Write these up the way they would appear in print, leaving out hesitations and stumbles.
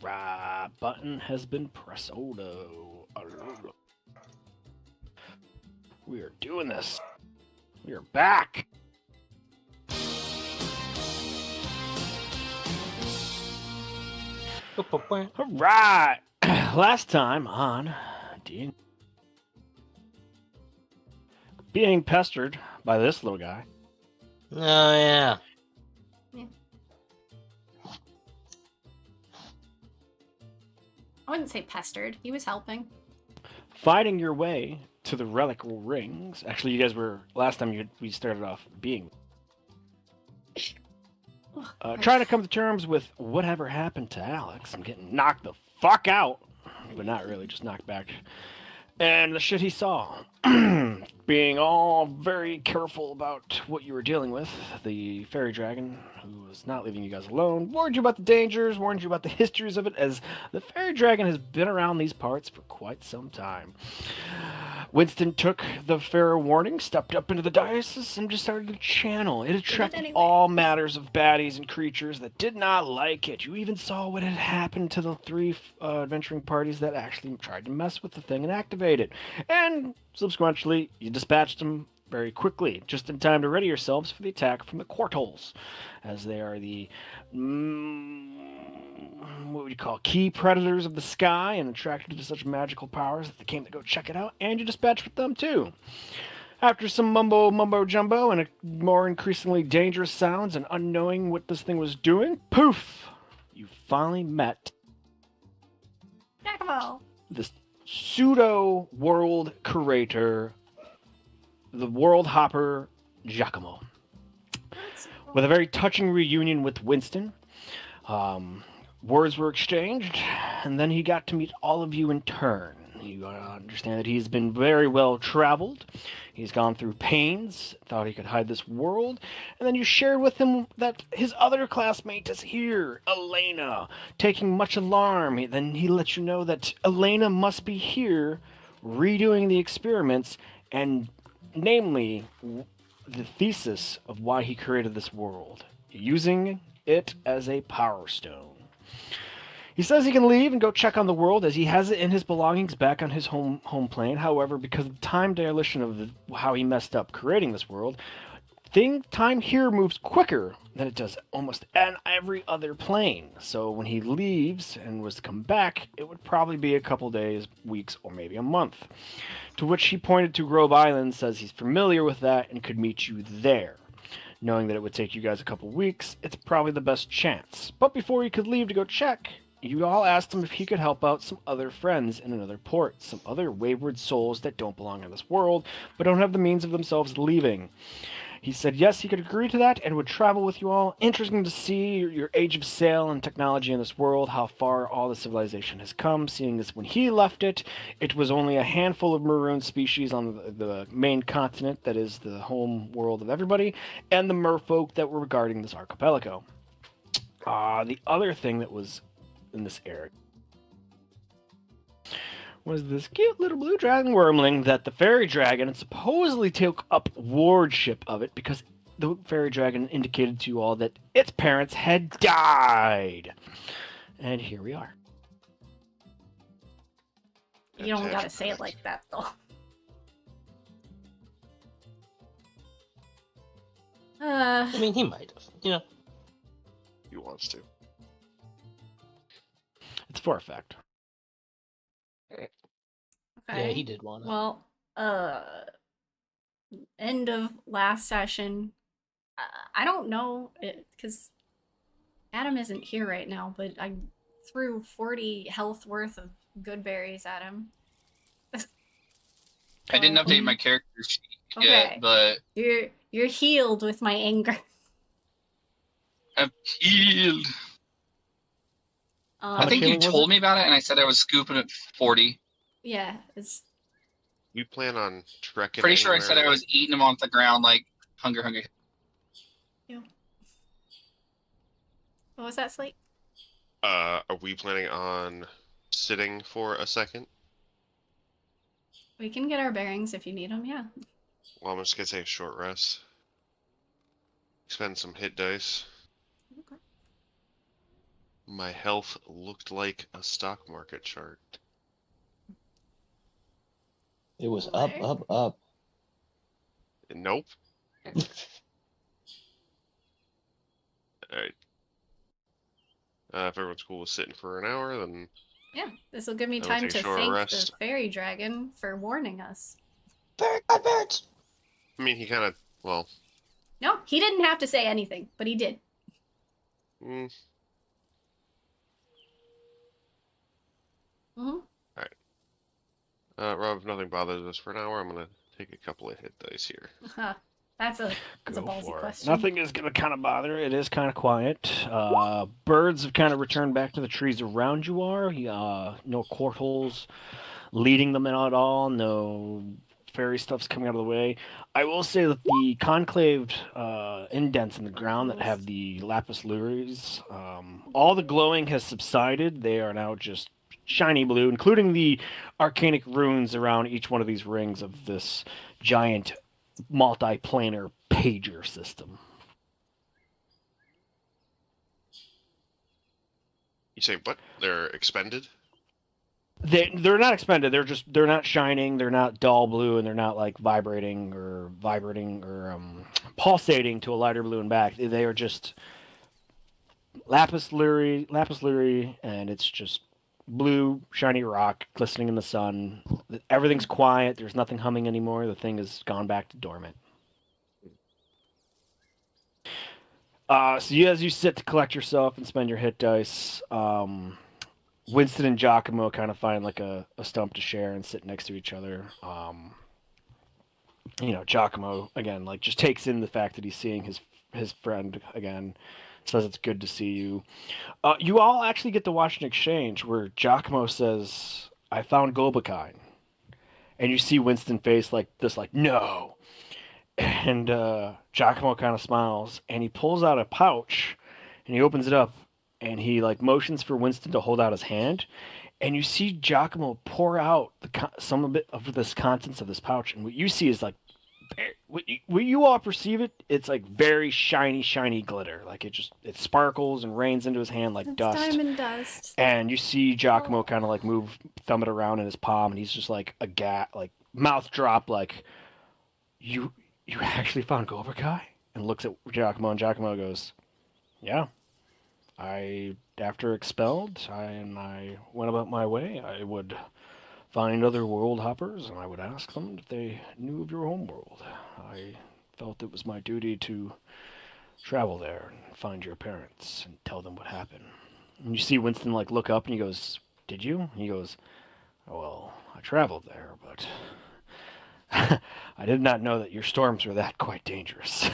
Alright, button has been pressed. We are doing this. We are back. Alright. Last time on D, being pestered by this little guy. Oh, yeah. I wouldn't say pestered. He was helping. Fighting your way to the relic rings. Actually, you guys were last time we started off being trying to come to terms with whatever happened to Alex. I'm getting knocked the fuck out, but not really, just knocked back. And the shit he saw. Being all very careful about what you were dealing with. The fairy dragon, who was not leaving you guys alone, warned you about the dangers, warned you about the histories of it, as the fairy dragon has been around these parts for quite some time. Winston took the fair warning, stepped up into the diocese, and just started to channel. It attracted anyway. all matters of baddies and creatures that did not like it. You even saw what had happened to the three adventuring parties that actually tried to mess with the thing and activate it. And subsequently, you dispatched them very quickly, just in time to ready yourselves for the attack from the quartholes, as they are the what would you call key predators of the sky and attracted to such magical powers that they came to go check it out, and you dispatched with them too. After some mumbo jumbo and more increasingly dangerous sounds and unknowing what this thing was doing, poof! You finally met Giacomo! this pseudo world curator, the world hopper Giacomo, with a very touching reunion with Winston. Words were exchanged, and then he got to meet all of you in turn. You understand that he's been very well traveled. He's gone through pains, thought he could hide this world, and then you shared with him that his other classmate is here, Elena, taking much alarm. Then he let you know that Elena must be here, redoing the experiments, and namely, the thesis of why he created this world, using it as a power stone. He says he can leave and go check on the world, as he has it in his belongings back on his home plane. However, because of the time dilation of how he messed up creating this world, time here moves quicker than it does almost on every other plane. So when he leaves and was to come back, it would probably be a couple days, weeks, or maybe a month. To which he pointed to Grove Island, says he's familiar with that and could meet you there. Knowing that it would take you guys a couple weeks, it's probably the best chance. But before he could leave to go check, you all asked him if he could help out some other friends in another port, some other wayward souls that don't belong in this world, but don't have the means of themselves leaving. He said yes, he could agree to that and would travel with you all. Interesting to see your age of sail and technology in this world, how far all the civilization has come, seeing as when he left it, it was only a handful of maroon species on the main continent that is the home world of everybody, and the merfolk that were guarding this archipelago. The other thing that was in this area was this cute little blue dragon wormling that the fairy dragon supposedly took up wardship of it because the fairy dragon indicated to you all that its parents had died. And here we are. You don't gotta say it like that, though. I mean, he might have, you know. He wants to. It's for effect. Okay. Yeah, he did want to. Well, end of last session. I don't know, because Adam isn't here right now, but I threw 40 health worth of good berries at him. I didn't update my character sheet Okay. yet, but You're healed with my anger. I'm healed. I think you healing was told it? me about it, and I said I was scooping at 40. Yeah, it's You plan on trekking? Pretty sure I said I anywhere, was eating them off the ground like hunger. you. What was that, Slate? Are we planning on sitting for a second? We can get our bearings if you need them, yeah. Well, I'm just gonna take a short rest. Spend some hit dice. Okay. my health looked like a stock market chart. It was Okay. up. Nope. Alright. If everyone's cool with sitting for an hour, then Yeah, this will give me I will time take a to short thank the rest. fairy dragon for warning us. Very good birds. I mean, he kind of, well, No, he didn't have to say anything, but he did. mm, Mm-hmm. Rob, if nothing bothers us for an hour, I'm gonna take a couple of hit dice here. That's a Go ballsy for it. question. Nothing is going to kind of bother. It is kind of quiet. Birds have kind of returned back to the trees around you are. No quartholes leading them out at all. No fairy stuff's coming out of the way. I will say that the conclaved indents in the ground that have the lapis luris, all the glowing has subsided. They are now just shiny blue, including the arcanic runes around each one of these rings of this giant multi-planar pager system. You say what? They're expended? They're not expended. They're not shining. They're not dull blue, and they're not like vibrating or pulsating to a lighter blue and back. They are just lapis lazuli, and it's just blue shiny rock glistening in the sun. Everything's quiet. There's nothing humming anymore. The thing has gone back to dormant. As you sit to collect yourself and spend your hit dice, Winston and Giacomo kind of find like a stump to share and sit next to each other. Giacomo again like just takes in the fact that he's seeing his friend again. Says it's good to see you. You all actually get to watch an exchange where Giacomo says, "I found Gobakine," and you see Winston face like this, like no. And Giacomo kind of smiles and he pulls out a pouch and he opens it up and he like motions for Winston to hold out his hand. And you see Giacomo pour out some of it of this contents of this pouch, and what you see is like what you all perceive it's like very shiny, shiny glitter. Like it sparkles and rains into his hand like It's dust. diamond dust. And you see Giacomo kind of like thumb it around in his palm, and he's just like like mouth drop, like you you actually found Goverkai? And looks at Giacomo, and Giacomo goes, yeah. After expelled, I went about my way. I would find other world hoppers, and I would ask them if they knew of your home world. I felt it was my duty to travel there and find your parents and tell them what happened. And you see Winston like look up, and he goes, did you? And he goes, well, I traveled there, but I did not know that your storms were that quite dangerous.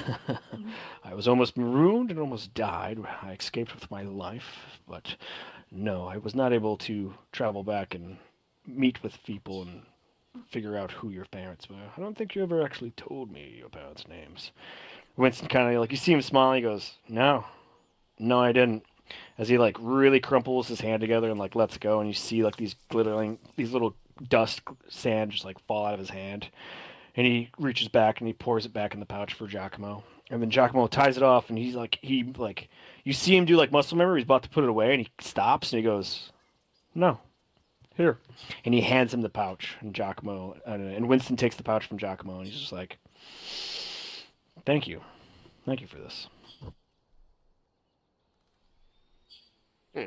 I was almost marooned and almost died. I escaped with my life, but no, I was not able to travel back and meet with people and figure out who your parents were. I don't think you ever actually told me your parents' names. Winston kind of like, you see him smile, he goes, no, I didn't. As he like really crumples his hand together and like lets go, and you see like these little dust sand just like fall out of his hand. And he reaches back and he pours it back in the pouch for Giacomo. And then Giacomo ties it off, and you see him do like muscle memory. He's about to put it away, and he stops and he goes, "No, here." And he hands him the pouch, and and Winston takes the pouch from Giacomo, and he's just like, "Thank you for this." Hmm.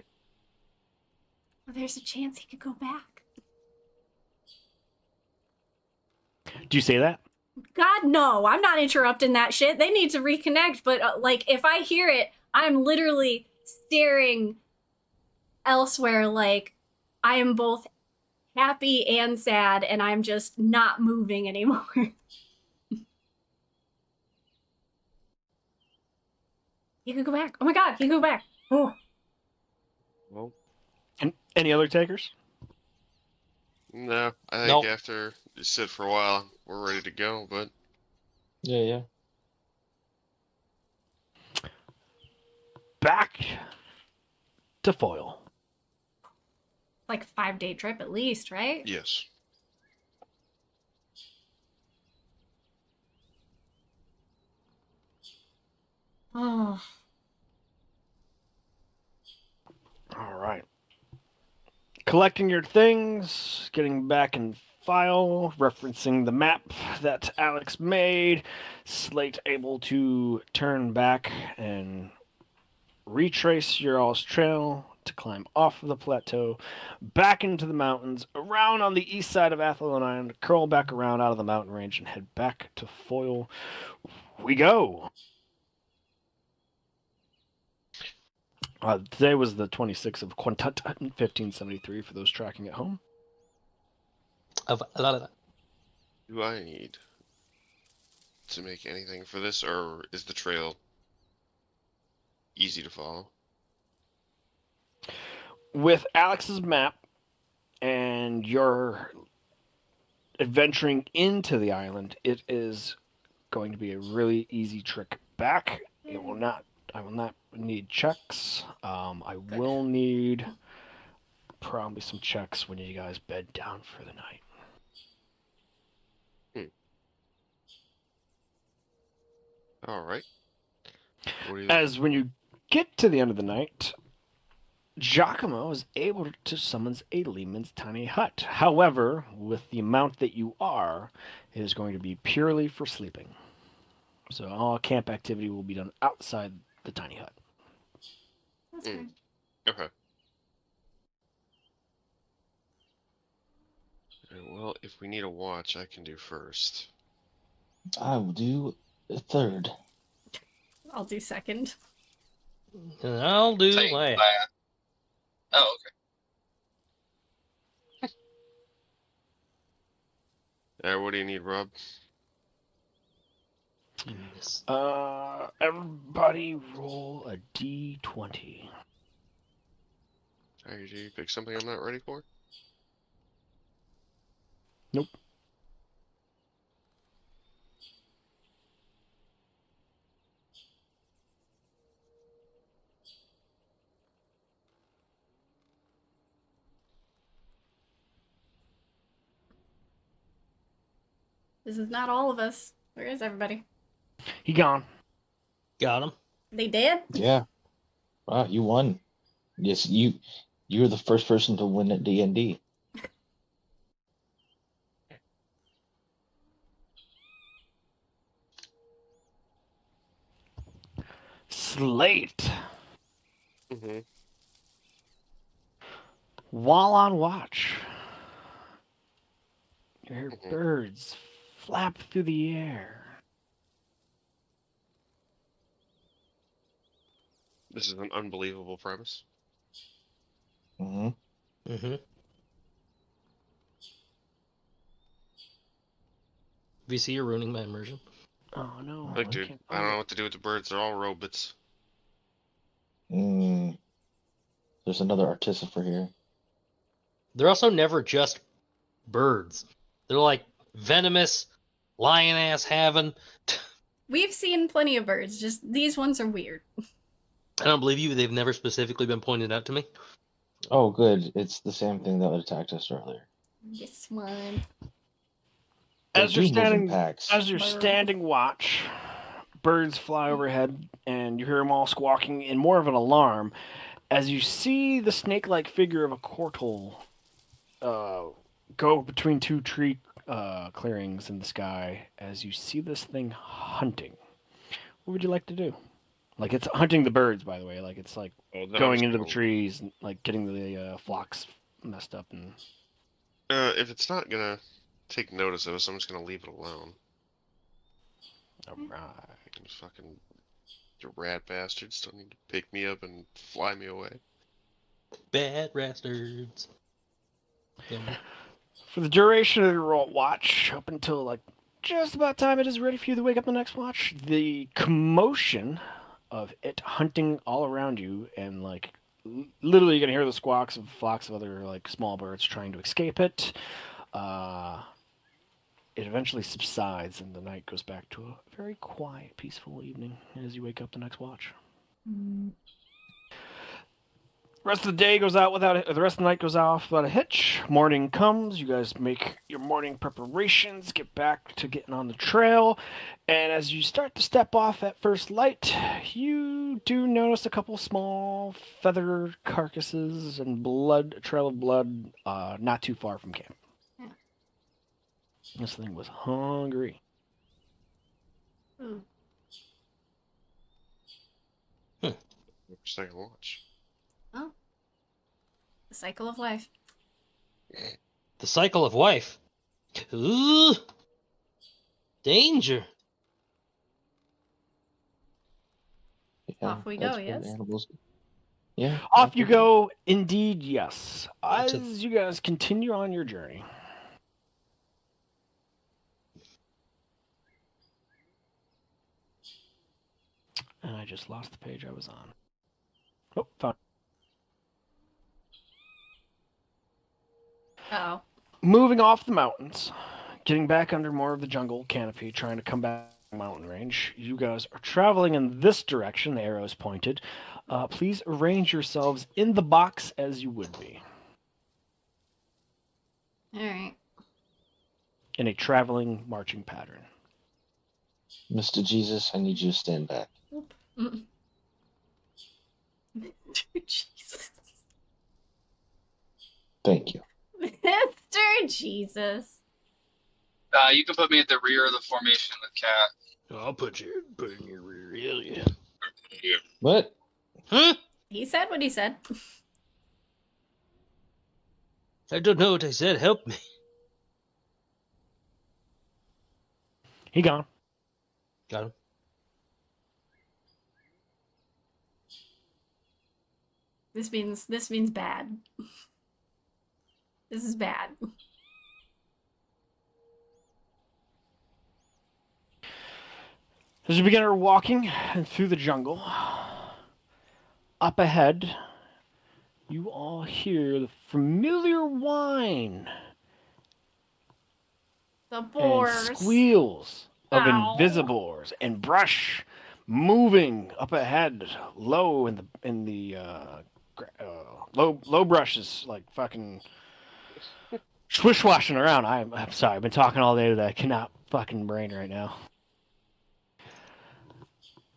Well, there's a chance he could go back. Do you say that? God, no, I'm not interrupting that shit. They need to reconnect, but like, if I hear it, I'm literally staring elsewhere, like, I am both happy and sad, and I'm just not moving anymore. He could go back. Oh my god, he could go back. Oh. Well, And any other takers? no, I think Nope. after you sit for a while, we're ready to go, but Yeah. Back to Foyle. Like a 5-day trip at least, right? yes. Oh. collecting your things, getting back in file, referencing the map that Alex made. Slate able to turn back and retrace your all's trail to climb off of the plateau, back into the mountains, around on the east side of Athlone Island, curl back around out of the mountain range, and head back to Foyle. We go! Today was the 26th of Quintet 1573 for those tracking at home. Do I need to make anything for this, or is the trail easy to follow? With Alex's map and your adventuring into the island, it is going to be a really easy trick back. It will not. I will not need checks. I will need probably some checks when you guys bed down for the night. All right. What do you... As when you get to the end of the night, Giacomo is able to summon a Lehman's tiny hut. However, with the amount that you are, it is going to be purely for sleeping. So all camp activity will be done outside the tiny hut. That's fine. Okay. Well, if we need a watch, I can do first. I will do a third. I'll do second. And I'll do Same last. class. Oh, okay. What do you need, Rob? Yes. Everybody roll a d20. Did you pick something I'm not ready for? Nope. This is not all of us. Where is everybody? He gone. Got him. They did? Yeah. Wow, you won. Yes, you're the first person to win at D&D. Slate. Mm-hmm. While on watch, you hear Mhm. birds flap through the air. This is an unbelievable premise. Mm-hmm. Mm-hmm. VC, you're ruining my immersion. Oh no! Look, I dude, can't I don't find know it. what to do with the birds. They're all robots. There's another artificer here. They're also never just birds. They're like venomous, lion-ass having. We've seen plenty of birds, just these ones are weird. I don't believe you. They've never specifically been pointed out to me. Oh, good. It's the same thing that attacked us earlier. This one. They As you're do move in standing, packs. as you're Brr. standing watch, birds fly overhead, and you hear them all squawking in more of an alarm. As you see the snake-like figure of a cortal go between two tree clearings in the sky, as you see this thing hunting. What would you like to do? Like, it's hunting the birds, by the way. Like, it's like Oh, then I'm going just into the gonna... trees, and, like getting the flocks messed up. And If it's not gonna take notice of us, I'm just gonna leave it alone. all right. These fucking you rat bastards don't need to pick me up and fly me away. Bad rastards. For the duration of your watch, up until like just about time it is ready for you to wake up the next watch, the commotion of it hunting all around you, and like literally you're gonna hear the squawks of flocks of other like small birds trying to escape it. It eventually subsides, and the night goes back to a very quiet, peaceful evening as you wake up the next watch. Rest of the day goes out without the rest of the night goes off without a hitch. Morning comes, you guys make your morning preparations, get back to getting on the trail, and as you start to step off at first light, you do notice a couple small feather carcasses and blood, a trail of blood, not too far from camp. Yeah. This thing was hungry. Hmm. Second watch. Oh. The cycle of life. The cycle of life. Ooh. Danger. Yeah, Off we that's go, what yes? animals. Yeah. Off you we go. go, indeed, yes. As you guys continue on your journey. And I just lost the page I was on. Oh, found. Uh-oh. Moving off the mountains, getting back under more of the jungle canopy, trying to come back mountain range. You guys are traveling in this direction. The arrow is pointed. Please arrange yourselves in the box as you would be Alright. in a traveling marching pattern. Mr. Jesus, I need you to stand back. Jesus. Thank you. Mr. Jesus. You can put me at the rear of the formation with Cat. I'll put you in your rear. Hell yeah. What? Huh? He said what he said. I don't know what I said. Help me. He gone. Got him. This means bad. This is bad. As you begin walking through the jungle, up ahead, you all hear the familiar whine The and boars. squeals of Ow. invisibores and brush moving up ahead, low in the low brushes, like fucking swish-washing around. I'm sorry, I've been talking all day that I cannot fucking brain right now.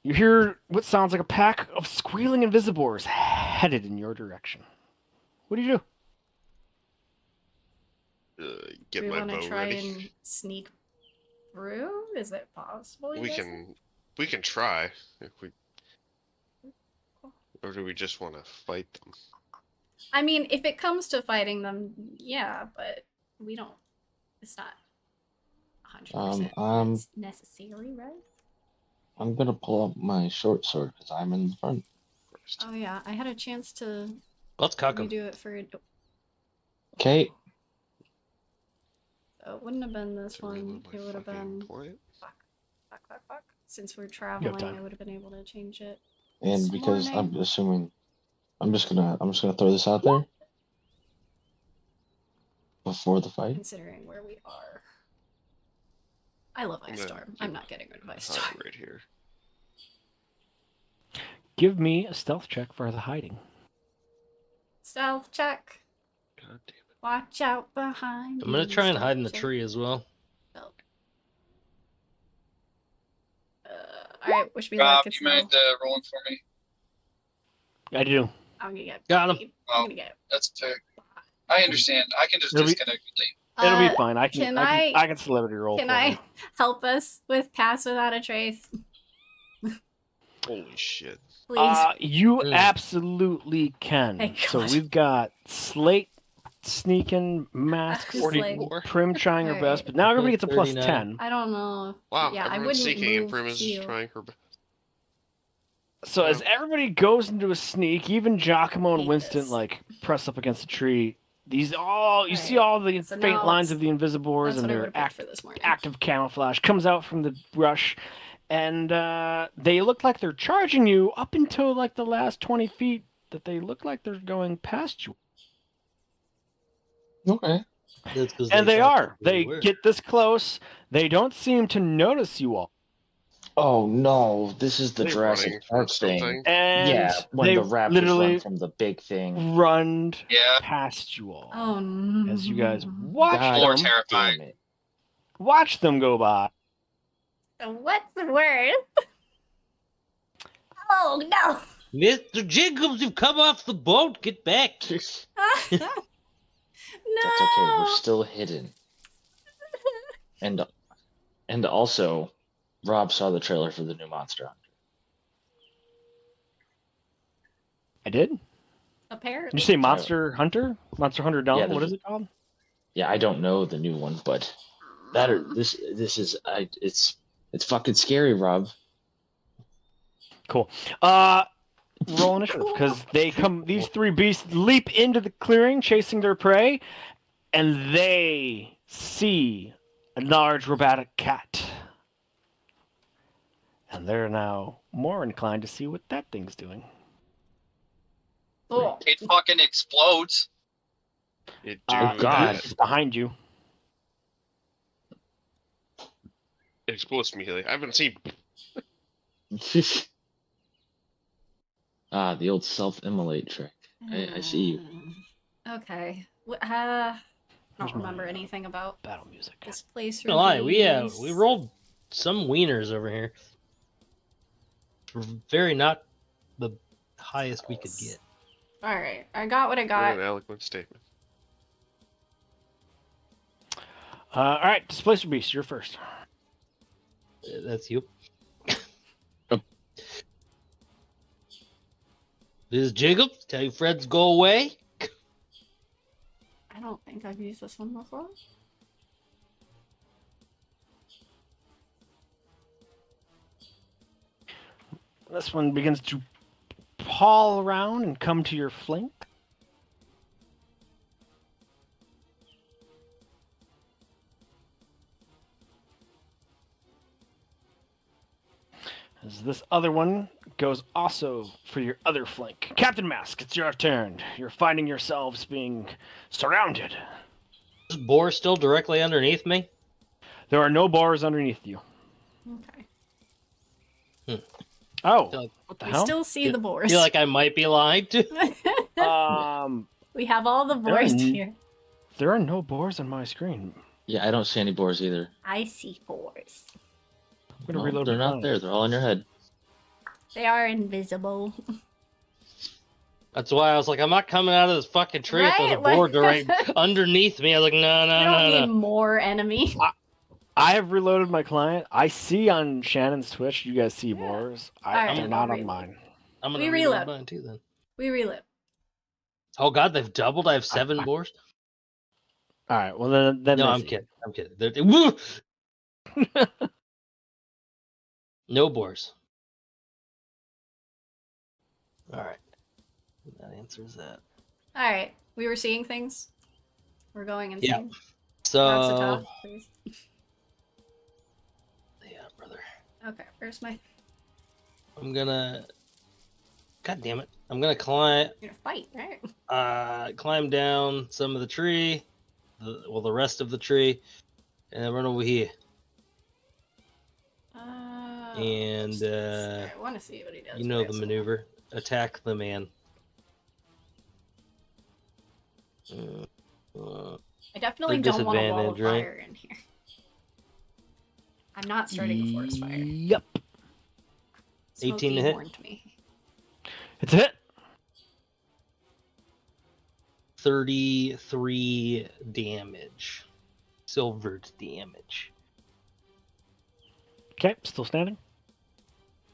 You hear what sounds like a pack of squealing invisibores headed in your direction. What do you do? Get Do we my want to bow try ready. and sneak through? Is it possible? you We guys can try if we, or do we just want to fight them? I mean, if it comes to fighting them, yeah, but we don't. It's not 100% necessary, right? I'm gonna pull up my short sword because I'm in the front. First. Oh yeah, I had a chance to Let's cock him. redo it for. Okay. So it wouldn't have been this To one. reload my It would have fucking been. point. Fuck. Since we're traveling, time. I would have been able to change it. And This because morning. I'm assuming, I'm just gonna throw this out there before the fight. Considering where we are. I love I'm Ice gonna Storm. give I'm not getting rid of Ice Hide Storm. right here. Give me a stealth check for the hiding. Stealth check. God damn it. Watch out behind I'm gonna you, try and hide in the stealth check. tree as well. Stealth. Alright, wish me luck. Rob, It's you mind rolling for me? I do. I'm gonna get Got him. bullied. Oh. I'm gonna get. That's fair. I understand. I can just It'll be- disconnect and leave. It'll be fine. I can can celebrity roll. Can for I you. help us with Pass Without a Trace? Holy shit. Please. You Mm. absolutely can. Thank So God. we've got Slate sneaking mask Just 44. Prim trying her Alright. best, but now everybody gets a plus 39. 10. I don't know. Wow, Yeah, I everyone's wouldn't sneaking and move Prim is to. trying her best. So as Wow. everybody goes into a sneak, even Giacomo and Hate Winston this. like press up against a tree. You see Alright. all the So faint now lines it's- of the invisibores That's and what I their would have picked for this morning. active camouflage comes out from the brush, and they look like they're charging you up until like the last 20 feet. That they look like they're going past you, Okay. That's 'cause and they thought are. that They were. get this close. They don't seem to notice you all. Oh no, this is the Are they Jurassic running Park from thing. something? And Yeah, when they the raptors run literally from the big thing. run Yeah. past you all Oh no. as you guys watch God More them, terrifying. damn it. watch them go by. What's the word? Oh no. Mr. Jacobs, you've come off the boat. Get back. No. That's okay. We're still hidden. And also, Rob saw the trailer for the new Monster Hunter. I did. Did Apparently. you say Monster Hunter? Monster Hunter Dawn? Yeah, What is it called? Yeah, I don't know the new one, but this is it's fucking scary, Rob. Cool. Roll initiative because they come. These three beasts leap into the clearing, chasing their prey, and they see a large robotic cat, and they're now more inclined to see what that thing's doing. Oh. It fucking explodes. It Oh, do God. It's behind you. It explodes immediately. I haven't seen. The old self-immolate trick. I see you. Okay. I Where's don't remember my, anything about battle music. this place. Not lie, we Release. rolled some wieners over here. We're very not the highest we could get. All right, I got what I What got. an eloquent statement. All right, Displacer Beast, you're first. That's you. Oh. This is Jacobs. Tell your friends go away. I don't think I've used this one before. This one begins to paw around and come to your flank. As this other one goes also for your other flank. Captain Mask, it's your turn. You're finding yourselves being surrounded. Is boar still directly underneath me? There are no bars underneath you. Okay. Oh, Feel like- what the We hell? still see the boars. Feel like I might be lying too. We have all the there are boars n- here. There are no bars on my screen. Yeah, I don't see any boars either. I see boars. I'm gonna No, reload they're my not client. there. They're all in your head. They are invisible. That's why I was like, I'm not coming out of this fucking tree if there's a Right? boar right underneath me. I was like, no, We no, don't no, need no. more enemy. I have reloaded my client. I see on Shannon's Twitch you guys see Yeah. bars. Alright, They're I'll not on reload. mine. I'm gonna We reload reload. mine too then. We relive. Oh god, they've doubled. I have 7 boars. All right. Well, then No, I'm Missy. kidding. I'm kidding. Woo! No boars. All right. That answers that. Alright. We were seeing things. We're going and Yeah. seeing. So, Ratsata, please. yeah, brother. Okay, where's my... I'm gonna. God damn it! I'm gonna climb. You're gonna fight, right? Climb down some of the tree. The rest of the tree, and then run over here. And I want to see what he does. you know but I the also- maneuver. Attack the man. I definitely They're don't want a wall of disadvantaged, right? fire in here. I'm not starting a forest fire. Yep. 18 to Smokey hit. warned me. It's a hit. 33 damage. Silvered damage. Okay, still standing.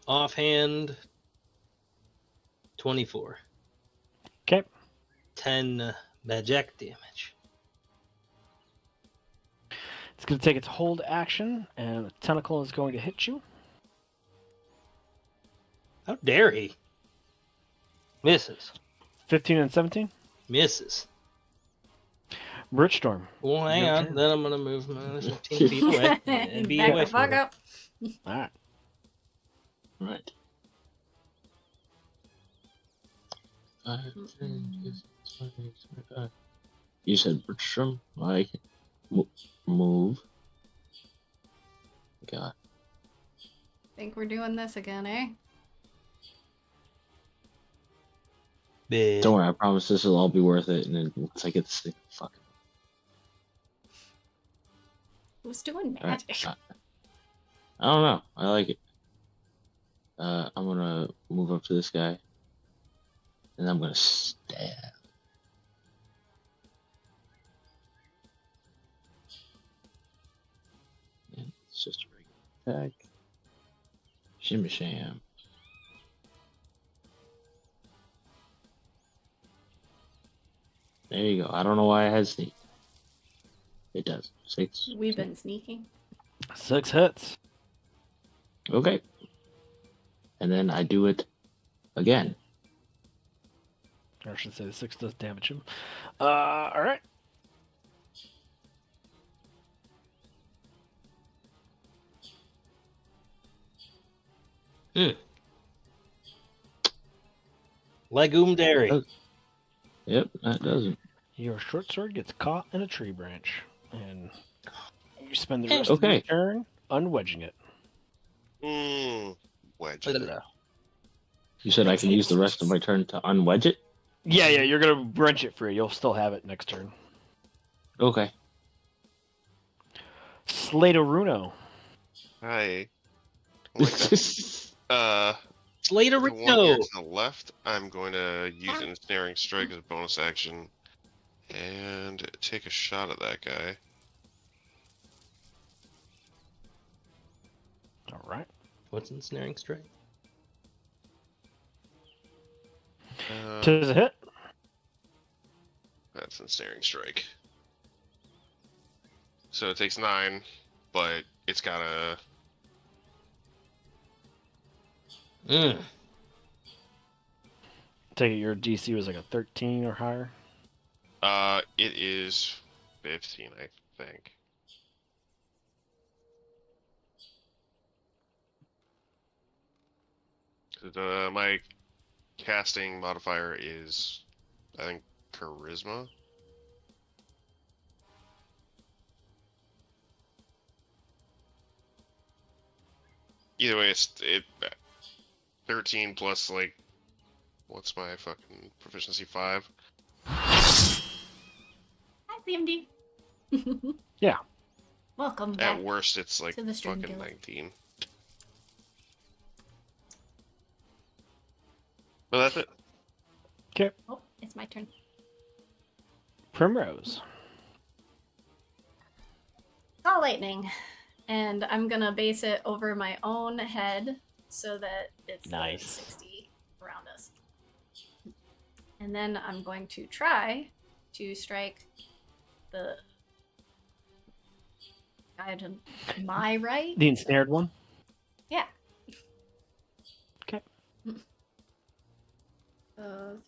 Offhand, 24. Okay. 10 magic damage. It's going to take its hold action, and the tentacle is going to hit you. How dare he? Misses. 15 and 17. Misses. Britchstorm. Well, hang Your on. turn. Then I'm going to move my 15 feet away and be Back away the from fuck her. up. All right. Right. 5, 10, 25. You said Bertram, like move. God. think we're doing this again, eh? Big. Don't worry, I promise this will all be worth it. And then once I get this thing, fuck it. Who's doing All right. magic? I don't know. I like it. I'm gonna move up to this guy, and I'm gonna stab. And it's just a regular attack. Shimmy sham. There you go. I don't know why I had sneak. It does. 6. We've been sneaking. 6 hits. Okay. And then I do it again. Or I should say the 6 does damage him. Alright. Legume dairy. Oh. Yep, that doesn't. Your short sword gets caught in a tree branch. And you spend the rest of Okay. your turn unwedging it. Wedge. You said I can use the rest of my turn to unwedge it? Yeah, you're gonna wrench it free. You'll still have it next turn. Okay. Sladeruno. Hi. Like that. Slater The one here Rito. to the left, I'm going to use an ensnaring strike as a bonus action and take a shot at that guy. Alright. What's ensnaring strike? Tis a hit. That's ensnaring strike. So it takes 9, but it's got a... Take it your DC was like a 13 or higher. It is 15, I think. My casting modifier is, I think, charisma. Either way, it's 13 plus, like, what's my fucking proficiency? 5? Hi, CMD. Yeah. Welcome back. At worst, it's like to the stream fucking guild. 19. But that's it. Okay. Oh, it's my turn. Primrose. Call lightning. And I'm gonna base it over my own head so that it's Nice. 60 around us. And then I'm going to try to strike the guy to my right. The ensnared one. Yeah. Okay.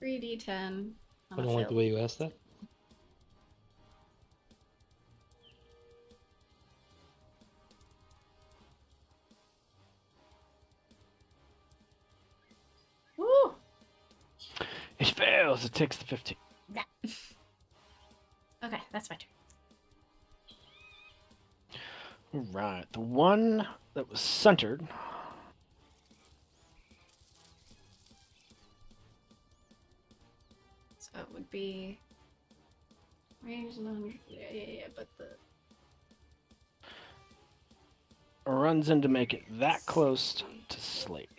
3d10. I don't like the way you asked that. Woo! It fails. It takes the 15. Yeah. Okay, that's my turn. Right. The one that was centered. So it would be range 100. Yeah, but the Runs in to make it that close to Slate.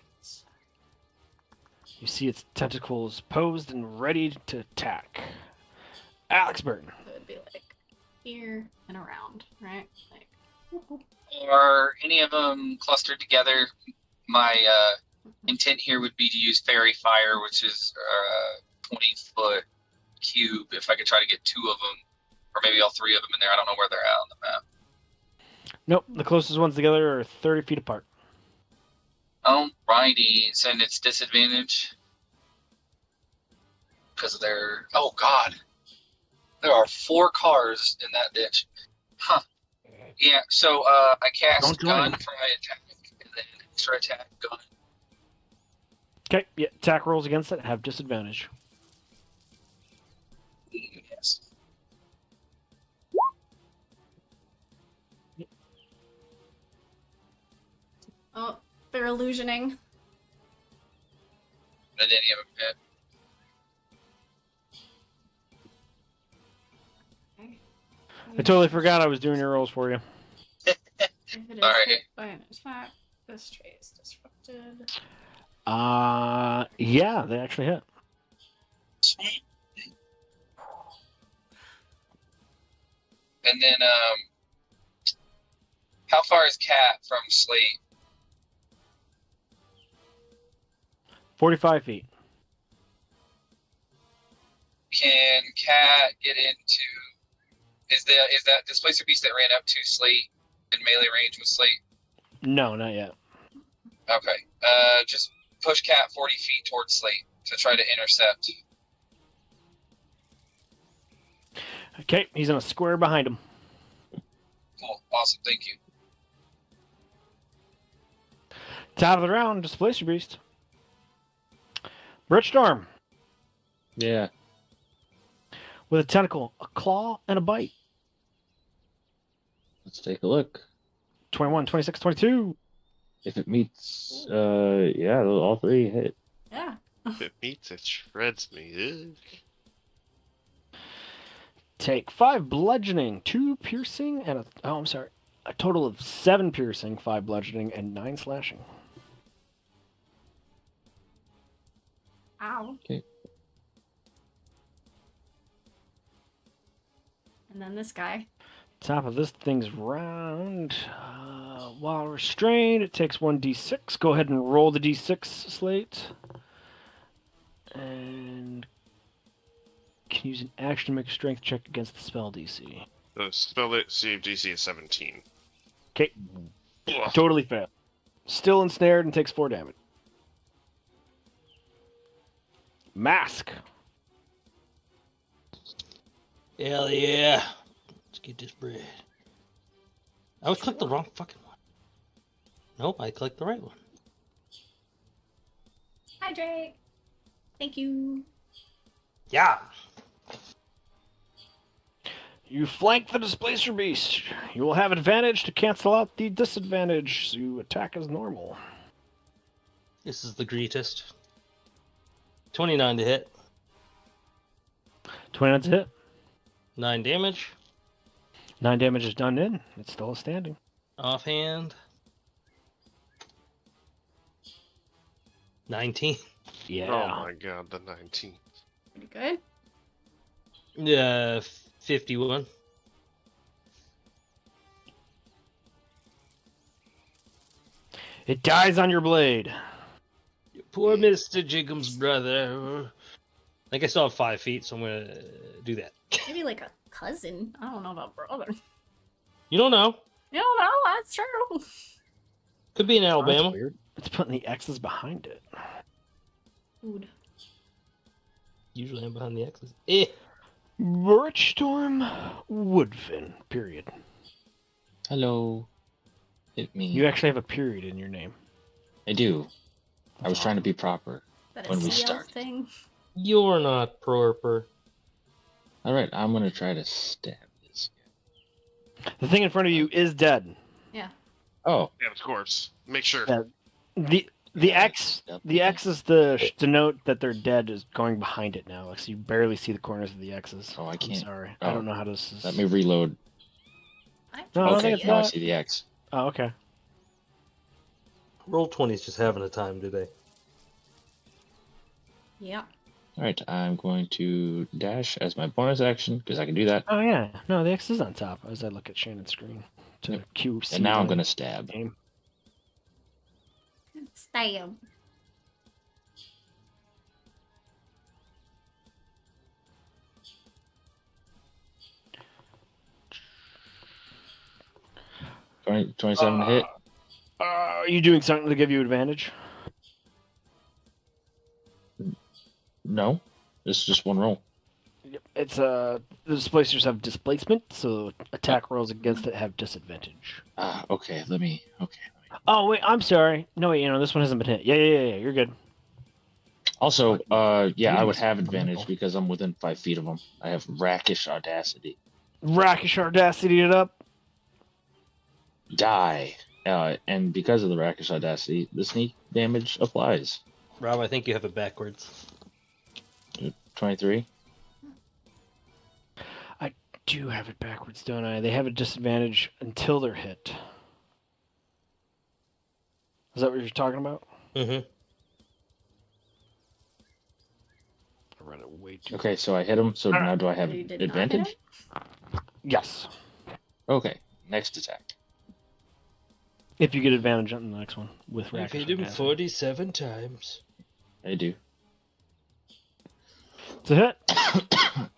You see its tentacles posed and ready to attack. Alex Burton. So it'd be like here and around, right? Like Are any of them clustered together? My intent here would be to use Fairy Fire, which is a 20-foot cube. If I could try to get 2 of them, or maybe all 3 of them in there. I don't know where they're at on the map. Nope. The closest ones together are 30 feet apart. Alrighty, and it's disadvantage because of their. Oh God, there are 4 cars in that ditch. Huh. Yeah. So I cast Don't join. gun for my attack, and then extra attack gun. Okay. Yeah. Attack rolls against it have disadvantage. Yes. oh, They're illusioning. Did any of them hit? Okay. I totally forgot I was doing your rolls for you. If it is Alright. hit by an attack, this trait is disrupted. Yeah, they actually hit. Sweet. And then, how far is Cat from Slate? 45 feet. Can Cat get into? Is that Displacer Beast that ran up to Slate in melee range with Slate? No, not yet. Okay. Just push Cat 40 feet towards Slate to try to intercept. Okay, he's in a square behind him. Cool. Awesome. Thank you. Top of the round, Displacer Beast. Britchstorm Yeah. with a tentacle, a claw, and a bite. Let's take a look. 21, 26, 22. If it meets, yeah, all three hit. Yeah. If it meets, it shreds me. Ugh. Take 5 bludgeoning, 2 piercing, and a total of 7 piercing, 5 bludgeoning, and 9 slashing. Ow. Okay. And then this guy. Top of this thing's round. While restrained, it takes 1d6. Go ahead and roll the d6 slate. And can use an action to make a strength check against the spell DC. The spell save DC is 17. Okay, Ugh. totally fail. Still ensnared and takes 4 damage. Mask. Hell yeah. Let's get this bread. I would click the wrong fucking one. Nope, I clicked the right one. Hi, Drake. Thank you. Yeah. You flank the Displacer Beast. You will have advantage to cancel out the disadvantage, so you attack as normal. This is the greatest. 29 to hit. 29 to hit. 9 damage. 9 damage is done in. It's still standing. Offhand. 19. Yeah. Oh my god, the 19. Pretty good. Yeah, 51. It dies on your blade. Poor Mr. Jigum's brother. I think I still have 5 feet, so I'm going to do that. Maybe like a cousin. I don't know about brother. You don't know. You don't know. That's true. Could be in That's Alabama. weird. It's putting the X's behind it. Food. Usually I'm behind the X's. Eh. Birchstorm Woodfin, period. Hello. Hit me. You actually have a period in your name. I do. I That's was trying to awesome. be proper. Is that a When we CL start. thing? You're not proper. All right, I'm gonna try to stab this guy. The thing in front of you is dead. Oh, Yeah, of course. Make sure. Yeah. The X is the denote that they're dead is going behind it now. So you barely see the corners of the X's. Oh, I I'm can't- sorry. oh. I don't know how to. let me reload. I No, I don't Okay, think it's now I that. see the X. Oh, okay. Roll 20's just having a time today. Yeah. All right, I'm going to dash as my bonus action because I can do that. Oh yeah. No, the X is on top as I look at Shannon's screen to Yep. cue. And now I'm gonna stab. Game. Stab. 27 to hit. Are you doing something to give you advantage? No, it's just one roll. Yep. It's the displacers have displacement, so attack rolls against it have disadvantage. Okay. Let me. Oh wait, I'm sorry. No wait, this one hasn't been hit. Yeah. You're good. Also, yeah, I would Yes, have wonderful. advantage because I'm within 5 feet of him. I have rakish audacity. Rakish audacity it up. Die. And because of the rakish audacity, the sneak damage applies. Rob, I think you have it backwards. 23. I do have it backwards, don't I? They have a disadvantage until they're hit. Is that what you're talking about? Mm-hmm. I read it way too. Okay, so I hit him. So now do I have You did not hit advantage? Yes. Okay, next attack. If you get advantage on the next one with I've rakish hit him audacity. 47 times. I do. It's a hit.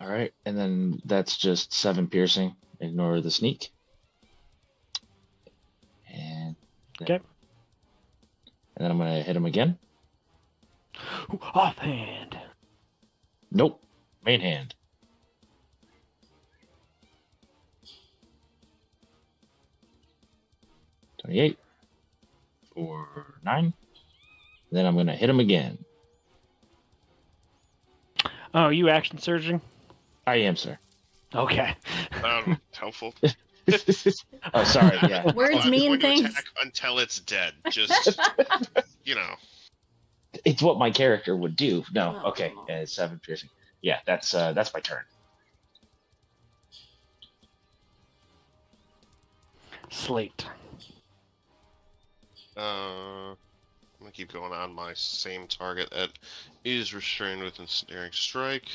All right, and then that's just 7 piercing. Ignore the sneak. And Okay. and then I'm gonna hit him again. Offhand. Nope, main hand. $28 for 9. Then I'm gonna hit him again. Oh, you action surging? I am, sir. Okay. Helpful. Oh, sorry. Yeah. Words I'm mean going to things. attack until it's dead. Just, you know. It's what my character would do. No. Oh. Okay. 7 piercing. Yeah, that's my turn. Slate. I'm gonna keep going on my same target that is restrained with ensnaring strike.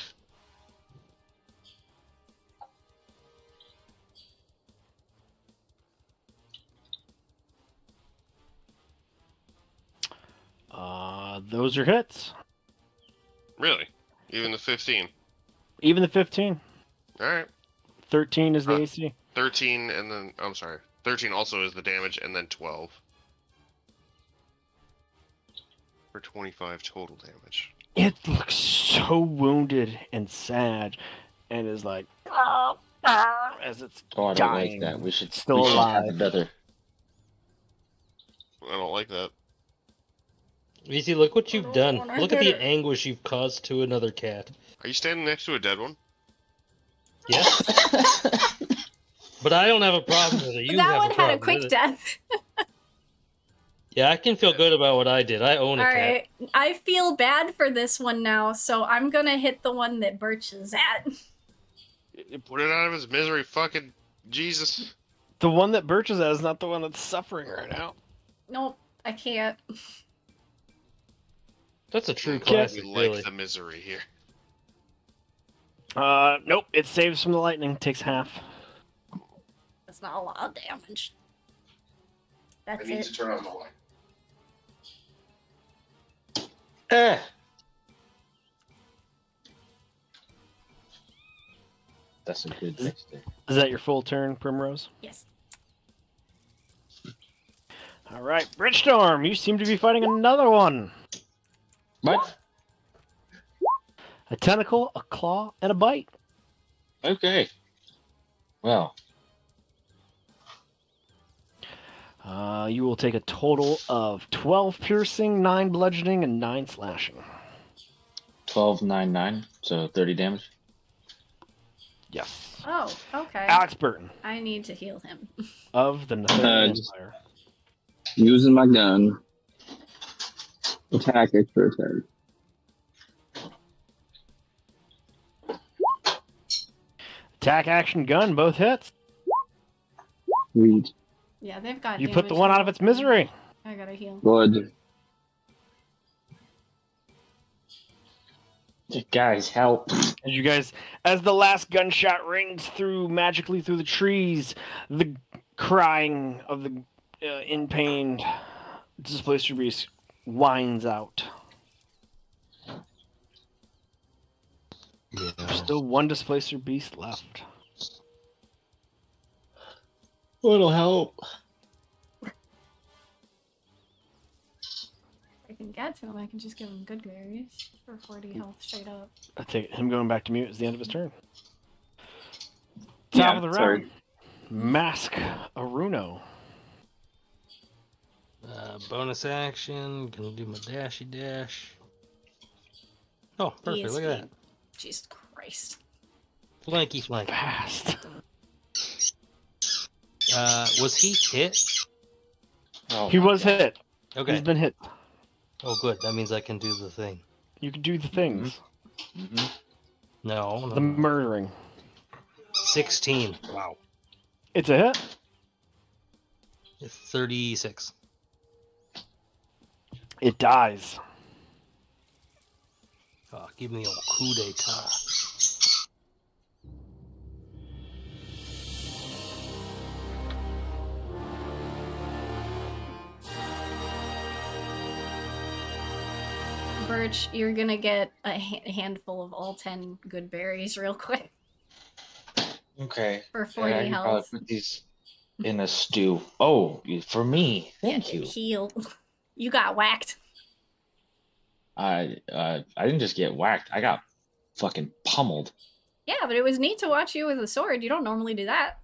Those are hits. Really? Even the 15. Even the 15. All right. 13 is the AC. 13 and then I'm sorry. 13 also is the damage and then 12 for 25 total damage. It looks so wounded and sad, and is like as it's Oh, I don't dying. like that. We should Still we should alive. have another. I don't like that. Easy, look what you've I done. don't wanna Look at hit the it. anguish you've caused to another cat. Are you standing next to a dead one? Yes, but I don't have a problem with it. You that have one a had a problem quick with it. death. Yeah, I can feel good about what I did. I own a cat. Alright. I feel bad for this one now, so I'm gonna hit the one that Birch is at. You put it out of his misery, fucking Jesus. The one that Birch is at is not the one that's suffering right now. Nope, I can't. That's a true We classic, like really. the misery here. Nope. It saves from the lightning. Takes half. That's not a lot of damage. That's it. turn on the light. Eh. That's a good mix there. Is that your full turn, Primrose? Yes. All right, Bridgestorm. You seem to be fighting another one. What? A tentacle, a claw, and a bite. Okay. Well, You will take a total of 12 piercing, 9 bludgeoning, and 9 slashing. 12, 9, 9. So 30 damage. Yes. Oh, okay. Alex Burton I need to heal him. of the Netherian just- Empire. Using my gun. Attack extra attack. Attack, action, gun, both hits. Sweet. Yeah, they've got You put the damage one out now. of its misery. I gotta heal. Good. Guys, help. As you guys, as the last gunshot rings through magically through the trees, the crying of the in pain displacer beast whines out. There's still one displacer beast left. What'll help? If I can get to him, I can just give him good berries for 40 health straight up. I think him going back to mute is the end of his turn. Top Yeah, of the sorry. round. Mask Aruno. Bonus action. Gonna do my dashy dash. Oh, perfect. Look at that. Jesus Christ. Flanky flank. Fast. Was he hit? Oh He my was God. hit. Okay. He's been hit. Oh, good. That means I can do the thing. You can do the things. Mm-hmm. No, no, The no. murdering. 16. Wow. It's a hit. It's 36. It dies. Oh, give me a coup d'etat. Birch, you're gonna get a handful of all 10 good berries real quick Okay. for Yeah, I 40 can probably health. put these in a stew. Oh, for me. Yeah, Thank you. heal. You got whacked. I didn't just get whacked. I got fucking pummeled. Yeah, but it was neat to watch you with a sword. You don't normally do that.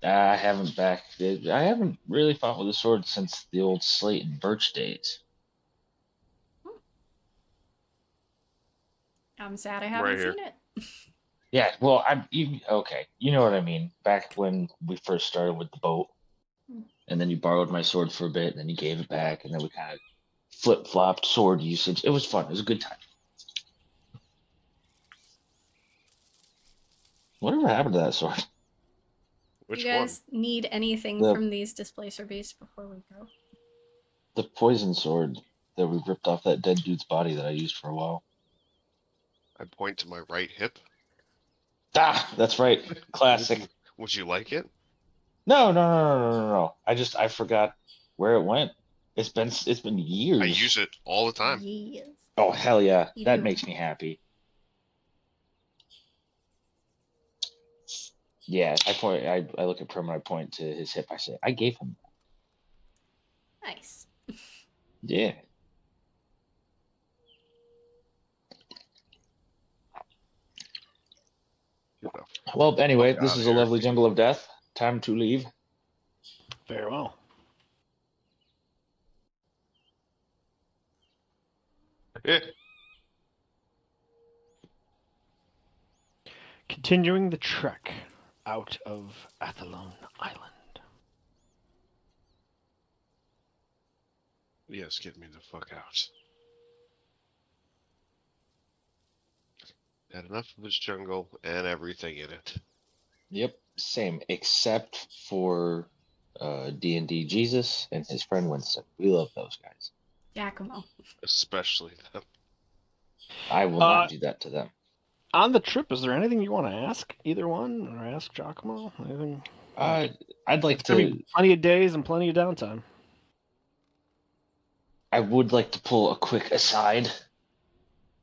I haven't really fought with a sword since the old slate and birch days. I'm sad I Right haven't here. seen it. Yeah, well, okay. You know what I mean. Back when we first started with the boat, and then you borrowed my sword for a bit, and then you gave it back, and then we kind of flip flopped sword usage. It was fun. It was a good time. Whatever happened to that sword? Which You guys need anything The from these displacer beasts before we go? the poison sword that we ripped off that dead dude's body that I used for a while. one? I point to my right hip. Ah, that's right. Classic. Would you like it? No. I forgot where it went. It's been I years. use it all the time. Yes. Oh hell yeah, You that do. makes me happy. Yeah, I point. I look at Prim and I point to his hip. I say, I gave him that. Nice. Yeah. Get the Well, anyway, fuck this out is of a here. lovely jungle of death. Time to leave. Very well. Yeah. Continuing the trek out of Athlone Island. Yes, get me the fuck out. Had enough of this jungle and everything in it. Yep, same, except for D&D Jesus and his friend Winston. We love those guys. Giacomo. Especially them. I will not do that to them. On the trip, is there anything you want to ask either one, or ask Giacomo? Anything? I'd like It's gonna to. be plenty of days and plenty of downtime. I would like to pull a quick aside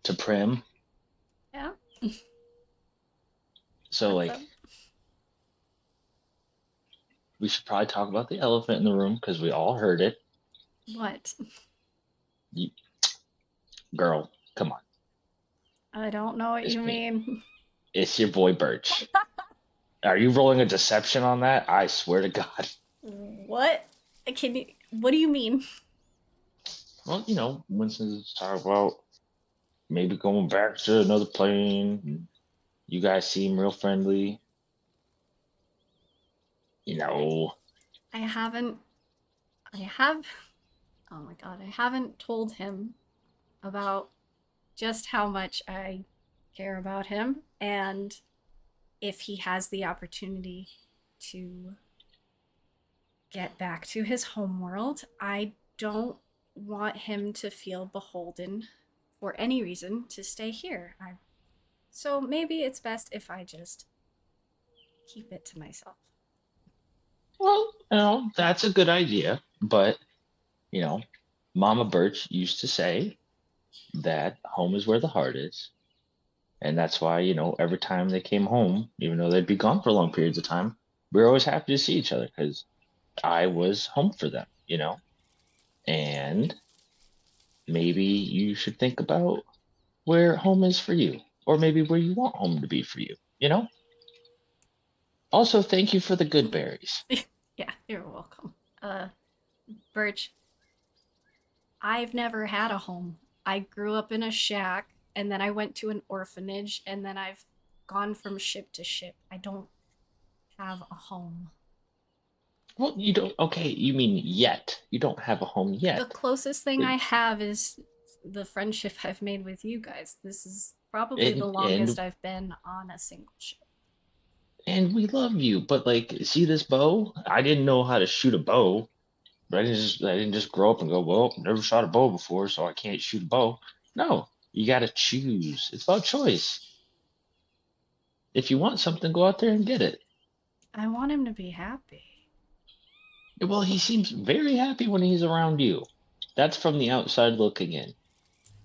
to Prim. Yeah. So, What's like, up? we should probably talk about the elephant in the room because we all heard it. What? You, girl, come on. I don't know what It's you me. mean. It's your boy Birch. Are you rolling a deception on that? I swear to God. What? Can you? What do you mean? Well, Winston's talking about maybe going back to another plane. You guys seem real friendly. You know, I haven't. I have. Oh my god! I haven't told him about just how much I care about him, and if he has the opportunity to get back to his homeworld, I don't want him to feel beholden for any reason to stay here. So maybe it's best if I just keep it to myself. well, that's a good idea. But, you know, Mama Birch used to say that home is where the heart is. And that's why, every time they came home, even though they'd be gone for long periods of time, we were always happy to see each other because I was home for them. And maybe you should think about where home is for you, or maybe where you want home to be for you. Also, thank you for the good berries. Yeah, you're welcome. Birch, I've never had a home. I grew up in a shack, and then I went to an orphanage, and then I've gone from ship to ship. I don't have a home. Well, you don't. Okay, you mean yet? You don't have a home The yet. closest thing I have is the friendship I've made with you guys. This is probably the longest I've been on a single ship. And we love you, but like, see this bow? I didn't know how to shoot a bow. I didn't just grow up and go, well, never shot a bow before, so I can't shoot a bow. No, you got to choose. It's about choice. If you want something, go out there and get it. I want him to be happy. Well, he seems very happy when he's around you. That's from the outside looking in.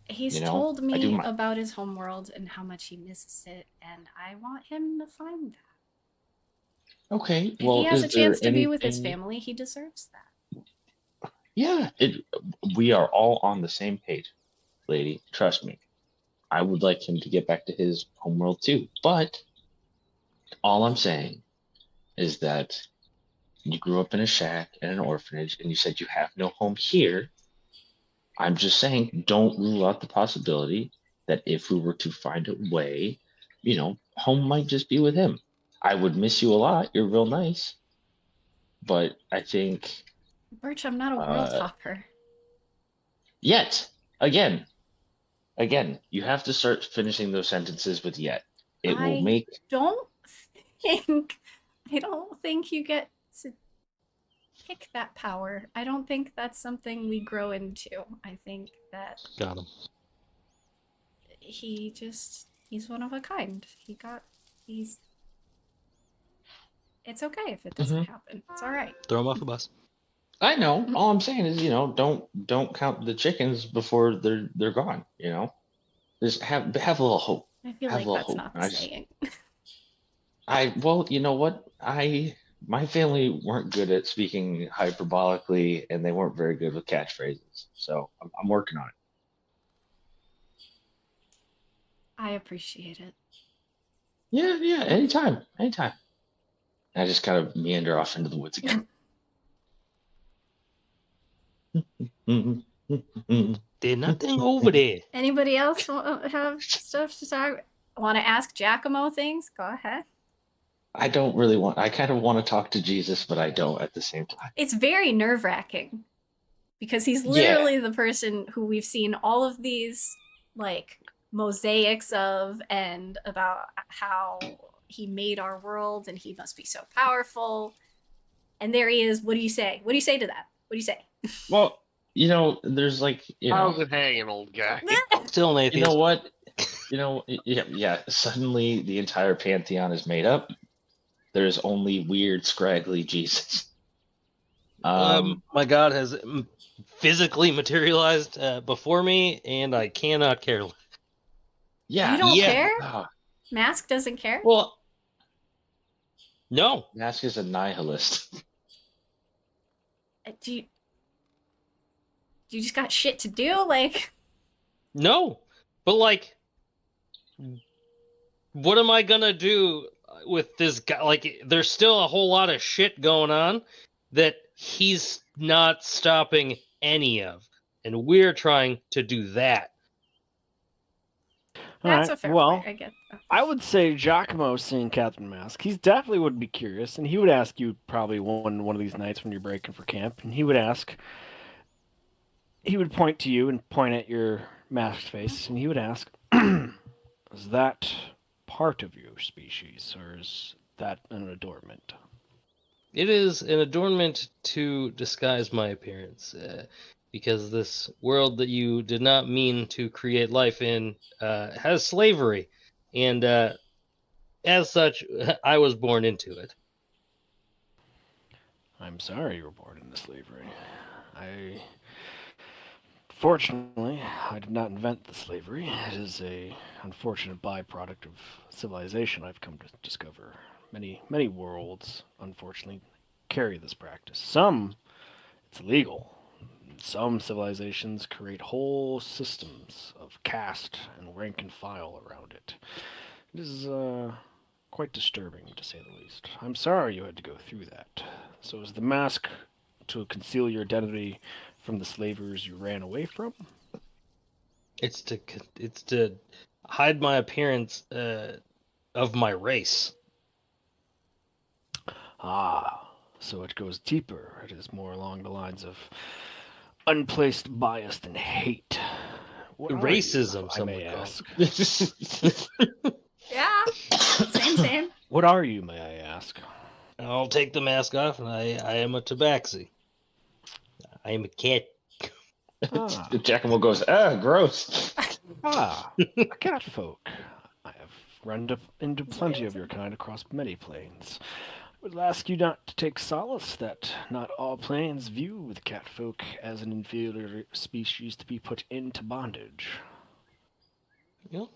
He's You know, told I do me my. about his homeworld and how much he misses it, and I want him to find that. Okay, If he well, has a is there chance to be with his anything? family, he deserves that. Yeah, we are all on the same page, lady. Trust me. I would like him to get back to his homeworld too. But all I'm saying is that you grew up in a shack in an orphanage and you said you have no home here. I'm just saying, don't rule out the possibility that if we were to find a way, home might just be with him. I would miss you a lot. You're real nice. But I think, Birch, I'm not a world uh, hopper. yet, again, you have to start finishing those sentences with yet. It will I make. don't think I don't think you get to pick that power. I don't think that's something we grow into. I think that Got him. he's one of a kind. He's it's okay if it doesn't Mhm. happen. It's all right. Throw him off the bus. I know. All I'm saying is, don't count the chickens before they're gone. Just have a little hope. I feel Have a like little that's hope. not the And saying. well, you know what? My family weren't good at speaking hyperbolically, and they weren't very good with catchphrases. So I'm working on it. I appreciate it. Yeah, yeah. Anytime, anytime. I just kind of meander off into the woods again. There's nothing over there. Anybody else have stuff to talk? Want to ask Giacomo things? Go ahead. I don't really want. I kind of want to talk to Jesus, but I don't at the same time. It's very nerve-wracking because he's Yeah. literally the person who we've seen all of these like mosaics of, and about how he made our world and he must be so powerful. And there he is. What do you say? What do you say to that? What do you say? Well, there's like, How's it hanging, old guy? Still an you know atheist. what? Yeah. Suddenly the entire pantheon is made up. There's only weird, scraggly Jesus. My God has physically materialized before me, and I cannot care. Yeah. You don't Yeah. care? Mask doesn't care? Well, No. Mask is a nihilist. Do you just got shit to do? Like, No. But like, what am I gonna do with this guy? Like, there's still a whole lot of shit going on that he's not stopping any of, and we're trying to do that. that's Alright, a fair well, point. I get that. I would say Giacomo seeing Captain Mask. He definitely would be curious, and he would ask you probably one of these nights when you're breaking for camp, and he would ask. He would point to you and point at your masked face, and he would ask, "Is that part of your species, or is that an adornment?" It is an adornment to disguise my appearance, because this world that you did not mean to create life in has slavery, and as such, I was born into it. I'm sorry you were born into slavery. Fortunately, I did not invent the slavery. It is a unfortunate byproduct of civilization I've come to discover. Many worlds, unfortunately, carry this practice. Some, it's illegal. Some civilizations create whole systems of caste and rank and file around it. It is quite disturbing, to say the least. I'm sorry you had to go through that. So is the mask to conceal your identity from the slavers you ran away from? It's to hide my appearance of my race. Ah, so it goes deeper. It is more along the lines of unplaced bias and hate. What are you, Racism, I some may would call ask? Yeah. Same, same. What are you, may I ask? I'll take the mask off, and I am a tabaxi. I am a cat. Ah, Giacomo goes, gross. a cat folk. I have into He's plenty of ransom. your kind across many planes. I would ask you not to take solace that not all planes view the cat folk as an inferior species to be put into bondage.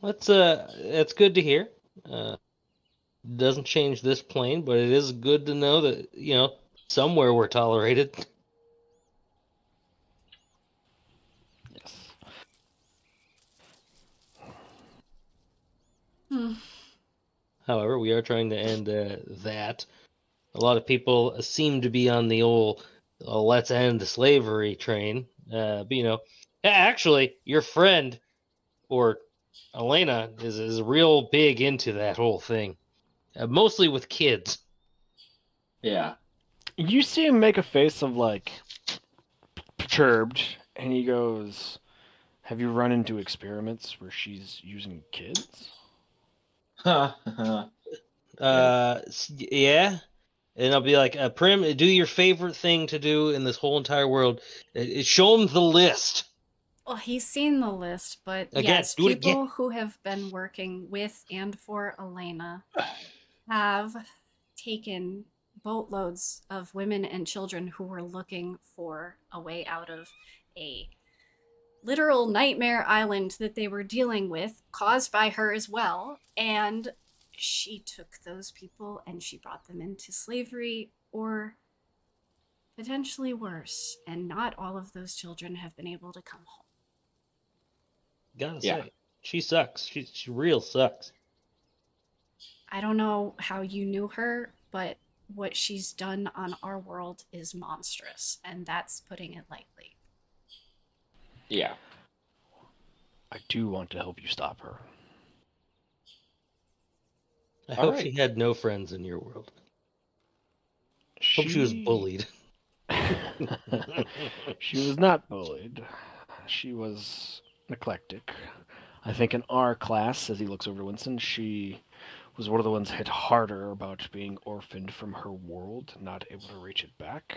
That's good to hear. Doesn't change this plane, but it is good to know that somewhere we're tolerated. Yes. Hmm. However, we are trying to end that. A lot of people seem to be on the old "let's end slavery" train. But actually, your friend or Elena is real big into that whole thing, mostly with kids. Yeah. You see him make a face of like perturbed, and he goes, "Have you run into experiments where she's using kids?" Yeah. And I'll be like, Prim, do your favorite thing to do in this whole entire world. Show them the list. Well, he's seen the list, but Again, yes, do it again. people who have been working with and for Elena have taken boatloads of women and children who were looking for a way out of a literal nightmare island that they were dealing with, caused by her as well. And she took those people and she brought them into slavery or potentially worse. And not all of those children have been able to come home. Gotta Yeah. say, she sucks. She real sucks. I don't know how you knew her, but what she's done on our world is monstrous, and that's putting it lightly. Yeah. I do want to help you stop her. I All hope right. she had no friends in your world. Hope she was bullied. She was not bullied. She was eclectic. I think in our class, as he looks over to Winston, she was one of the ones hit harder about being orphaned from her world, not able to reach it back.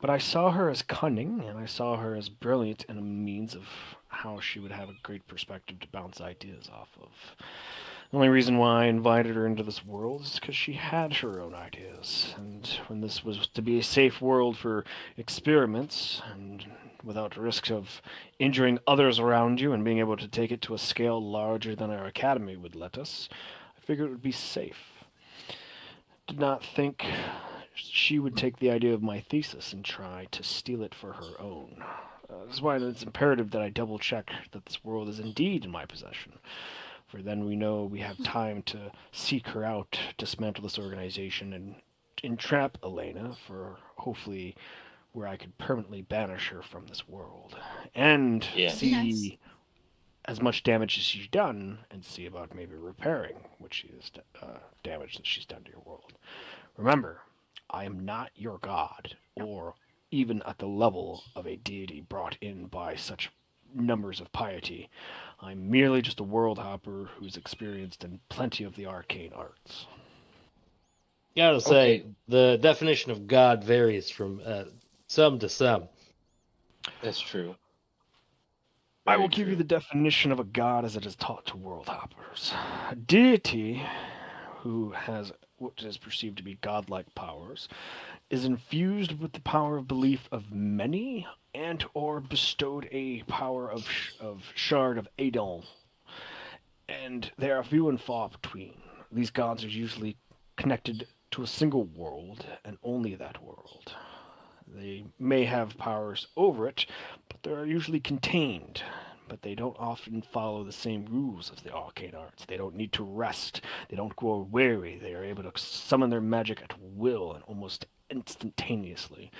But I saw her as cunning, and I saw her as brilliant in a means of how she would have a great perspective to bounce ideas off of. The only reason why I invited her into this world is because she had her own ideas, and when this was to be a safe world for experiments, and without risk of injuring others around you and being able to take it to a scale larger than our academy would let us, I figured it would be safe. Did not think she would take the idea of my thesis and try to steal it for her own. This is why it's imperative that I double check that this world is indeed in my possession, for then we know we have time to seek her out, dismantle this organization, and entrap Elena for hopefully where I could permanently banish her from this world, and Yeah. Be nice. see as much damage as she's done, and see about maybe repairing what she is damage that she's done to your world. Remember, I am not your god, or even at the level of a deity brought in by such numbers of piety. I'm merely just a world hopper who's experienced in plenty of the arcane arts. Gotta say, Okay. the definition of God varies from some to some. That's true. I Very will give you true. the definition of a god as it is taught to world hoppers. A deity who has what is perceived to be godlike powers is infused with the power of belief of many and or bestowed a power of shard of Adon, and they are few and far between. These gods are usually connected to a single world and only that world. They may have powers over it, but they are usually contained. But they don't often follow the same rules as the arcane arts. They don't need to rest. They don't grow weary. They are able to summon their magic at will and almost instantaneously.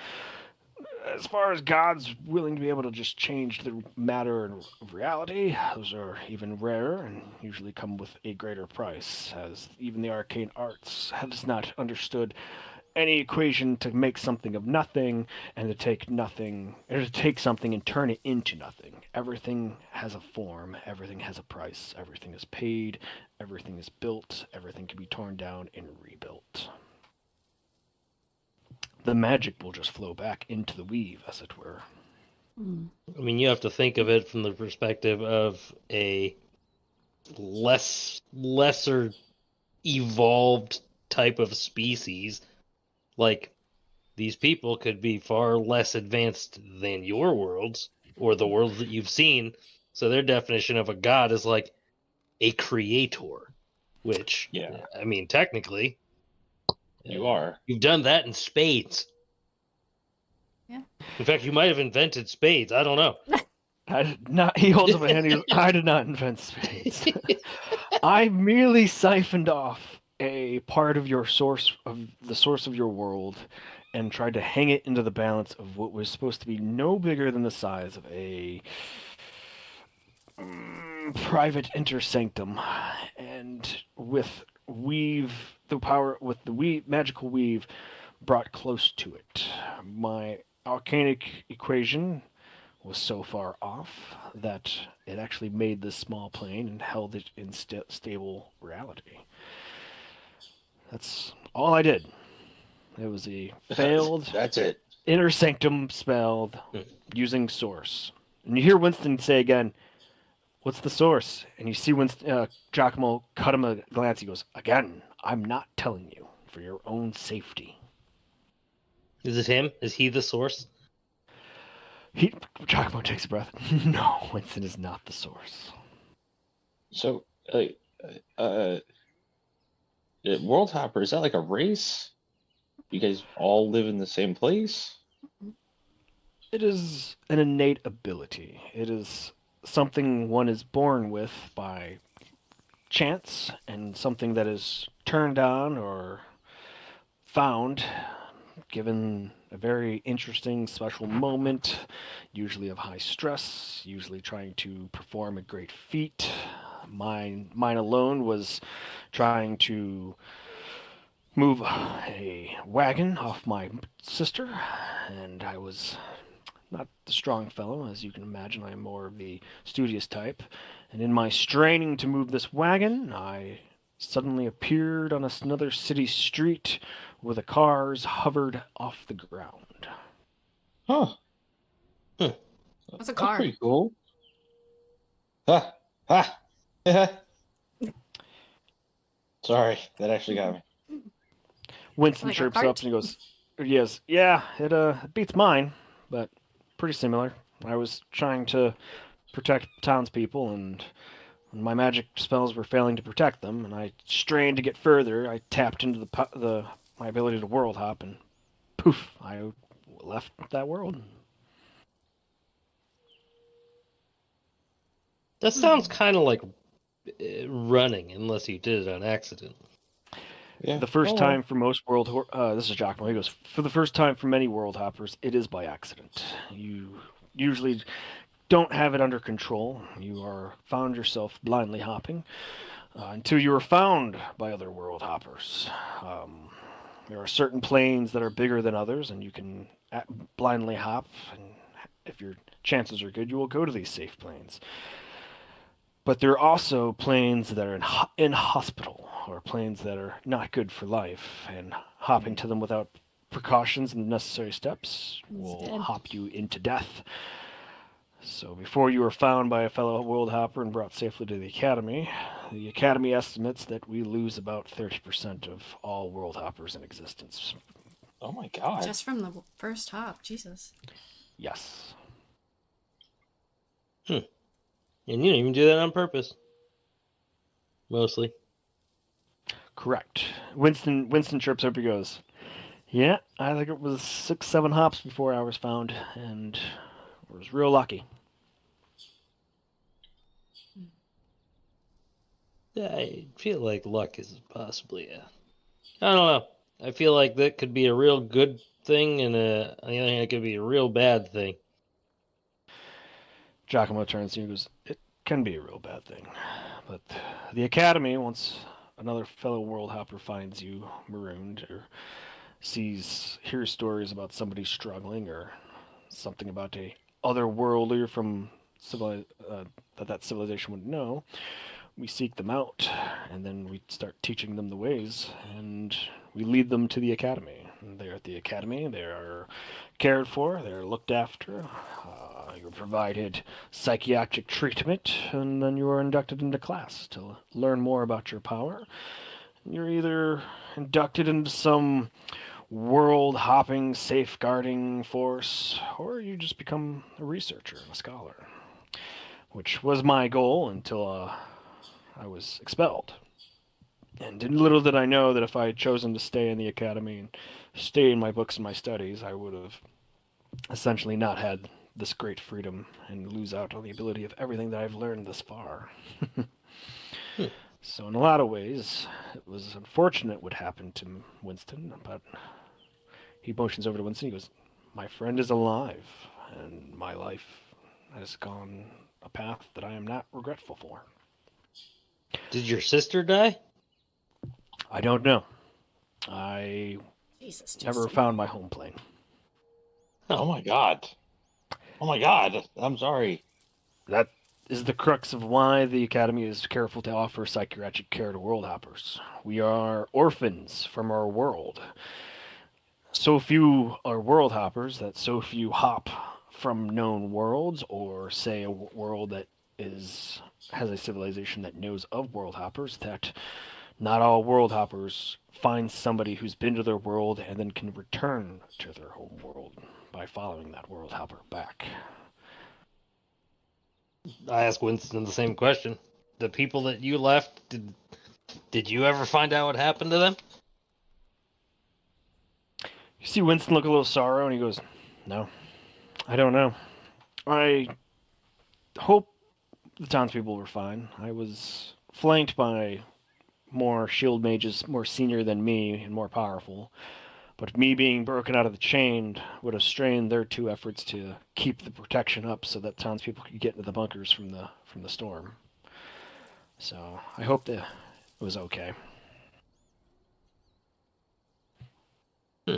As far as gods willing to be able to just change the matter and reality, those are even rarer and usually come with a greater price, as even the arcane arts has not understood any equation to make something of nothing and to take nothing, or to take something and turn it into nothing. Everything has a form, everything has a price, everything is paid, everything is built, everything can be torn down and rebuilt. The magic will just flow back into the weave, as it were. I mean, you have to think of it from the perspective of a lesser evolved type of species. Like, these people could be far less advanced than your worlds or the worlds that you've seen. So their definition of a god is like a creator, which, Yeah. I mean, technically, You are. you've done that in spades. Yeah. In fact, you might have invented spades. I don't know. I did not. He holds up a hand. He goes, I did not invent spades. I merely siphoned off a part of the source of your world, and tried to hang it into the balance of what was supposed to be no bigger than the size of a private intersanctum, and with the weave, magical weave, brought close to it. My arcanic equation was so far off that it actually made this small plane and held it in stable reality. That's all I did. It was a failed That's it. inner sanctum spelled using source. And you hear Winston say again, "What's the source?" And you see Winston, Giacomo cut him a glance. He goes, "Again, I'm not telling you for your own safety." Is it him? Is he the source? Giacomo takes a breath. No, Winston is not the source. So, like, uh, World Hopper, is that like a race? You guys all live in the same place? It is an innate ability. It is something one is born with by chance, and something that is turned on or found given a very interesting, special moment, usually of high stress, usually trying to perform a great feat. Mine alone was trying to move a wagon off my sister, and I was not the strong fellow, as you can imagine. I am more of the studious type. And in my straining to move this wagon, I suddenly appeared on another city street where the cars hovered off the ground. Huh. Hmm. What's a That's car? pretty cool. Ha! Ha! Sorry, that actually got me. Winston Like a chirps up cart? and he goes, "Yes, yeah, it beats mine, but pretty similar. I was trying to protect townspeople, and when my magic spells were failing to protect them, and I strained to get further, I tapped into the my ability to world hop, and poof, I left that world." That sounds kind of like running, unless you did it on accident. Yeah. The first Oh, time for most this is Giacomo. He goes, for the first time for many world hoppers, it is by accident. You usually don't have it under control. You are found yourself blindly hopping until you are found by other world hoppers. There are certain planes that are bigger than others, and you can blindly hop. And if your chances are good, you will go to these safe planes. But there are also planes that are inhospitable, or planes that are not good for life, and hopping to them without precautions and necessary steps will dead. hop you into death. So before you are found by a fellow world hopper and brought safely to the Academy estimates that we lose about 30% of all world hoppers in existence. oh my God. Just from the first hop, Jesus. Yes. And you don't even do that on purpose. Mostly. Correct. Winston chirps up. He goes, "Yeah, I think it was 6, 7 hops before I was found, and I was real lucky." I feel like luck is possibly a... I don't know. I feel like that could be a real good thing, and on the other hand, it could be a real bad thing. Giacomo turns to you and goes, "It can be a real bad thing, but the Academy, once another fellow world hopper finds you marooned or hears stories about somebody struggling or something about a otherworldly from that civilization would know, we seek them out, and then we start teaching them the ways, and we lead them to the academy. They're at the academy. They are cared for. They're looked after. You're provided psychiatric treatment, and then you are inducted into class to learn more about your power. You're either inducted into some world hopping, safeguarding force, or you just become a researcher and a scholar, which was my goal until I was expelled. And little did I know that if I had chosen to stay in the academy and stay in my books and my studies, I would have essentially not had this great freedom and lose out on the ability of everything that I've learned this far. Hmm. So in a lot of ways, it was unfortunate what happened to Winston, but he motions over to Winston. He goes, "My friend is alive, and my life has gone a path that I am not regretful for." Did your sister die? I don't know. I Jesus, never Justin. found my home plane. Oh my god. Oh my god. I'm sorry. That is the crux of why the Academy is careful to offer psychiatric care to world hoppers. We are orphans from our world. So few are world hoppers that so few hop from known worlds, or say a world that is has a civilization that knows of world hoppers, that not all world hoppers find somebody who's been to their world and then can return to their home world by following that world hopper back. I asked Winston the same question. The people that you left, did you ever find out what happened to them? You see Winston look a little sorrow, and he goes, "No, I don't know. I hope the townspeople were fine. I was flanked by more shield mages, more senior than me and more powerful. But me being broken out of the chain would have strained their two efforts to keep the protection up so that townspeople could get into the bunkers from the storm. So I hope that it was okay." Hmm.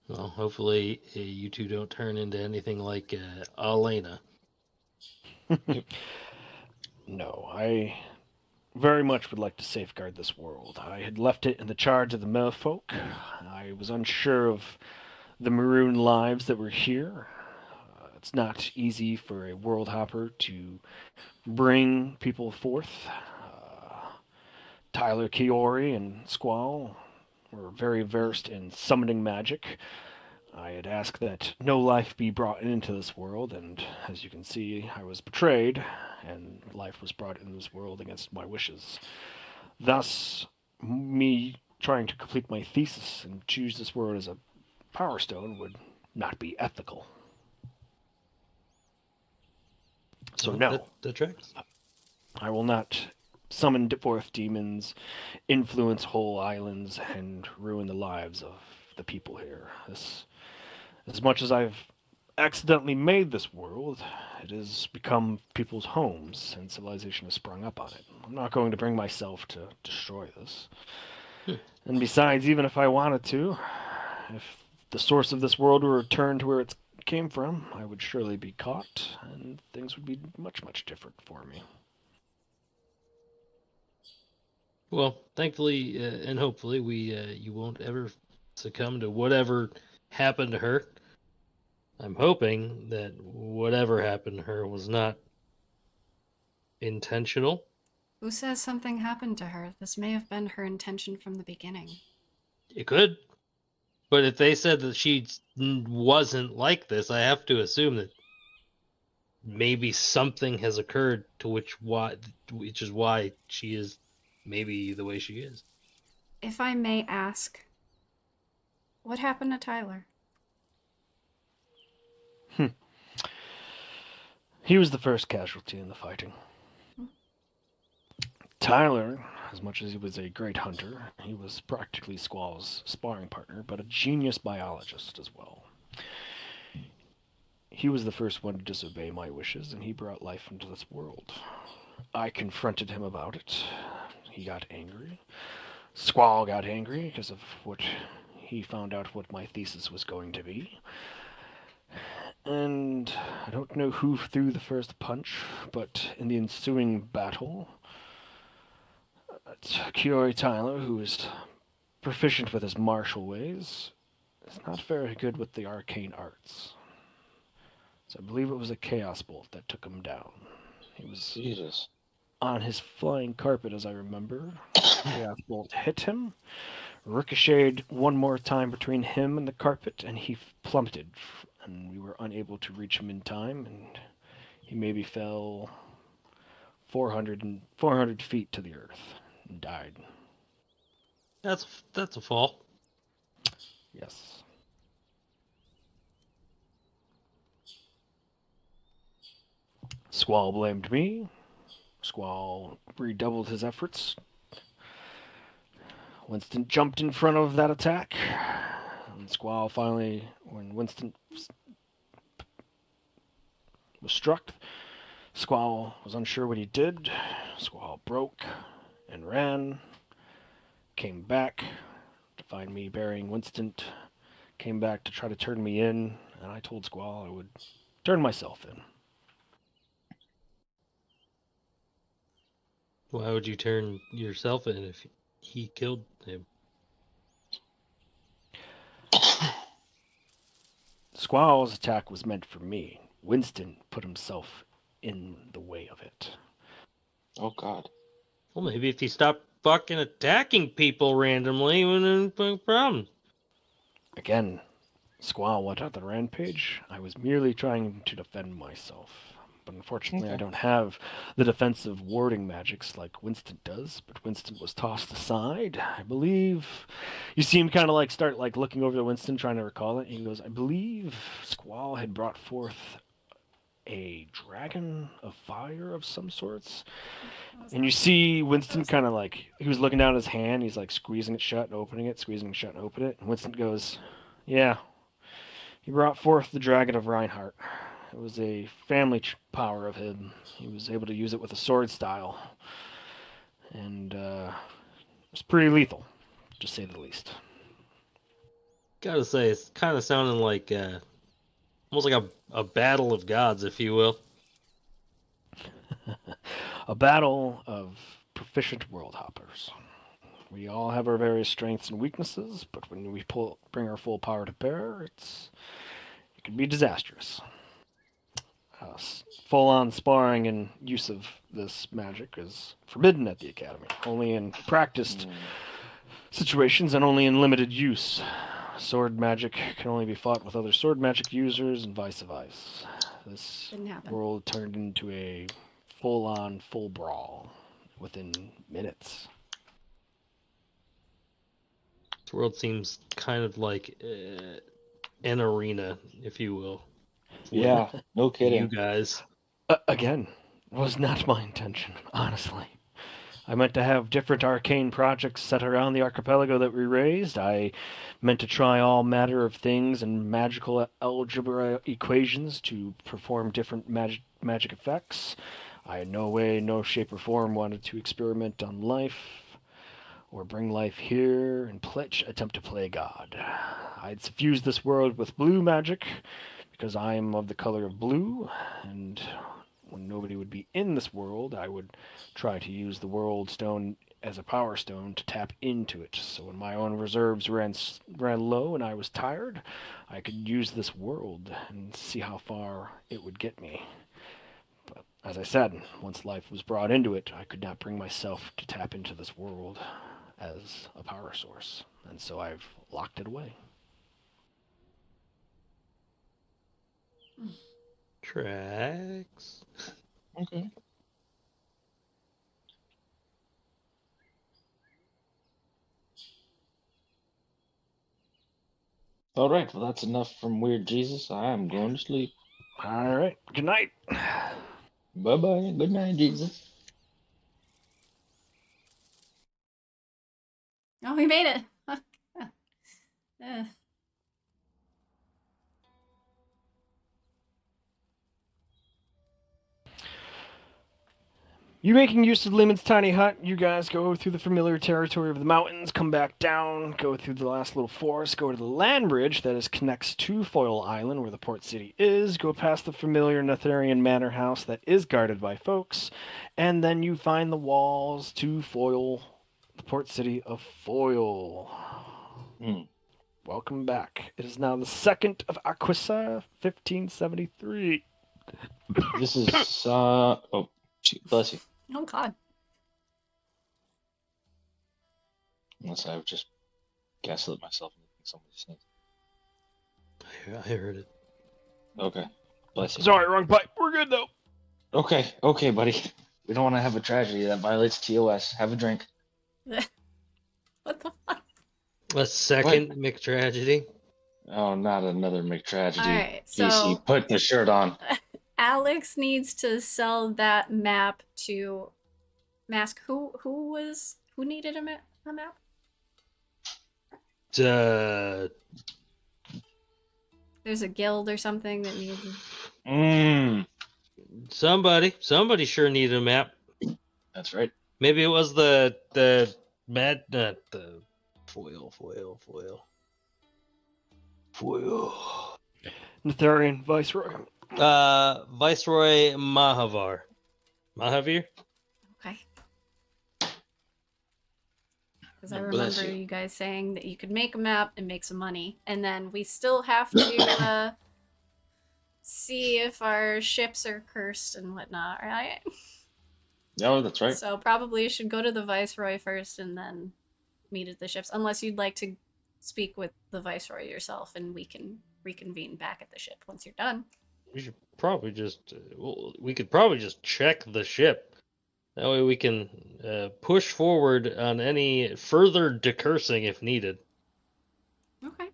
Well, hopefully you two don't turn into anything like Elena. No, I very much would like to safeguard this world. I had left it in the charge of the merfolk. I was unsure of the maroon lives that were here. It's not easy for a world hopper to bring people forth. Tyler Kiori and Squall were very versed in summoning magic. I had asked that no life be brought into this world, and as you can see, I was betrayed, and life was brought into this world against my wishes. Thus, me trying to complete my thesis and choose this world as a power stone would not be ethical. So, Well, no, that tracks. I will not summon forth demons, influence whole islands, and ruin the lives of the people here. As much as I've accidentally made this world, it has become people's homes, and civilization has sprung up on it. I'm not going to bring myself to destroy this. Hmm. And besides, even if I wanted to, if the source of this world were returned to where it came from, I would surely be caught, and things would be much, much different for me. Well, thankfully and hopefully we you won't ever succumb to whatever happened to her. I'm hoping that whatever happened to her was not intentional. Who says something happened to her? This may have been her intention from the beginning. It could, but if they said that she wasn't like this, I have to assume that maybe something has occurred to which is why she is maybe the way she is. If I may ask, what happened to Tyler? He was the first casualty in the fighting. Tyler, as much as he was a great hunter, he was practically Squall's sparring partner, but a genius biologist as well. He was the first one to disobey my wishes, and he brought life into this world. I confronted him about it, he got angry. Squall got angry because of what he found out what my thesis was going to be. And I don't know who threw the first punch, but in the ensuing battle, Kiori Tyler, who is proficient with his martial ways, is not very good with the arcane arts. So I believe it was a chaos bolt that took him down. He was Jesus. on his flying carpet, as I remember. Chaos bolt hit him, ricocheted one more time between him and the carpet, and he plummeted, and we were unable to reach him in time, and he maybe fell 400 feet to the earth and died. That's a fall. Yes. Squall blamed me. Squall redoubled his efforts. Winston jumped in front of that attack. And Squall finally, when Winston was struck, Squall was unsure what he did. Squall broke and ran. Came back to find me burying Winston. Came back to try to turn me in, and I told Squall I would turn myself in. Why would you turn yourself in if he killed him? Squall's attack was meant for me. Winston put himself in the way of it. Oh God. Well, maybe if he stopped fucking attacking people randomly, wouldn't have a problem. Again, Squall went on the rampage. I was merely trying to defend myself. But unfortunately, I Okay. don't have the defensive warding magics like Winston does. But Winston was tossed aside. I believe. You see him kind of like start like looking over to Winston, trying to recall it. And he goes, "I believe Squall had brought forth a dragon of fire of some sorts." And you see Winston kind of like he was looking down at his hand. He's like squeezing it shut and opening it, squeezing it shut and open it. And Winston goes, "Yeah, he brought forth the dragon of Reinhardt. It was a family power of him. He was able to use it with a sword style, and it was pretty lethal, to say the least." Gotta say, it's kind of sounding like almost like a battle of gods, if you will. A battle of proficient world hoppers. We all have our various strengths and weaknesses, but when we bring our full power to bear, it can be disastrous. Full-on sparring and use of this magic is forbidden at the academy, only in practiced situations and only in limited use. Sword magic can only be fought with other sword magic users and vice versa. This Didn't happen. world turned into a full brawl within minutes. This world seems kind of like an arena, if you will. Yeah. No You kidding. guys. Again, was not my intention, honestly. I meant to have different arcane projects set around the archipelago that we raised. I meant to try all matter of things and magical algebra equations to perform different magic effects. I in no way, no shape or form wanted to experiment on life or bring life here and attempt to play God. I'd suffused this world with blue magic because I am of the color of blue, and when nobody would be in this world, I would try to use the world stone as a power stone to tap into it. So when my own reserves ran low and I was tired, I could use this world and see how far it would get me. But as I said, once life was brought into it, I could not bring myself to tap into this world as a power source, and so I've locked it away. Tracks. Okay. All right. Well, that's enough from Weird Jesus. I am going to sleep. All right, good night. Bye bye. Good night, Jesus. Oh, we made it. You making use of Lehman's tiny hut, you guys go through the familiar territory of the mountains, come back down, go through the last little forest, go to the land bridge that is connects to Foyle Island, where the port city is, go past the familiar Netherian manor house that is guarded by folks, and then you find the walls to Foyle, the port city of Foyle. Hmm. Welcome back. It is now the 2nd of Aquisa, 1573. This is oh, shoot, bless you. Oh God. Unless I've just gaslit myself and think somebody sneezed. I heard it. Okay, bless you. Sorry, wrong pipe. We're good though. Okay, buddy. We don't want to have a tragedy that violates TOS. Have a drink. What the fuck? A second McTragedy. Oh, not another McTragedy. Alright, Casey, so put the shirt on. Alex needs to sell that map to Mask. Who needed a map? There's a guild or something that needs. Mmm. Somebody sure needed a map. That's right. Maybe it was the mad not the foil. Netherian Viceroy. Viceroy Mahavir. Mahavir? Okay. Because I Bless remember you. you guys saying that you could make a map and make some money, and then we still have to see if our ships are cursed and whatnot, right? Oh, that's right. So probably you should go to the Viceroy first and then meet at the ships, unless you'd like to speak with the Viceroy yourself, and we can reconvene back at the ship once you're done. We should probably just we could probably just check the ship. That way we can push forward on any further decursing if needed. Okay.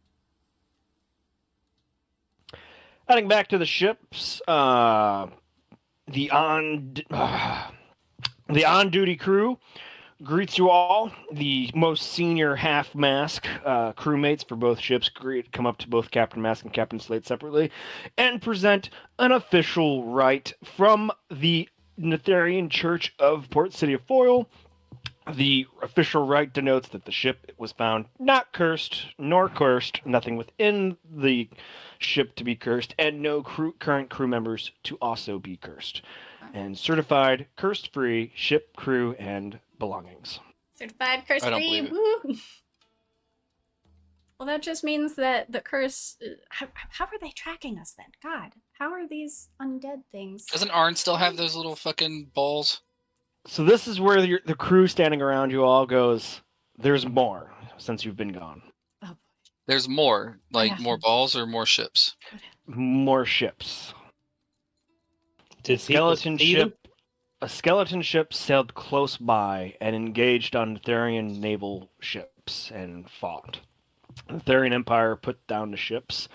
Heading back to the ships, the on-duty crew greets you all. The most senior half-mask crewmates for both ships come up to both Captain Mask and Captain Slate separately and present an official rite from the Netherian Church of Port City of Foyle. The official rite denotes that the ship was found not cursed nor cursed, nothing within the ship to be cursed, and no current crew members to also be cursed. And certified curse-free ship, crew, and belongings. Certified curse I don't free. believe it. Woo! Well, that just means that the curse. How are they tracking us then? God, how are these undead things? Doesn't Arn still have those little fucking balls? So this is where the crew standing around you all goes, there's more since you've been gone. Oh, There's more, like happened? more balls or more ships. More ships. Did people see them? A skeleton ship sailed close by and engaged on Netherian naval ships and fought. The Netherian Empire put down the ships.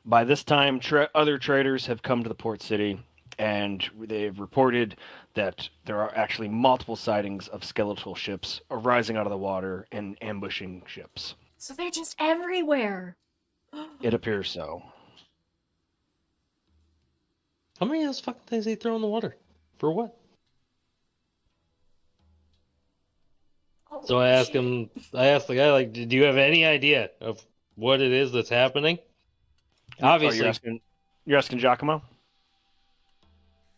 By this time, other traders have come to the port city, and they've reported that there are actually multiple sightings of skeletal ships arising out of the water and ambushing ships. So they're just everywhere. It appears so. How many of those fucking things they throw in the water? For what? So I asked him. I asked the guy, like, "Do you have any idea of what it is that's happening?" Obviously, you're asking Giacomo.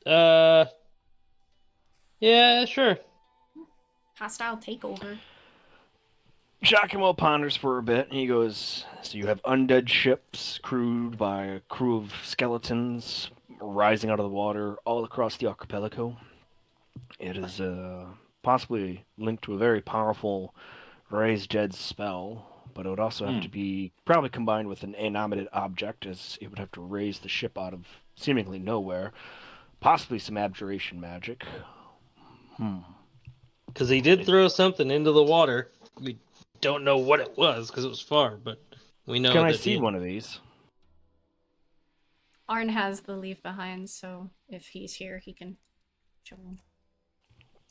Yeah, sure. Hostile takeover. Giacomo ponders for a bit, and he goes, so you have undead ships crewed by a crew of skeletons rising out of the water all across the archipelago. It is possibly linked to a very powerful raise dead spell, but it would also have to be probably combined with an inanimate object, as it would have to raise the ship out of seemingly nowhere. Possibly some abjuration magic. Because he did throw something into the water. We don't know what it was because it was far, but we know. Can I that see one of these? Arn has the leave behind, so if he's here, he can show him.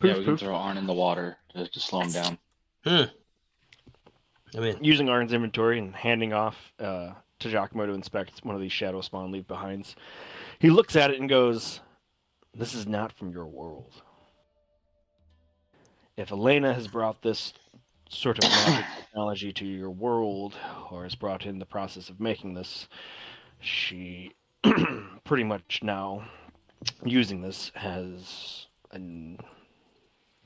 Yeah, we can throw Arn in the water to slow him down. I mean, using Arn's inventory and handing off to Giacomo to inspect one of these shadow spawn leave behinds. He looks at it and goes, "This is not from your world." If Elena has brought this sort of magic technology to your world, or has brought in the process of making this, she pretty much now using this has a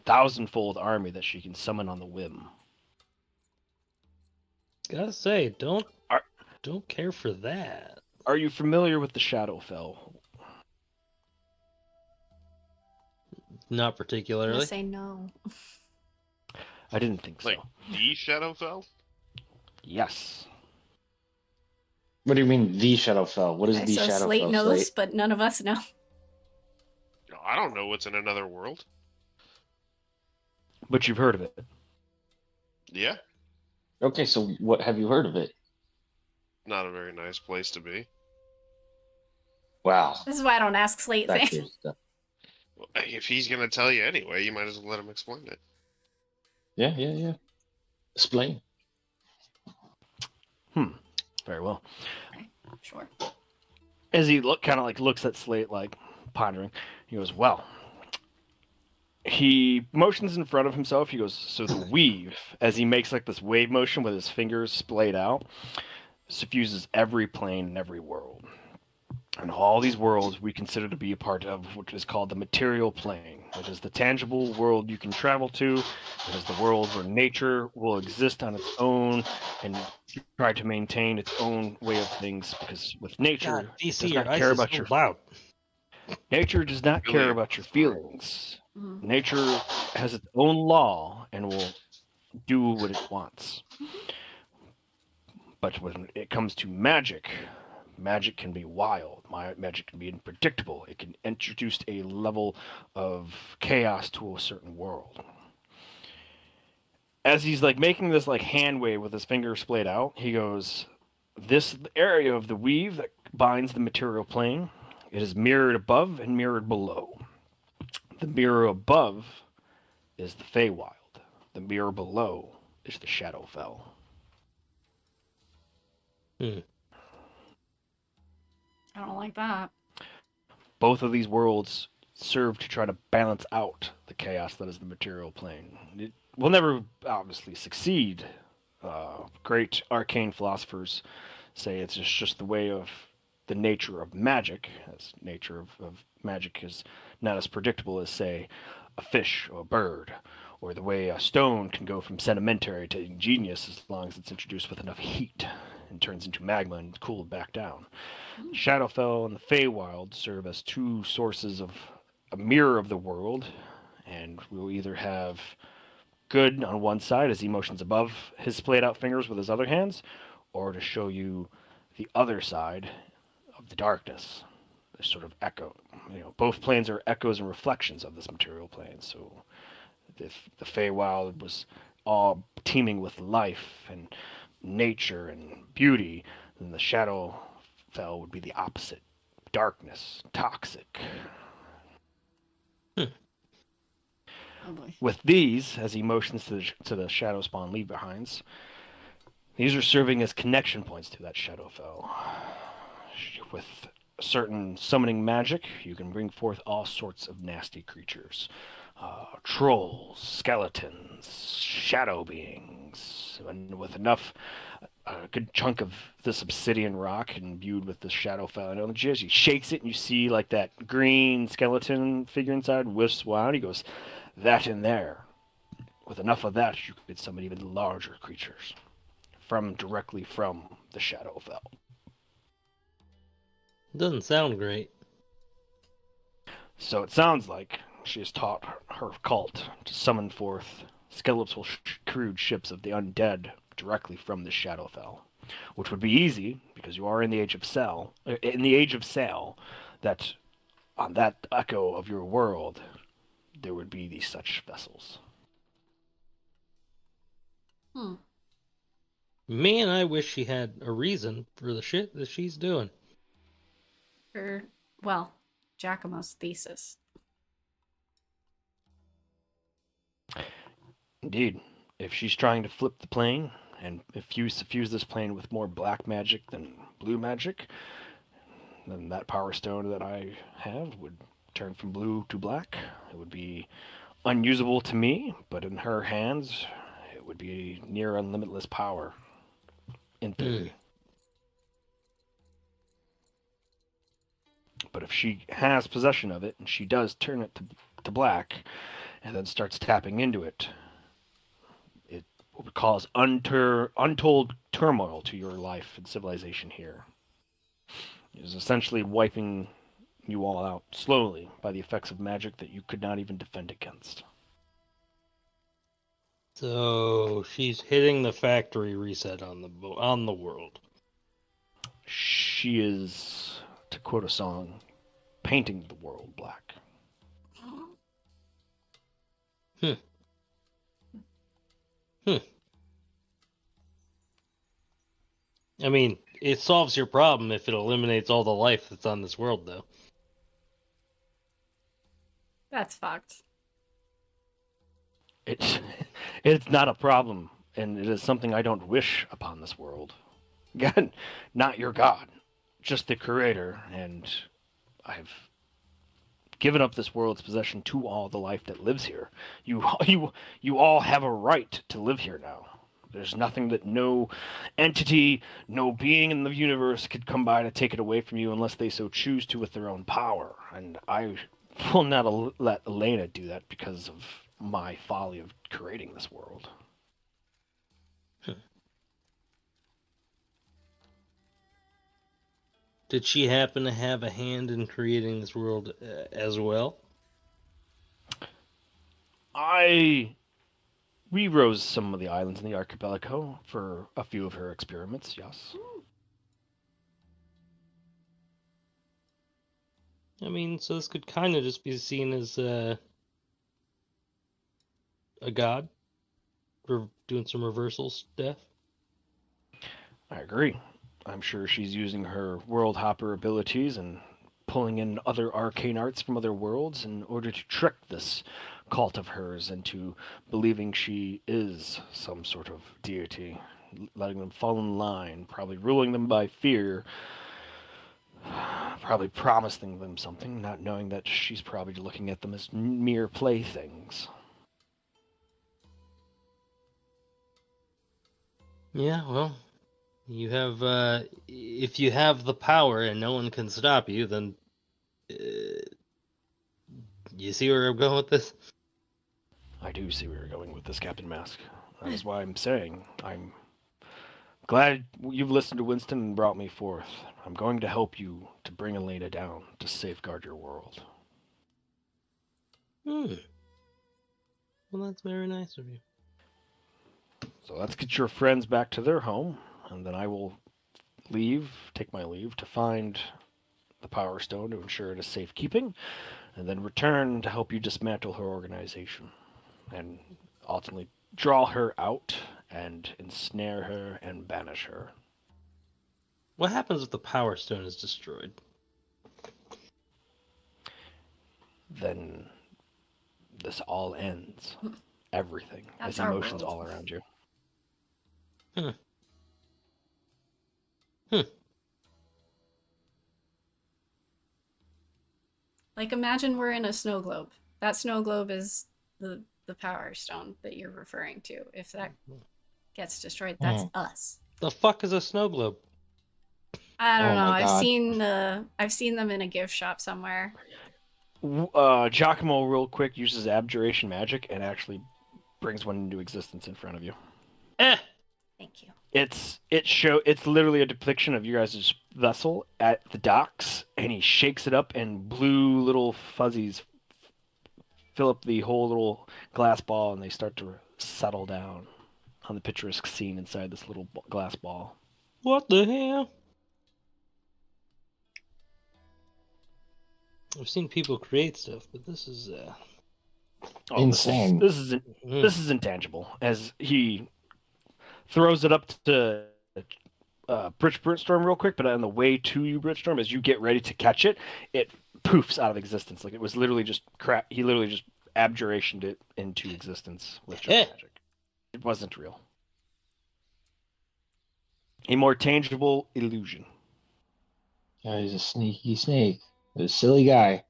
thousandfold army that she can summon on the whim. Gotta say, Are, don't care for that. are you familiar with the Shadowfell? Not I'm particularly. gonna say no. I didn't think so. Like the Shadowfell? Yes. What do you mean the Shadowfell? What is Okay, the so Slate Shadowfell, knows, Slate? but none of us know. I don't know what's in another world. But you've heard of it. Yeah, Okay, so what have you heard of it? not a very nice place to be. Wow, This is why I don't ask Slate that things. clears stuff. Well, if he's gonna tell you anyway, you might as well let him explain it. Yeah. Explain. Very well. Sure. As he kind of like looks at Slate, like pondering, he goes, "Well." He motions in front of himself. He goes, "So the weave," as he makes like this wave motion with his fingers splayed out, suffuses every plane and every world. And all these worlds we consider to be a part of what is called the material plane. It is the tangible world you can travel to. It is the world where nature will exist on its own and try to maintain its own way of things. Because with nature, God, it DC, does your not ice care is about so your loud. nature does not Really care about your across the room. feelings. Mhm. Nature has its own law and will do what it wants. But when it comes to magic, magic can be wild. Magic can be unpredictable. It can introduce a level of chaos to a certain world. As he's like making this like hand wave with his fingers splayed out, he goes, "This area of the weave that binds the material plane, it is mirrored above and mirrored below. The mirror above is the Feywild. The mirror below is the Shadowfell." Hmm. I don't like that. Both of these worlds serve to try to balance out the chaos that is the material plane. It will never obviously succeed. Great arcane philosophers say it's just the way of the nature of magic, as nature of magic is not as predictable as, say, a fish or a bird, or the way a stone can go from sedimentary to ingenious as long as it's introduced with enough heat and turns into magma and cooled back down. Shadowfell and the Feywild serve as two sources of a mirror of the world, and we'll either have good on one side as he motions above his splayed out fingers with his other hands, or to show you the other side of the darkness. This sort of echo. Both planes are echoes and reflections of this material plane. So if the Feywild was all teeming with life and nature and beauty, then the Shadowfell would be the opposite. Darkness, toxic. Oh boy. With these, as he motions to the Shadow Spawn leave behinds, these are serving as connection points to that Shadowfell. With certain summoning magic, you can bring forth all sorts of nasty creatures. Trolls, skeletons, shadow beings, and with enough, a good chunk of this obsidian rock imbued with this Shadowfell energy. He shakes it, and you see like that green skeleton figure inside wisps around. He goes, "That in there. With enough of that, you could summon even larger creatures directly from the Shadowfell." Doesn't sound great. So it sounds like she has taught her cult to summon forth skeletal crude ships of the undead directly from the Shadowfell, which would be easy because you are in the age of Sail, that on that echo of your world there would be these such vessels. Hmm. Man, I wish she had a reason for the shit that she's doing. Or, well, Giacomo's thesis. Indeed, if she's trying to flip the plane and if you suffuse this plane with more black magic than blue magic, then that power stone that I have would turn from blue to black. It would be unusable to me, but in her hands, it would be near unlimitless power, in theory. But if she has possession of it, and she does turn it to black, and then starts tapping into it, it would cause untold turmoil to your life and civilization here. It is essentially wiping you all out slowly by the effects of magic that you could not even defend against. So she's hitting the factory reset on the world. She is, to quote a song, painting the world black. Hmm. Hmm. I mean, it solves your problem if it eliminates all the life that's on this world, though. That's fucked. It's, it's not a problem, and it is something I don't wish upon this world. God, not your God, just the Creator, and I've given up this world's possession to all the life that lives here. You all have a right to live here now. There's nothing that no entity, no being in the universe could come by to take it away from you unless they so choose to with their own power. And I will not let Elena do that because of my folly of creating this world. Did she happen to have a hand in creating this world as well? I re-rose some of the islands in the archipelago for a few of her experiments, yes. I mean, so this could kind of just be seen as a god for doing some reversal stuff. I agree. I'm sure she's using her world hopper abilities and pulling in other arcane arts from other worlds in order to trick this cult of hers into believing she is some sort of deity, letting them fall in line, probably ruling them by fear, probably promising them something, not knowing that she's probably looking at them as mere playthings. Yeah, well, you have if you have the power and no one can stop you, then you see where I'm going with this? I do see where you're going with this, Captain Mask. That is why I'm saying I'm glad you've listened to Winston and brought me forth. I'm going to help you to bring Elena down to safeguard your world. Hmm. Well, that's very nice of you. So let's get your friends back to their home, and then I will take my leave to find the Power Stone to ensure it is safekeeping, and then return to help you dismantle her organization, and ultimately draw her out and ensnare her and banish her. What happens if the Power Stone is destroyed? Then this all ends. Everything. That's As our emotions world. all around you. Hmm. Hmm. Like, imagine we're in a snow globe. That snow globe is the power stone that you're referring to. If that gets destroyed, that's us. The fuck is a snow globe? I don't Oh know. my God. I've seen them in a gift shop somewhere. Giacomo, real quick, uses abjuration magic and actually brings one into existence in front of you. Thank you. It's literally a depiction of you guys' vessel at the docks, and he shakes it up, and blue little fuzzies fill up the whole little glass ball, and they start to settle down on the picturesque scene inside this little glass ball. What the hell? I've seen people create stuff, but this is Oh, Insane. This is intangible. As he throws it up to Britstorm real quick, but on the way to you, Britstorm, as you get ready to catch it, it poofs out of existence. Like it was literally just crap. He literally just abjurationed it into existence with just magic. It wasn't real. A more tangible illusion. Yeah, he's a sneaky snake. A silly guy.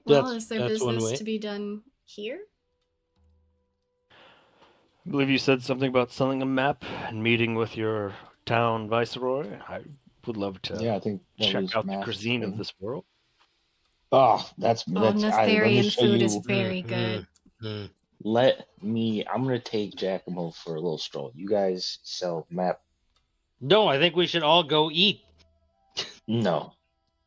Well, is there that's one business way. to be done here? I believe you said something about selling a map and meeting with your town viceroy. I would love to Yeah, I think that check was out the Mask's cuisine of thing. this world. Oh, Oh, let me Netherian show food is you. very good. Mm. I'm gonna take Giacomo for a little stroll. You guys sell map? No, I think we should all go eat. No,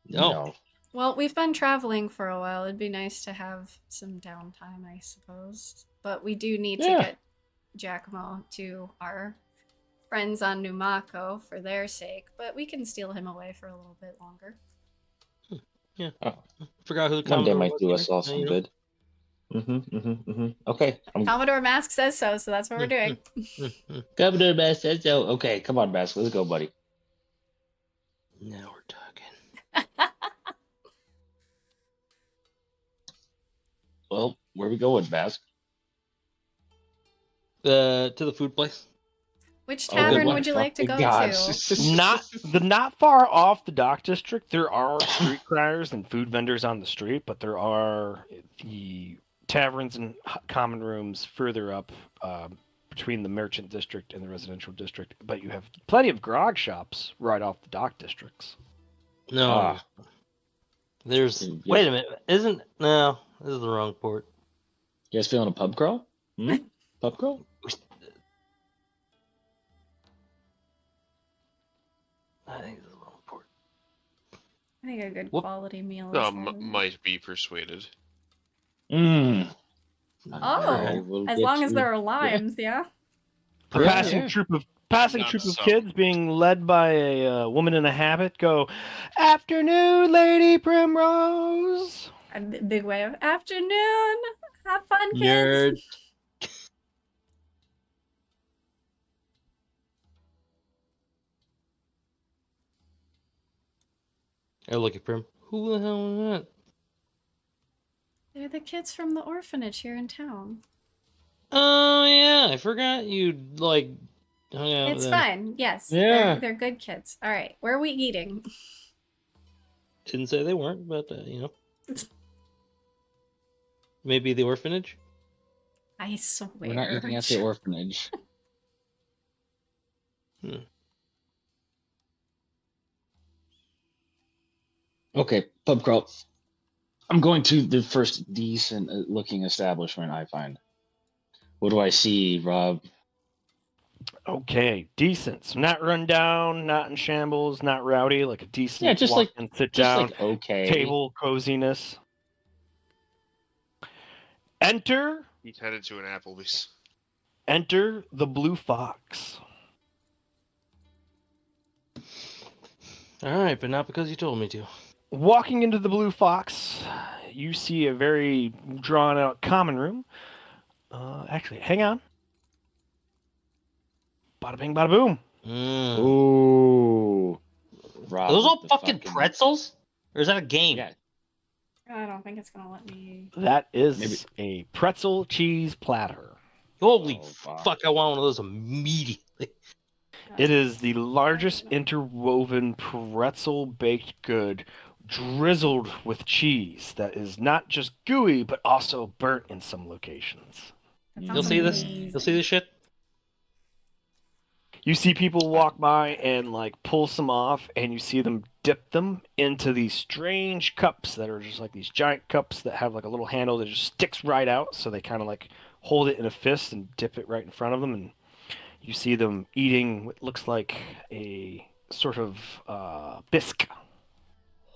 No. no. Well, we've been traveling for a while. It'd be nice to have some downtime, I suppose. But we do need to Yeah. get Giacomo to our friends on Numako for their sake, but we can steal him away for a little bit longer. Yeah. Oh. Forgot who the One day Commodore might was do here. us all some good. Okay. Commodore Mask says so, so that's what we're doing. Governor Mask says so. Okay, come on, Mask. Let's go, buddy. Now we're talking. Well, where we going, Mask? To the food place. Which Oh, good tavern one. would you like to Fucking go God. to? Not far off the dock district. There are street criers and food vendors on the street, but there are the taverns and common rooms further up between the merchant district and the residential district. But you have plenty of grog shops right off the dock districts. No. Ah. There's. Yeah. Wait a minute. No, this is the wrong port. You guys feeling a pub crawl? Pub crawl? I think this is the wrong port. I think a good Whoop. quality meal is Might be persuaded. Mmm. Oh, as long as there are limes, yeah. A passing Yeah. troop of Not troop of some. kids being led by a woman in a habit go, "Afternoon, Lady Primrose." A big way of afternoon. Have fun, kids. Nerd. I look at Prim. Who the hell is that? They're the kids from the orphanage here in town. Oh yeah, I forgot you like hung out It's with them. fine. Yes. Yeah. They're good kids. All right. Where are we eating? Didn't say they weren't, but maybe the orphanage. I swear. We're not eating at the orphanage. Okay, pub crawl. I'm going to the first decent looking establishment I find. What do I see, Rob? Okay, decent. So not run down, not in shambles, not rowdy, like a decent Yeah, just walk like and sit down, okay. table coziness. Enter He's headed to an Applebee's. the Blue Fox. All right, but not because you told me to. Walking into the Blue Fox, you see a very drawn out common room. Actually, hang on. Bada bing, bada boom. Ooh. Rob, Are those all the fucking pretzels? Or is that a game? Yeah. I don't think it's gonna let me. That is a pretzel cheese platter. Holy wow. fuck! I want one of those immediately. It is the largest interwoven pretzel baked good drizzled with cheese that is not just gooey but also burnt in some locations. That You'll sounds see this. amazing. You'll see this shit. You see people walk by and like pull some off, and you see them dip them into these strange cups that are just like these giant cups that have like a little handle that just sticks right out, so they kind of like hold it in a fist and dip it right in front of them, and you see them eating what looks like a sort of bisque.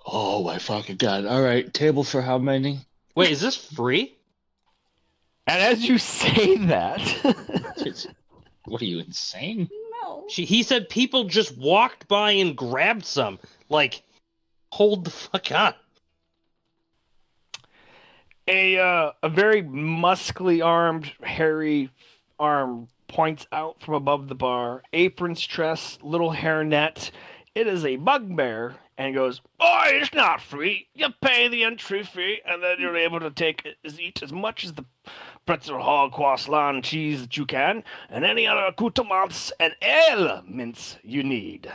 Oh my fucking God. All right, table for how many? Wait, is this free? And as you say that, What are you, insane? No. He said people just walked by and grabbed some. Like, hold the fuck on. a very muscly armed, hairy arm points out from above the bar, apron's tress, little hairnet. It is a bugbear, and goes, "Oh, it's not free. You pay the entry fee, and then you're able to eat as much as the pretzel, hog, croissant, cheese that you can, and any other accoutrements and elements you need."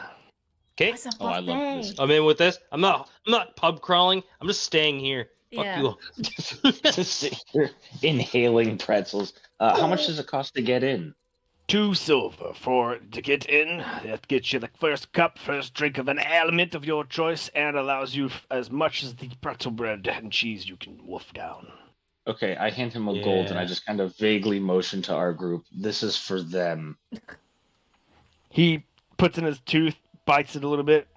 Okay, What's a Oh, I love this. buffet? I'm in with this. I'm not pub crawling. I'm just staying here. Fuck Yeah. you all. Just sit here inhaling pretzels. How much does it cost to get in? 2 silver for to get in. That gets you the first cup, first drink of an aliment of your choice, and allows you as much as the pretzel bread and cheese you can wolf down. Okay, I hand him a gold and I Yeah. just kind of vaguely motion to our group. This is for them. He puts in his tooth, bites it a little bit.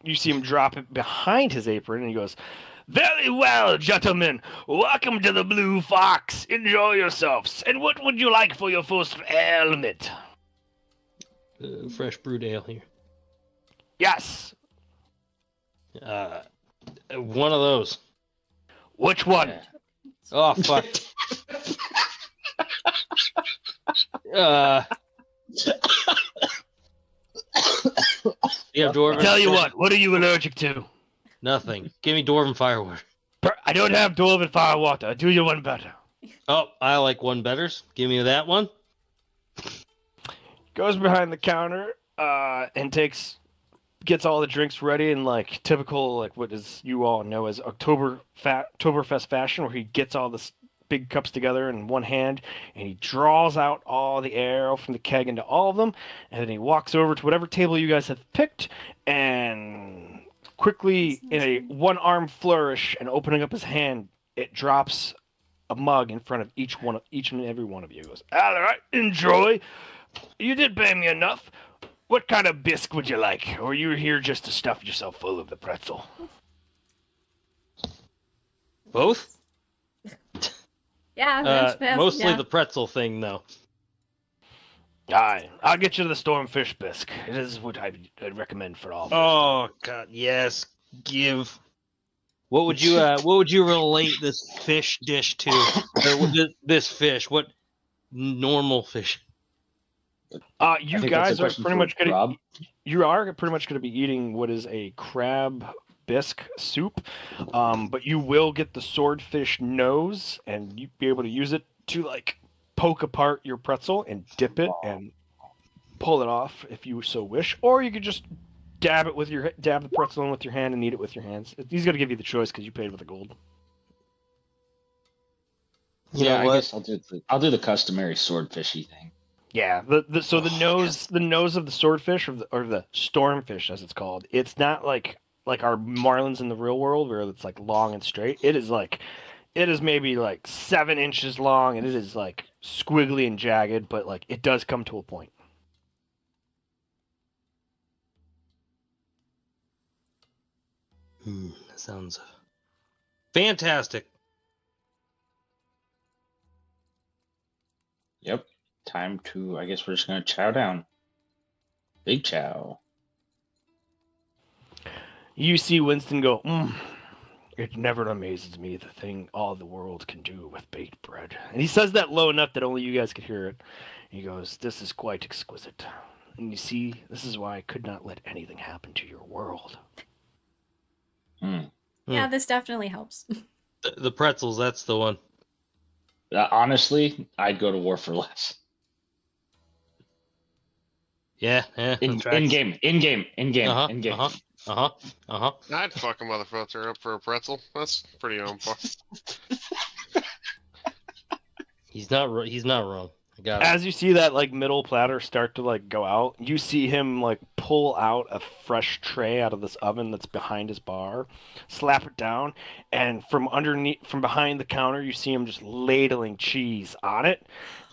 You see him drop it behind his apron, and he goes, "Very well, gentlemen. Welcome to the Blue Fox. Enjoy yourselves. And what would you like for your first aliment?" Fresh brewed ale here. "Yes. One of those. Which one?" Yeah. Oh fuck. uh. You have dwarven. Tell you what are you allergic to? Nothing. Give me dwarven firewood. I don't have dwarven fire water. I'll do you one better. Oh, I like one betters. Give me that one. Goes behind the counter and gets all the drinks ready in like typical like what is you all know as Oktoberfest fashion, where he gets all the big cups together in one hand and he draws out all the air from the keg into all of them, and then he walks over to whatever table you guys have picked and quickly in a one arm flourish and opening up his hand, it drops a mug in front of each and every one of you. He goes, "All right, enjoy. You did pay me enough. What kind of bisque would you like? Or you're here just to stuff yourself full of the pretzel?" Both? Yeah, that's best. Mostly Yeah. the pretzel thing, though. Aye, I'll get you the stormfish bisque. It is what I'd recommend for all. Oh God, yes. Give. What would you relate this fish dish to? Or this fish? What normal fish? You I think that's a guys are question pretty for much gonna Rob. you are pretty much gonna be eating what is a crab bisque soup, but you will get the swordfish nose, and you be able to use it to like poke apart your pretzel and dip it and pull it off if you so wish, or you could just dab the pretzel in with your hand and eat it with your hands. He's gonna give you the choice because you paid with the gold. You Yeah, know I what? guess I'll do the customary swordfishy thing. Yeah, so the nose of the swordfish or the stormfish as it's called, it's not like our marlins in the real world where it's like long and straight. It is maybe like 7 inches long, and it is like squiggly and jagged, but like it does come to a point. That sounds fantastic. Yep. Time to, I guess we're just going to chow down. Big chow. You see Winston go, "It never amazes me the thing all the world can do with baked bread." And he says that low enough that only you guys could hear it. He goes, "This is quite exquisite. And you see, this is why I could not let anything happen to your world." Yeah, this definitely helps. The pretzels, that's the one. Honestly, I'd go to war for less. Yeah, In tracks. game. I'd fuck a motherfucker up for a pretzel. That's pretty on par. He's not wrong. I got it. As you see that like middle platter start to like go out, you see him like pull out a fresh tray out of this oven that's behind his bar, slap it down, and from behind the counter, you see him just ladling cheese on it,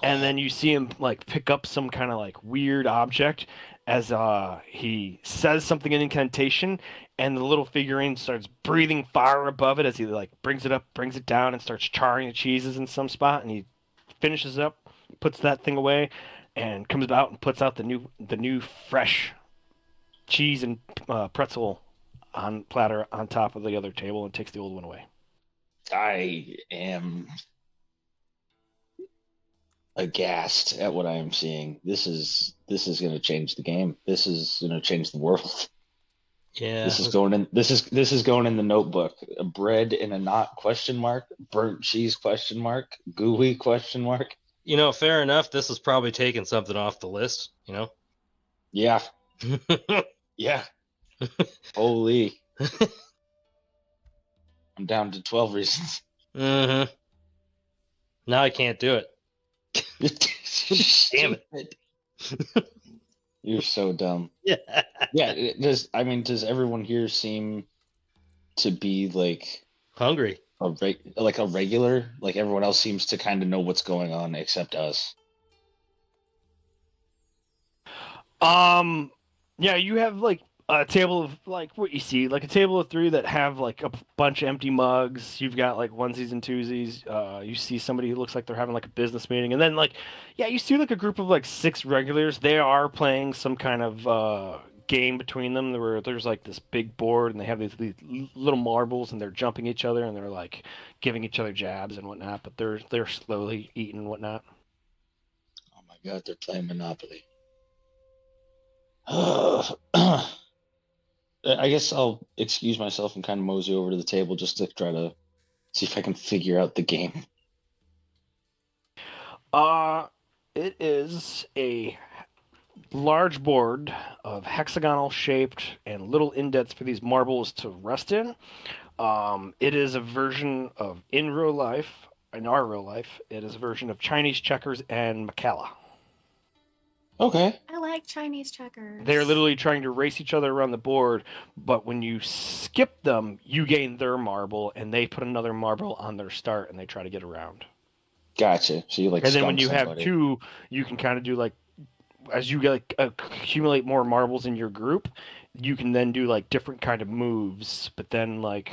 and then you see him like pick up some kind of like weird object as he says something in incantation, and the little figurine starts breathing fire above it as he like brings it up, brings it down, and starts charring the cheeses in some spot, and he finishes up, puts that thing away, and comes out and puts out the new fresh cheese and pretzel on platter on top of the other table and takes the old one away. I am aghast at what I am seeing. This is going to change the game. This is going to change the world. Yeah. This is going in. This is going in the notebook. A bread in a knot? Question mark. Burnt cheese? Question mark. Gooey? Question mark. Fair enough. This is probably taking something off the list. Yeah. Yeah. Holy. I'm down to 12 reasons. Mm-hmm. Now I can't do it. Damn it. You're so dumb. Yeah. Yeah, does everyone here seem to be like Hungry. like a regular? Like everyone else seems to kind of know what's going on except us. Yeah, you have like a table of like what you see, like a table of 3 that have like a bunch of empty mugs. You've got like onesies and twosies. You see somebody who looks like they're having like a business meeting, and then like, yeah, you see like a group of like 6 regulars. They are playing some kind of game between them where there's like this big board, and they have these little marbles, and they're jumping each other, and they're like giving each other jabs and whatnot. But they're slowly eating and whatnot. Oh my god, they're playing Monopoly. I guess I'll excuse myself and kind of mosey over to the table just to try to see if I can figure out the game. Uh, it is a large board of hexagonal shaped and little indents for these marbles to rest in. It is a version of in real life, in our real life, it is a version of Chinese checkers and Macalla. Okay. I like Chinese checkers. They're literally trying to race each other around the board, but when you skip them, you gain their marble, and they put another marble on their start, and they try to get around. Gotcha. So you like And then when skunk you have somebody. 2, you can kind of do like as you get like accumulate more marbles in your group, you can then do like different kind of moves. But then like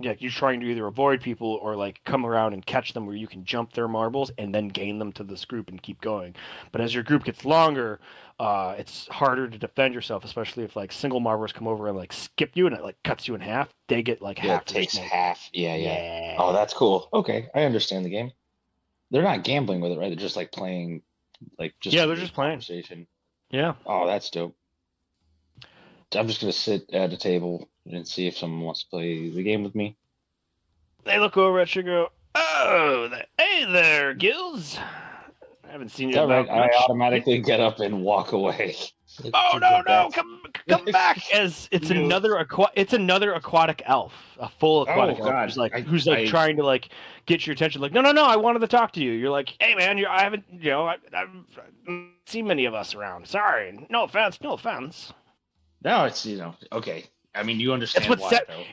yeah, you're trying to either avoid people or like come around and catch them where you can jump their marbles and then gain them to this group and keep going. But as your group gets longer, it's harder to defend yourself, especially if like single marbles come over and like skip you and it like cuts you in half. They get like Yeah, half. it takes your smoke. half. Yeah. Yeah. Oh, that's cool. Okay, I understand the game. They're not gambling with it, right? They're just like playing, like just Yeah, to they're make just playing. conversation. Yeah. Oh, that's dope. I'm just gonna sit at a table and see if someone wants to play the game with me. They look over at you and go, "Oh, hey there, Gills. I haven't seen you All right, about I much." automatically get up and walk away. Oh no, come back! As it's No. another aquatic elf, a full aquatic Oh elf God, who's like trying to like get your attention. Like, no, I wanted to talk to you. You're like, hey man, I haven't, I've seen many of us around. Sorry, no offense, no offense. no, it's okay. I mean, you That's understand what why set. though.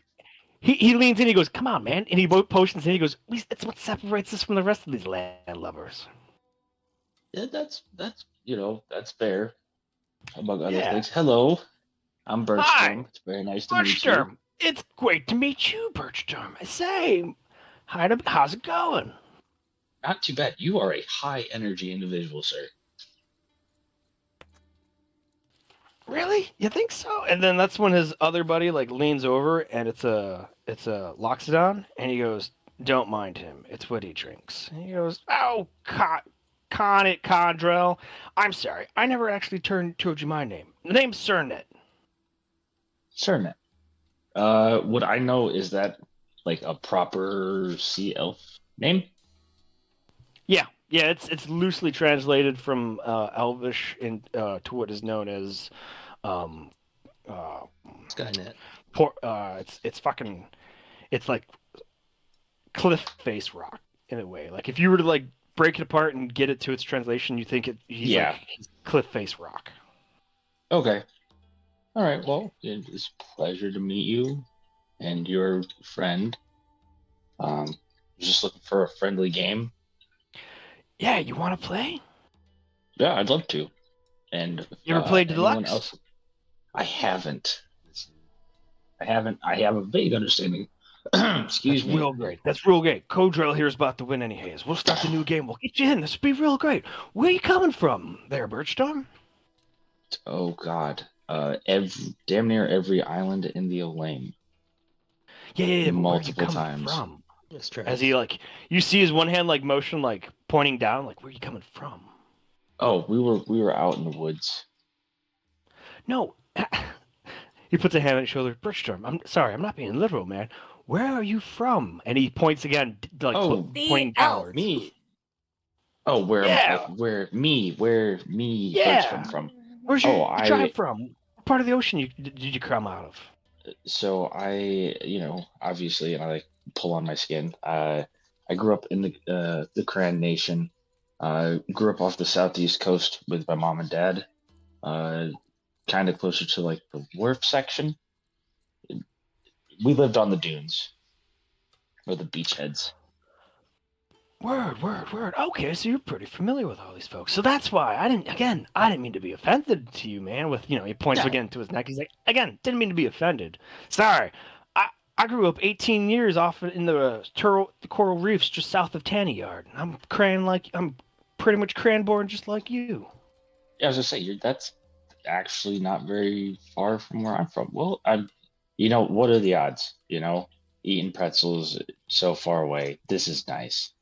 He leans in. He goes, "Come on, man!" And he potions in. He goes, "It's what separates us from the rest of these landlubbers." Yeah, that's that's fair. Among other Yeah. things. Hello, I'm Hi, Birchstorm. It's very nice to meet you. Birchstorm. It's great to meet you, Birchstorm. I say, how's it going? Not too bad. You are a high energy individual, sir. Really? You think so? And then that's when his other buddy like leans over, and it's a Loxodon, and he goes, "Don't mind him. It's what he drinks." And he goes, "Oh, con it, Condrell. I'm sorry. I never actually told you my name. The name's Cernet." Cernet. What I know is that like a proper sea elf name. Yeah, it's loosely translated from Elvish to what is known as um, uh, Skynet. it's fucking it's like cliff face rock in a way. Like if you were to like break it apart and get it to its translation, you think he's cliff face rock. Okay. All right. Well, it's a pleasure to meet you and your friend. Just looking for a friendly game. Yeah, you want to play? Yeah, I'd love to. And You ever played anyone Deluxe? else? I haven't. I haven't. I have a vague understanding. Excuse That's me. real great. That's real great. Codrell here is about to win anyways. We'll start the new game. We'll get you in. This will be real great. Where you coming from there, Birchstorm? Oh God. Damn near every island in the Olame. Yeah, but where you Multiple coming times. from? That's true. As he like, you see his one hand like motion like pointing down, like where you coming from? Oh, we were out in the woods. No. He puts a hand on his shoulder. Birchstorm, I'm sorry, I'm not being literal, man. Where are you from? And he points again, like pointing downwards. Me. Oh, where Yeah. where me Yeah. Birchstorm from? Where's your I tribe from? What part of the ocean did you come out of? So obviously, and I like pull on my skin. I grew up in the Cran Nation. Grew up off the southeast coast with my mom and dad. Uh, kind of closer to like the wharf section. We lived on the dunes or the beachheads. Word. Okay, so you're pretty familiar with all these folks. So that's why I didn't mean to be offended to you, man. With he points No. again to his neck. He's like, again, didn't mean to be offended. Sorry. I grew up 18 years off in the coral reefs just south of Tanny Yard. I'm pretty much cran born just like you. Yeah, I was gonna say that's actually not very far from where I'm from. Well, what are the odds? Eating pretzels so far away. This is nice.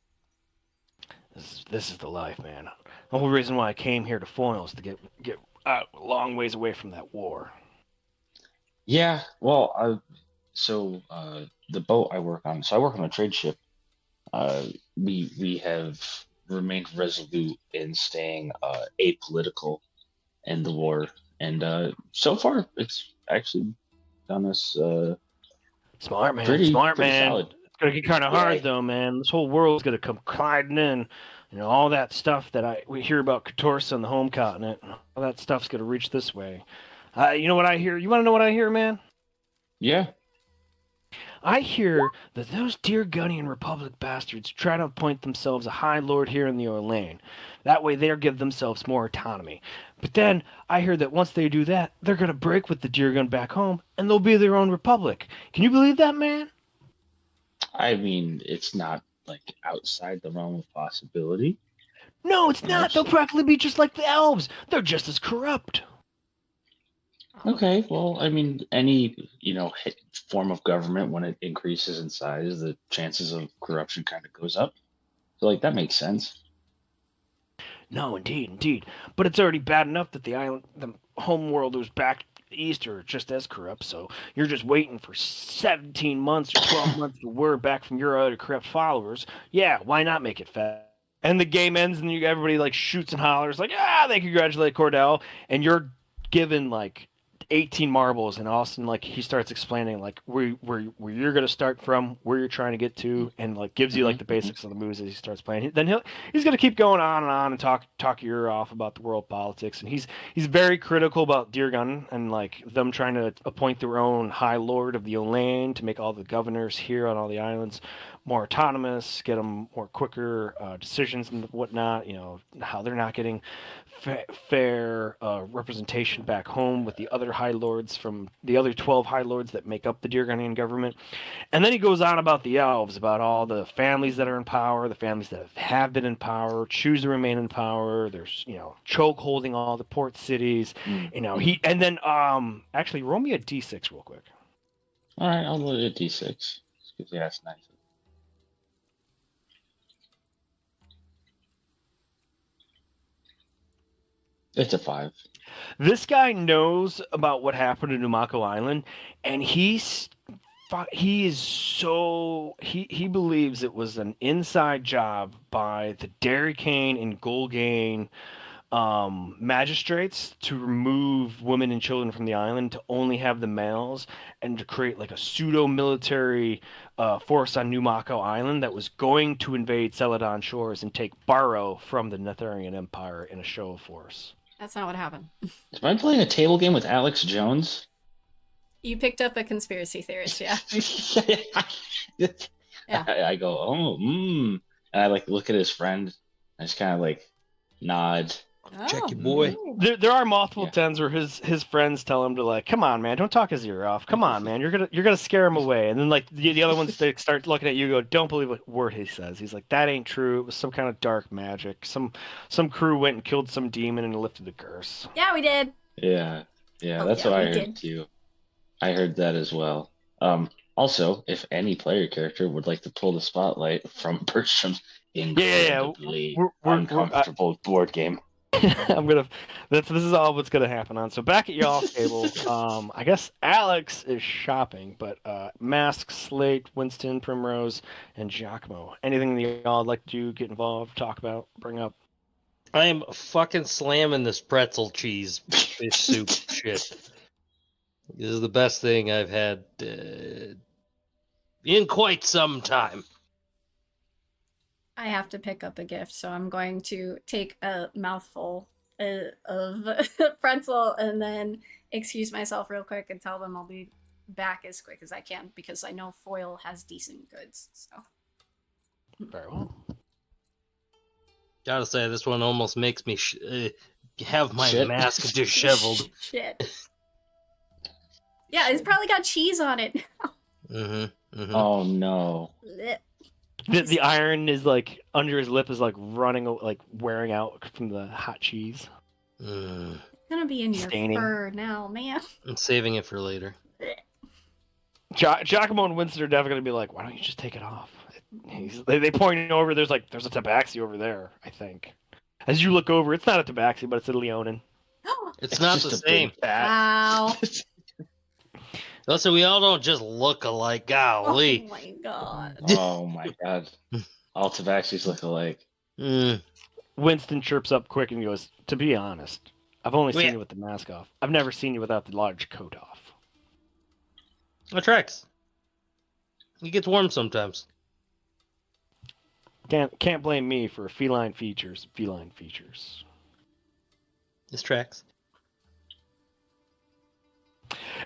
This is the life, man. The whole reason why I came here to Foyle is to get a long ways away from that war. Yeah, well, the boat I work on. So I work on a trade ship. We have remained resolute in staying apolitical in the war, and so far it's actually done us Smart man, pretty smart pretty man. solid. It's gonna get kind of Yeah, hard though, man. This whole world's gonna come colliding in. All that stuff that we hear about Katorsa and the home continent. All that stuff's gonna reach this way. You know what I hear? You want to know what I hear, man? yeah. I hear that those dear Gunnian Republic bastards try to appoint themselves a High Lord here in the Orlane. That way they'll give themselves more autonomy. But then I hear that once they do that, they're gonna break with the dear gun back home, and they'll be their own republic. Can you believe that, man? I mean, it's not like outside the realm of possibility. No, it's You know, not. They'll practically be just like the elves. They're just as corrupt. okay, well, I mean, any form of government when it increases in size, the chances of corruption kind of goes up. So like that makes sense. No, indeed. But it's already bad enough that the home worlders back east are just as corrupt. So you're just waiting for 17 months or 12 months for word back from your other corrupt followers. Yeah, why not make it fast? And the game ends, and everybody like shoots and hollers like, they congratulate Cordell, and you're given like 18 marbles, and Austin like he starts explaining like where you're gonna start from, where you're trying to get to, and like gives you like the Hmm. basics of the moves as he starts playing. Then he's gonna keep going on and talk your ear off about the world politics, and he's very critical about Deergun and like them trying to appoint their own High Lord of the Olane to make all the governors here on all the islands more autonomous, get them more quicker decisions and whatnot. How they're not getting fair representation back home with the other High Lords from the other 12 High Lords that make up the Deergunnian government. And then he goes on about the elves, about all the families that are in power, the families that have been in power, choose to remain in power. There's, choke holding all the port cities. Mm-hmm. And then actually roll me a d6 real quick. All right, I'll look at D6 because yeah, it's nice. It's a 5. This guy knows about what happened to Numako Island, and he believes it was an inside job by the Dairy Cane and Golgane magistrates to remove women and children from the island, to only have the males, and to create like a pseudo military force on Numako Island that was going to invade Celadon shores and take Barrow from the Netherian Empire in a show of force. That's not what happened. Am I playing a table game with Alex Jones? You picked up a conspiracy theorist, yeah. Yeah. I go, and I like look at his friend. I just kind of like nod. Check your boy. There are multiple Yeah. times where his friends tell him to like, come on, man, don't talk his ear off. Come on, man, you're gonna scare him away. And then like the other ones they start looking at you, and go, don't believe a word he says. He's like, that ain't true. It was some kind of dark magic. Some crew went and killed some demon and lifted the curse. Yeah, we did. Yeah, Oh, that's yeah, what I we heard did. too. I heard that as well. Also, if any player character would like to pull the spotlight from Bertram's incredibly We're uncomfortable board game. I'm gonna. This is all what's gonna happen on. So back at y'all's table, I guess Alex is shopping, but Mask, Slate, Winston, Primrose, and Giacomo. Anything that y'all would like to get involved, talk about, bring up? I am fucking slamming this pretzel cheese fish soup shit. This is the best thing I've had in quite some time. I have to pick up a gift, so I'm going to take a mouthful of pretzel and then excuse myself real quick and tell them I'll be back as quick as I can because I know Foyle has decent goods. So Very well. Gotta say, this one almost makes me have my Shit. mask disheveled. Shit. Yeah, it's probably got cheese on it. Mm-hmm. Mm-hmm. Oh no. Blech. The iron is like under his lip is like running, like wearing out from the hot cheese. Mm. It's gonna be in your Staining. fur now, man. I'm saving it for later. Giacomo and Winston are definitely gonna be like, "Why don't you just take it off?" They point over. There's a tabaxi over there. I think. As you look over, it's not a tabaxi, but it's a Leonin. It's not just the a same. big cat. Wow. Listen, we all don't just look alike. Golly. Oh my god. Oh my god. All tabaxis look alike. Mm. Winston chirps up quick and goes, "To be honest, I've only seen Yeah. you with the mask off. I've never seen you without the large coat off." It tracks. It gets warm sometimes. Can't blame me for feline features. Feline features. This tracks.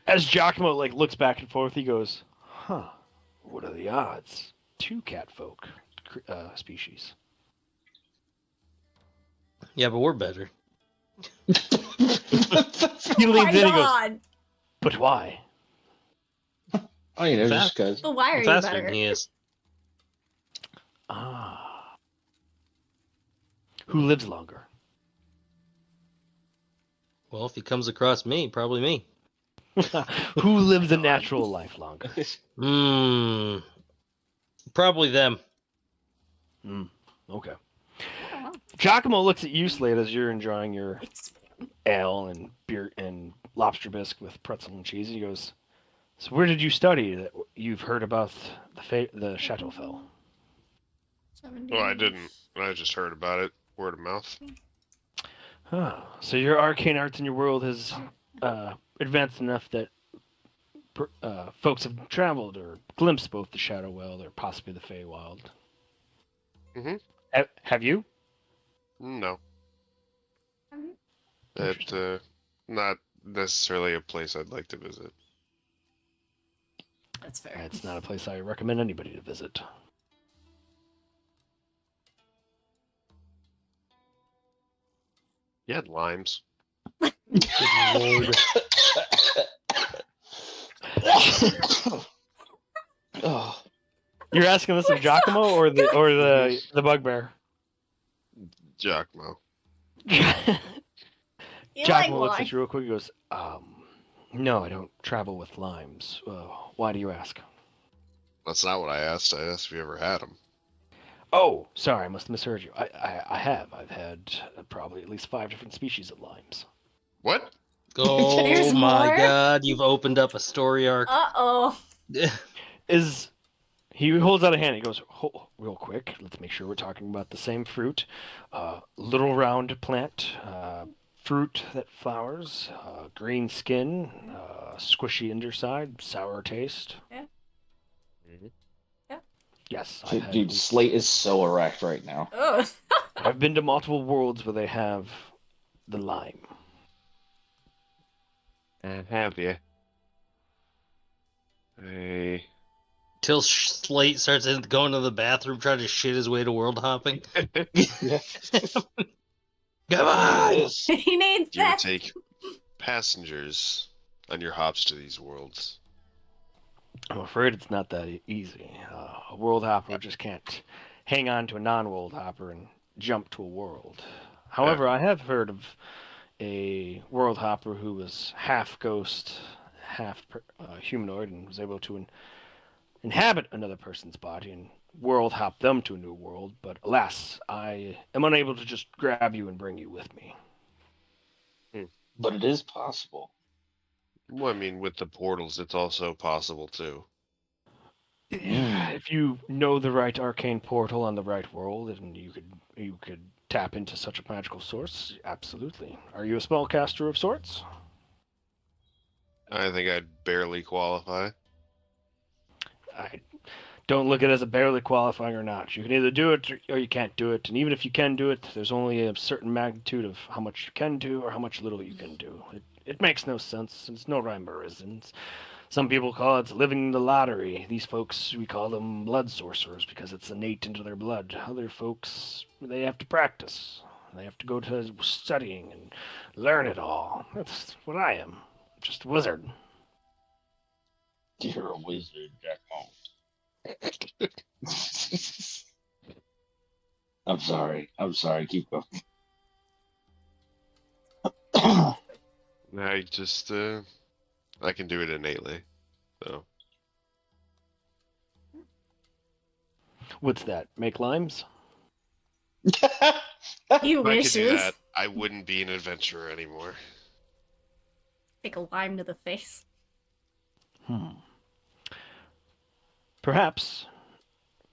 As Giacomo looks back and forth, he goes, "Huh? What are the odds? Two catfolk species." Yeah, but we're better. He Oh leans my in and he goes, god. "But why?" Oh, you know, just Fast. because. But why are you Faster better? than he is. Ah. Who lives longer? Well, if he comes across me, probably me. Who lives a natural life longer? Hmm. Probably them. Okay. I don't know. Giacomo looks at you, Slade, as you're enjoying your ale and beer and lobster bisque with pretzel and cheese. He goes, "So where did you study that you've heard about the Shadowfell?" Well, I didn't. I just heard about it. Word of mouth. Huh. So your arcane arts in your world has advanced enough that folks have traveled or glimpsed both the Shadowwell or possibly the Feywild. Mm-hmm. Have you? No. Interesting. Not necessarily a place I'd like to visit. That's fair. It's not a place I recommend anybody to visit. You had limes. Good lord. Oh, You're asking this of Giacomo or the bugbear? Giacomo. You Giacomo like looks why? at you real quick and goes, "No, I don't travel with limes. Why do you ask?" That's not what I asked. I asked if you ever had them. Oh, sorry, I must have misheard you. I have. I've had probably at least 5 different species of limes. What? Oh There's my more? god, you've opened up a story arc. Uh-oh. Is he holds out a hand? He goes, "Real quick. Let's make sure we're talking about the same fruit. Little round plant, fruit that flowers, green skin, squishy underside, sour taste." Yeah. Mm-hmm. Yes, I've had. dude, Slate is so erect right now. Oh. I've been to multiple worlds where they have the lime. Have you? Hey. Till Slate starts going to the bathroom trying to shit his way to world hopping. Yeah. Come on! He needs Do you that. take passengers on your hops to these worlds? I'm afraid it's not that easy. A world hopper just can't hang on to a non-world hopper and jump to a world. However, I have heard of a world hopper who was half ghost, half humanoid, and was able to inhabit another person's body and world hop them to a new world. But alas, I am unable to just grab you and bring you with me. But it is possible. Well, I mean, with the portals, it's also possible too. If you know the right arcane portal on the right world, and you could tap into such a magical source, absolutely. Are you a spellcaster of sorts? I think I'd barely qualify. I don't look at it as a barely qualifying or not. You can either do it or you can't do it. And even if you can do it, there's only a certain magnitude of how much you can do or how much little you can do. It makes no sense. It's no rhyme or reason. Some people call it living the lottery. These folks, we call them blood sorcerers because it's innate into their blood. Other folks, they have to practice. They have to go to studying and learn it all. That's what I am. Just a wizard. You're a wizard, Giacomo. I'm sorry. Keep going. I just, I can do it innately. So, What's that? Make limes? He if I could do wishes. that, I wouldn't be an adventurer anymore. Take a lime to the face. Perhaps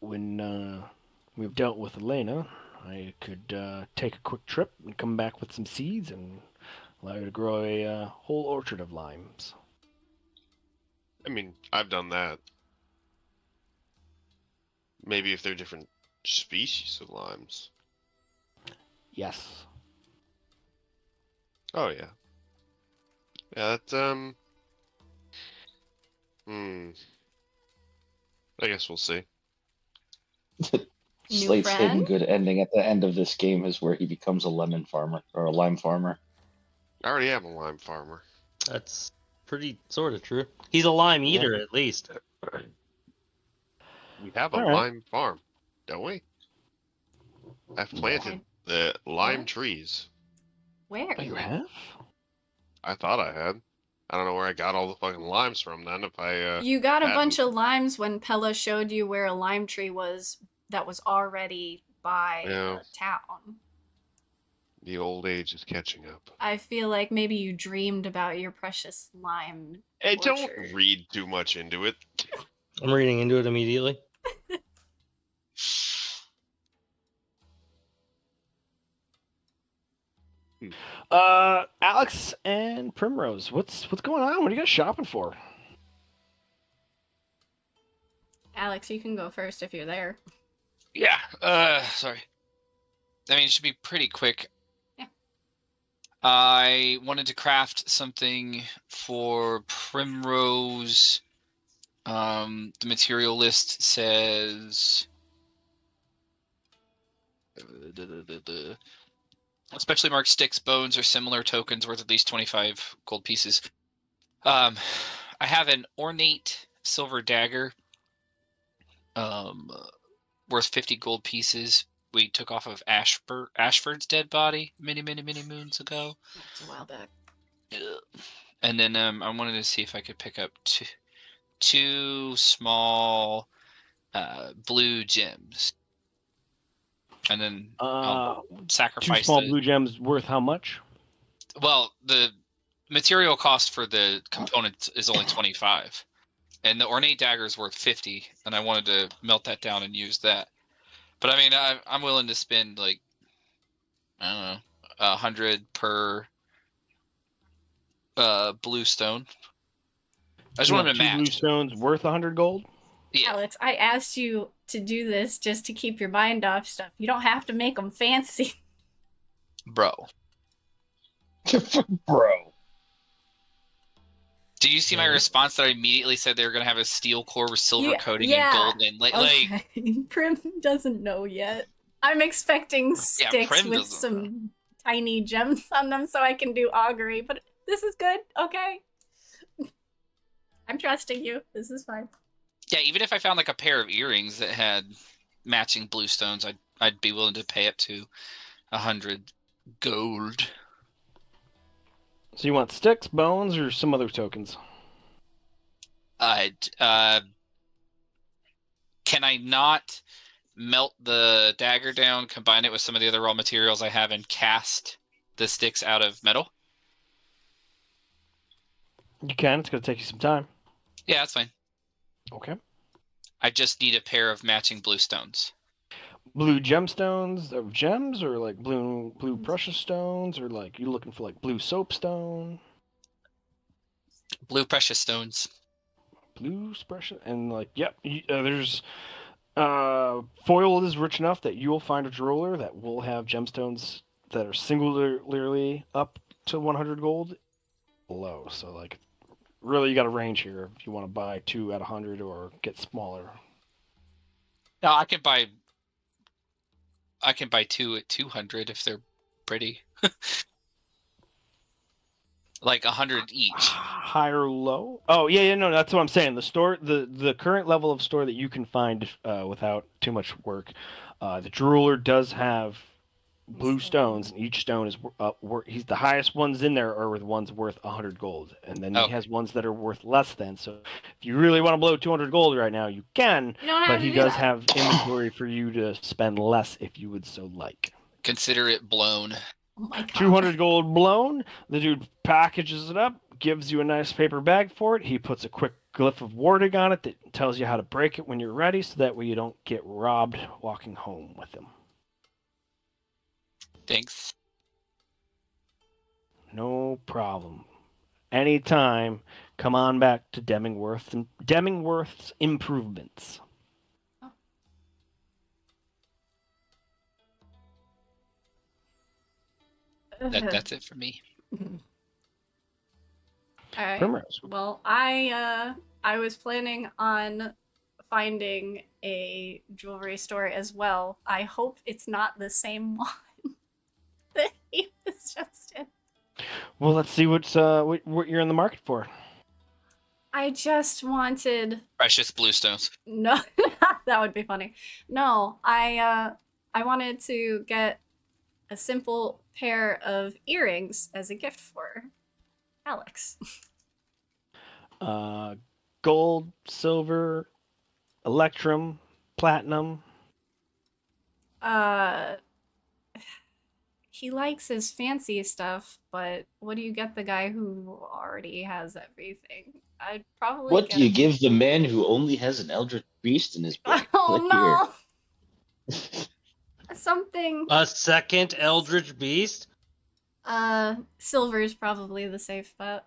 when we've dealt with Elena, I could take a quick trip and come back with some seeds and allow you to grow a whole orchard of limes. I mean, I've done that. Maybe if they're different species of limes. Yes. Oh yeah. Yeah, that's I guess we'll see. New Slate's hidden friend? good ending at the end of this game is where he becomes a lemon farmer or a lime farmer. I already am a lime farmer. That's pretty sort of true. He's a lime eater, at least. We have a All right. lime farm, don't we? I've planted the lime What? trees. Where? Oh, you have? I thought I had. I don't know where I got all the fucking limes from then. If I You got a bunch hadn't. of limes when Pella showed you where a lime tree was that was already by Yeah. a town. The old age is catching up. I feel like maybe you dreamed about your precious lime Hey, orchard. don't read too much into it. I'm reading into it immediately. Alex and Primrose, what's going on? What are you guys shopping for? Alex, you can go first if you're there. Yeah. Sorry. I mean, it should be pretty quick. Yeah. I wanted to craft something for Primrose. The material list says especially marked sticks, bones, or similar tokens worth at least 25 gold pieces. I have an ornate silver dagger, worth 50 gold pieces. We took off of Ashford's dead body many moons ago. It's a while back. And then I wanted to see if I could pick up two small blue gems. And then I'll sacrifice Two small the... blue gems worth how much? Well, the material cost for the component is only 25. And the ornate dagger is worth 50, and I wanted to melt that down and use that. But I mean, I'm willing to spend like, I don't know, 100 per blue stone. I just You wanted want to two blue match. stones worth 100 gold? Yeah, Alex, I asked you to do this just to keep your mind off stuff. You don't have to make them fancy. bro. Bro. Do you see my Yeah. response that I immediately said they were gonna have a steel core with silver coating and yeah. gold and like Okay. Prim doesn't know yet. I'm expecting Yeah, sticks Prim with doesn't some tiny gems on them so I can do augury, but this is good. Okay. I'm trusting you. This is fine. Yeah, even if I found like a pair of earrings that had matching blue stones, I'd be willing to pay up to 100 gold. So you want sticks, bones, or some other tokens? I'd can I not melt the dagger down, combine it with some of the other raw materials I have, and cast the sticks out of metal? You can. It's going to take you some time. Yeah, that's fine. Okay. I just need a pair of matching blue stones. Blue gemstones of gems, or like blue precious stones, or like you looking for like blue soapstone? Blue precious stones. Blue expression, and like, yep. There's Foyle is rich enough that you will find a jeweler that will have gemstones that are singularly up to 100 gold below. So like, really, you got a range here if you want to buy 2 at 100 or get smaller. No, I can buy 2 at 200 if they're pretty. Like 100 each. High or low? Oh yeah, no, that's what I'm saying. The store, the current level of store that you can find without too much work, the jeweler does have blue stones, and each stone is he's the highest ones in there are the ones worth 100 gold, and then he Okay. has ones that are worth less than. So if you really want to blow 200 gold right now, you can, You don't have but to he do does that. have inventory for you to spend less if you would so like. Consider it blown. Oh my god. 200 gold blown. The dude packages it up, gives you a nice paper bag for it. He puts a quick glyph of warding on it that tells you how to break it when you're ready, so that way you don't get robbed walking home with him. Thanks. No problem. Anytime, come on back to Demingworth's Improvements. That's it for me. All right. Primrose. Well, I was planning on finding a jewelry store as well. I hope it's not the same one that he was just in. Well, let's see what you're in the market for. I just wanted Precious blue stones. no. That would be funny. No, I wanted to get a simple pair of earrings as a gift for Alex. Gold, silver, electrum, platinum. He likes his fancy stuff, but what do you get the guy who already has everything? I'd probably What get do you him- give the man who only has an eldritch beast in his book? Oh Look no! here. Something. A second Eldritch Beast? Silver is probably the safe bet.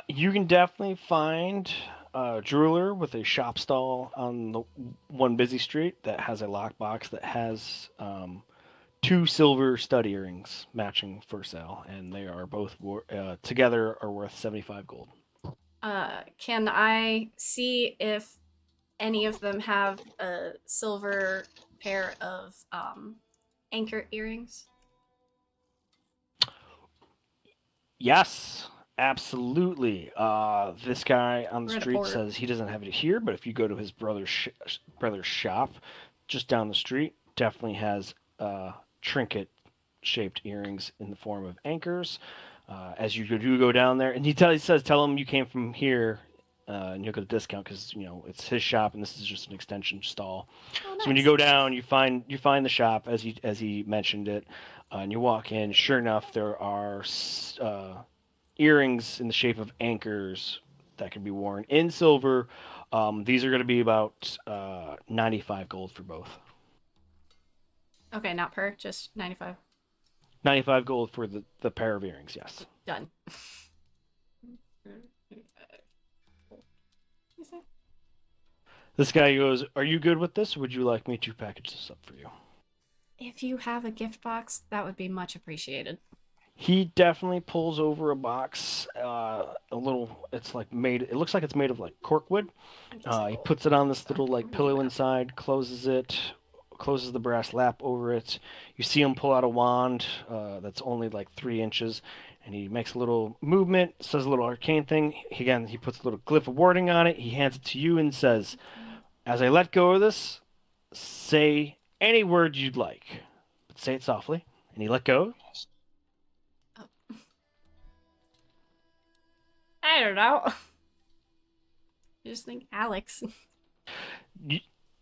You can definitely find a jeweler with a shop stall on the one busy street that has a lockbox that has 2 silver stud earrings matching for sale, and they are both together are worth 75 gold. Can I see if any of them have a silver pair of anchor earrings? Yes, absolutely. This guy on the We're at a street port. says he doesn't have it here, but if you go to his brother's shop just down the street, definitely has trinket shaped earrings in the form of anchors. As you do go down there, and he says, tell him you came from here, and you'll get a discount because it's his shop, and this is just an extension stall. Oh, nice. So when you go down, you find the shop as he mentioned it, and you walk in. Sure enough, there are earrings in the shape of anchors that can be worn in silver. These are going to be about 95 gold for both. Okay, not per, just 95. 95 gold for the pair of earrings, yes. Done. This guy goes, are you good with this? Or would you like me to package this up for you? If you have a gift box, that would be much appreciated. He definitely pulls over a box, a little, it's like made, it looks like it's made of like corkwood. He puts it on this little like pillow inside, closes the brass lap over it. You see him pull out a wand that's only like 3 inches, and he makes a little movement, says a little arcane thing. He puts a little glyph of warding on it. He hands it to you and says, as I let go of this, say any word you'd like, but say it softly. And he let go. I don't know. I just think Alex.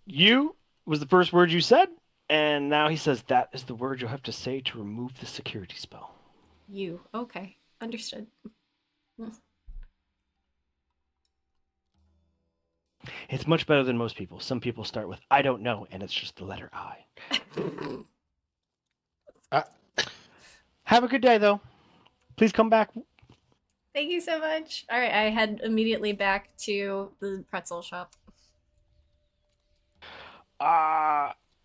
You was the first word you said, and now he says that is the word you'll have to say to remove the security spell. You. Okay. Understood. It's much better than most people. Some people start with I don't know, and it's just the letter I. Have a good day, though. Please come back Thank you so much. All right, I head immediately back to the pretzel shop.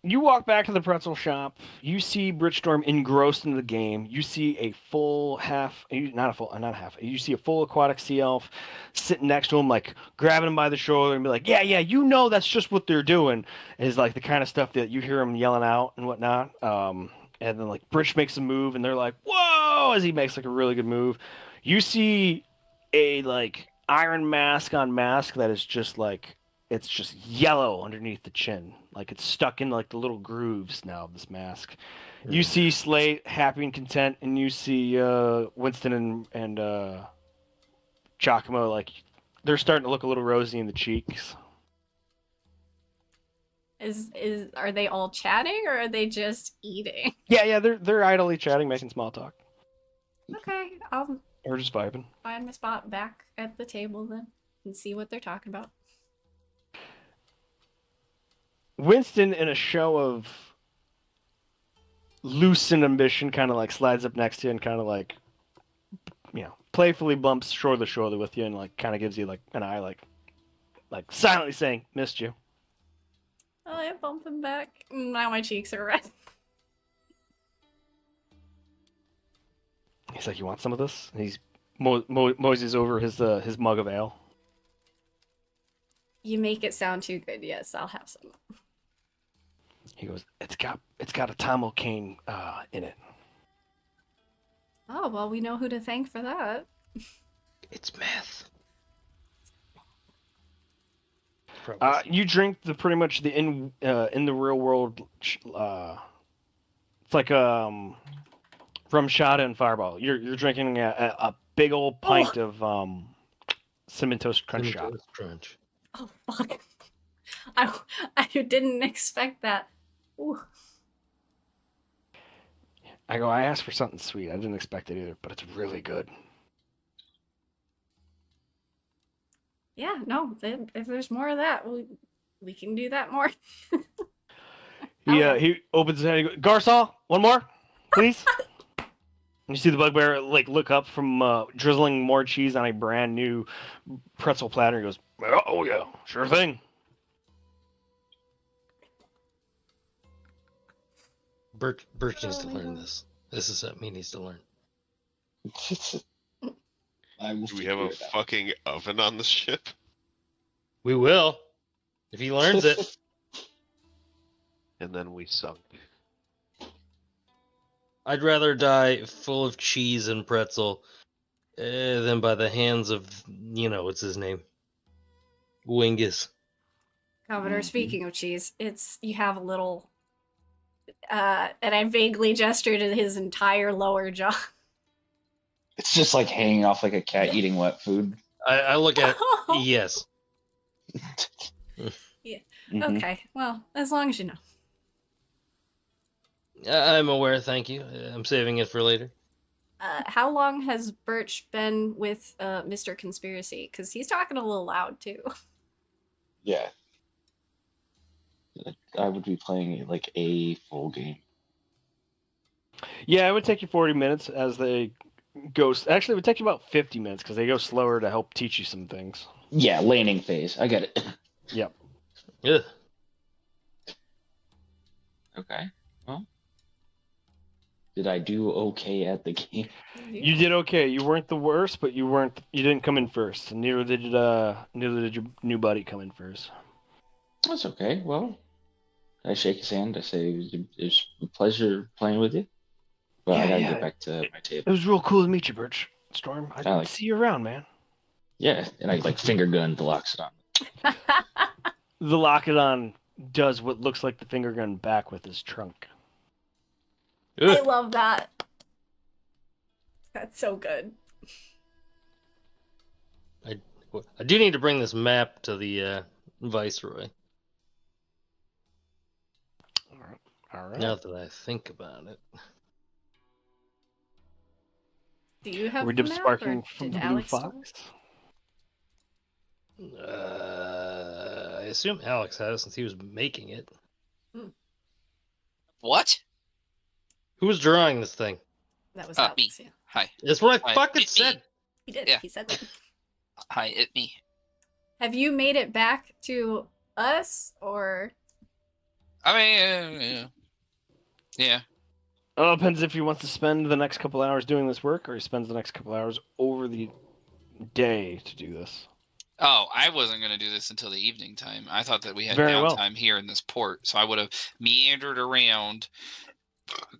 You walk back to the pretzel shop. You see Bridgestorm engrossed in the game. You see a full half, not half. You see a full aquatic sea elf sitting next to him, like grabbing him by the shoulder and be like, "Yeah, yeah, you know that's just what they're doing." Is like the kind of stuff that you hear him yelling out and whatnot. And then like Bridge makes a move, and they're like, "Whoa!" as he makes like a really good move. You see a like iron mask on mask that is just like it's just yellow underneath the chin. Like it's stuck in like the little grooves now of this mask. You see Slate happy and content, and you see Winston and Giacomo like they're starting to look a little rosy in the cheeks. Are they all chatting or are they just eating? Yeah, yeah, they're idly chatting, making small talk, Okay, I'll or just vibing. find my spot back at the table then and see what they're talking about. Winston, in a show of loosened ambition, kind of like slides up next to you and kind of like, playfully bumps shoulder to shoulder with you and like kind of gives you like an eye, like silently saying, "Missed you." Oh, I bump him back. Now my cheeks are red. He's like, "You want some of this?" And he's moseys over his mug of ale. You make it sound too good. Yes, I'll have some. He goes, "It's got a Tomo cane in it." Oh, well, we know who to thank for that. It's meth. You drink the pretty much the in the real world. It's like rum shada and Fireball. You're drinking a big old pint of cinnamon toast crunch Cinnamon shot. Toast Crunch. Oh, fuck. I didn't expect that. Ooh. I go, I asked for something sweet. I didn't expect it either, but it's really good. Yeah, no, if there's more of that, we can do that more. He opens his head. He goes, "Garcon, one more, please." And you see the bugbear like look up from drizzling more cheese on a brand new pretzel platter. He goes, "Oh yeah, sure thing." Birch needs to learn this. This is something he needs to learn. I will Do we have a figure it out. fucking oven on the ship? We will, if he learns it. And then we sunk. I'd rather die full of cheese and pretzel than by the hands of, what's his name? Wingus. Commodore, Mhm. speaking of cheese, you have a little and I vaguely gesture to his entire lower jaw. It's just like hanging off like a cat eating wet food. I look at yes. Mhm. Okay, well, as long as you know. I'm aware, thank you. I'm saving it for later. How long has Birch been with Mr. Conspiracy? Because he's talking a little loud too. Yeah. I would be playing like a full game. Yeah, it would take you 40 minutes as they go. Actually, it would take you about 50 minutes because they go slower to help teach you some things. Yeah, laning phase. I get it. Yep. Ugh. Okay. Well, did I do okay at the game? You did okay. You weren't the worst, but you weren't. You didn't come in first. And neither did your new buddy come in first. That's okay. Well, I shake his hand. I say it was a pleasure playing with you. But I Yeah, gotta yeah. get back to my It table. was real cool to meet you, Birch. Storm. I'd like- see you around, man. Yeah, and I like finger gun the locks it on. The Lockadon does what looks like the finger gun back with his trunk. I Ugh. love that. That's so good. I do need to bring this map to the Viceroy. All right. Now that I think about it. Do you have We're the dip map, sparking or from did the Blue Alex steal Fox. I assume Alex has since he was making it. What? Who was drawing this thing? That was Me. Alex. Yeah. Hi. That's what I Hi. fucking Me. said. He did. Yeah. He said that. Hi, it me. Have you made it back to us, or? I mean, yeah. Well, it depends if he wants to spend the next couple hours doing this work, or he spends the next couple hours over the day to do this. Oh, I wasn't going to do this until the evening time. I thought that we had Very well. downtime here in this port, so I would have meandered around,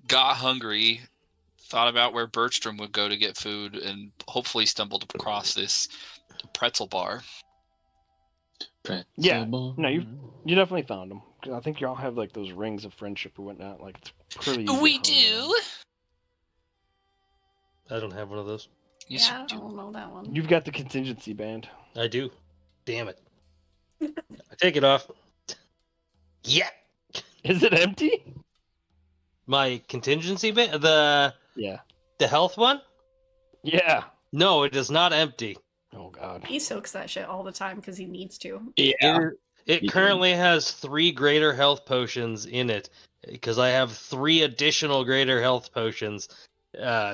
got hungry, thought about where Bertram would go to get food, and hopefully stumbled across this pretzel bar. Yeah, no, you definitely found him. I think y'all have like those rings of friendship or whatnot. Like it's pretty easy. We to hone in do. on. I don't have one of those. Yes, Yeah, I you do. don't know that one. You've got the contingency band. I do. Damn it. I take it off. Yeah. Is it empty? My contingency bit, Yeah. the health one? Yeah. No, it is not empty. Oh God. He soaks that shit all the time because he needs to. Yeah. It You currently has 3 greater health potions in it because I have 3 additional greater health potions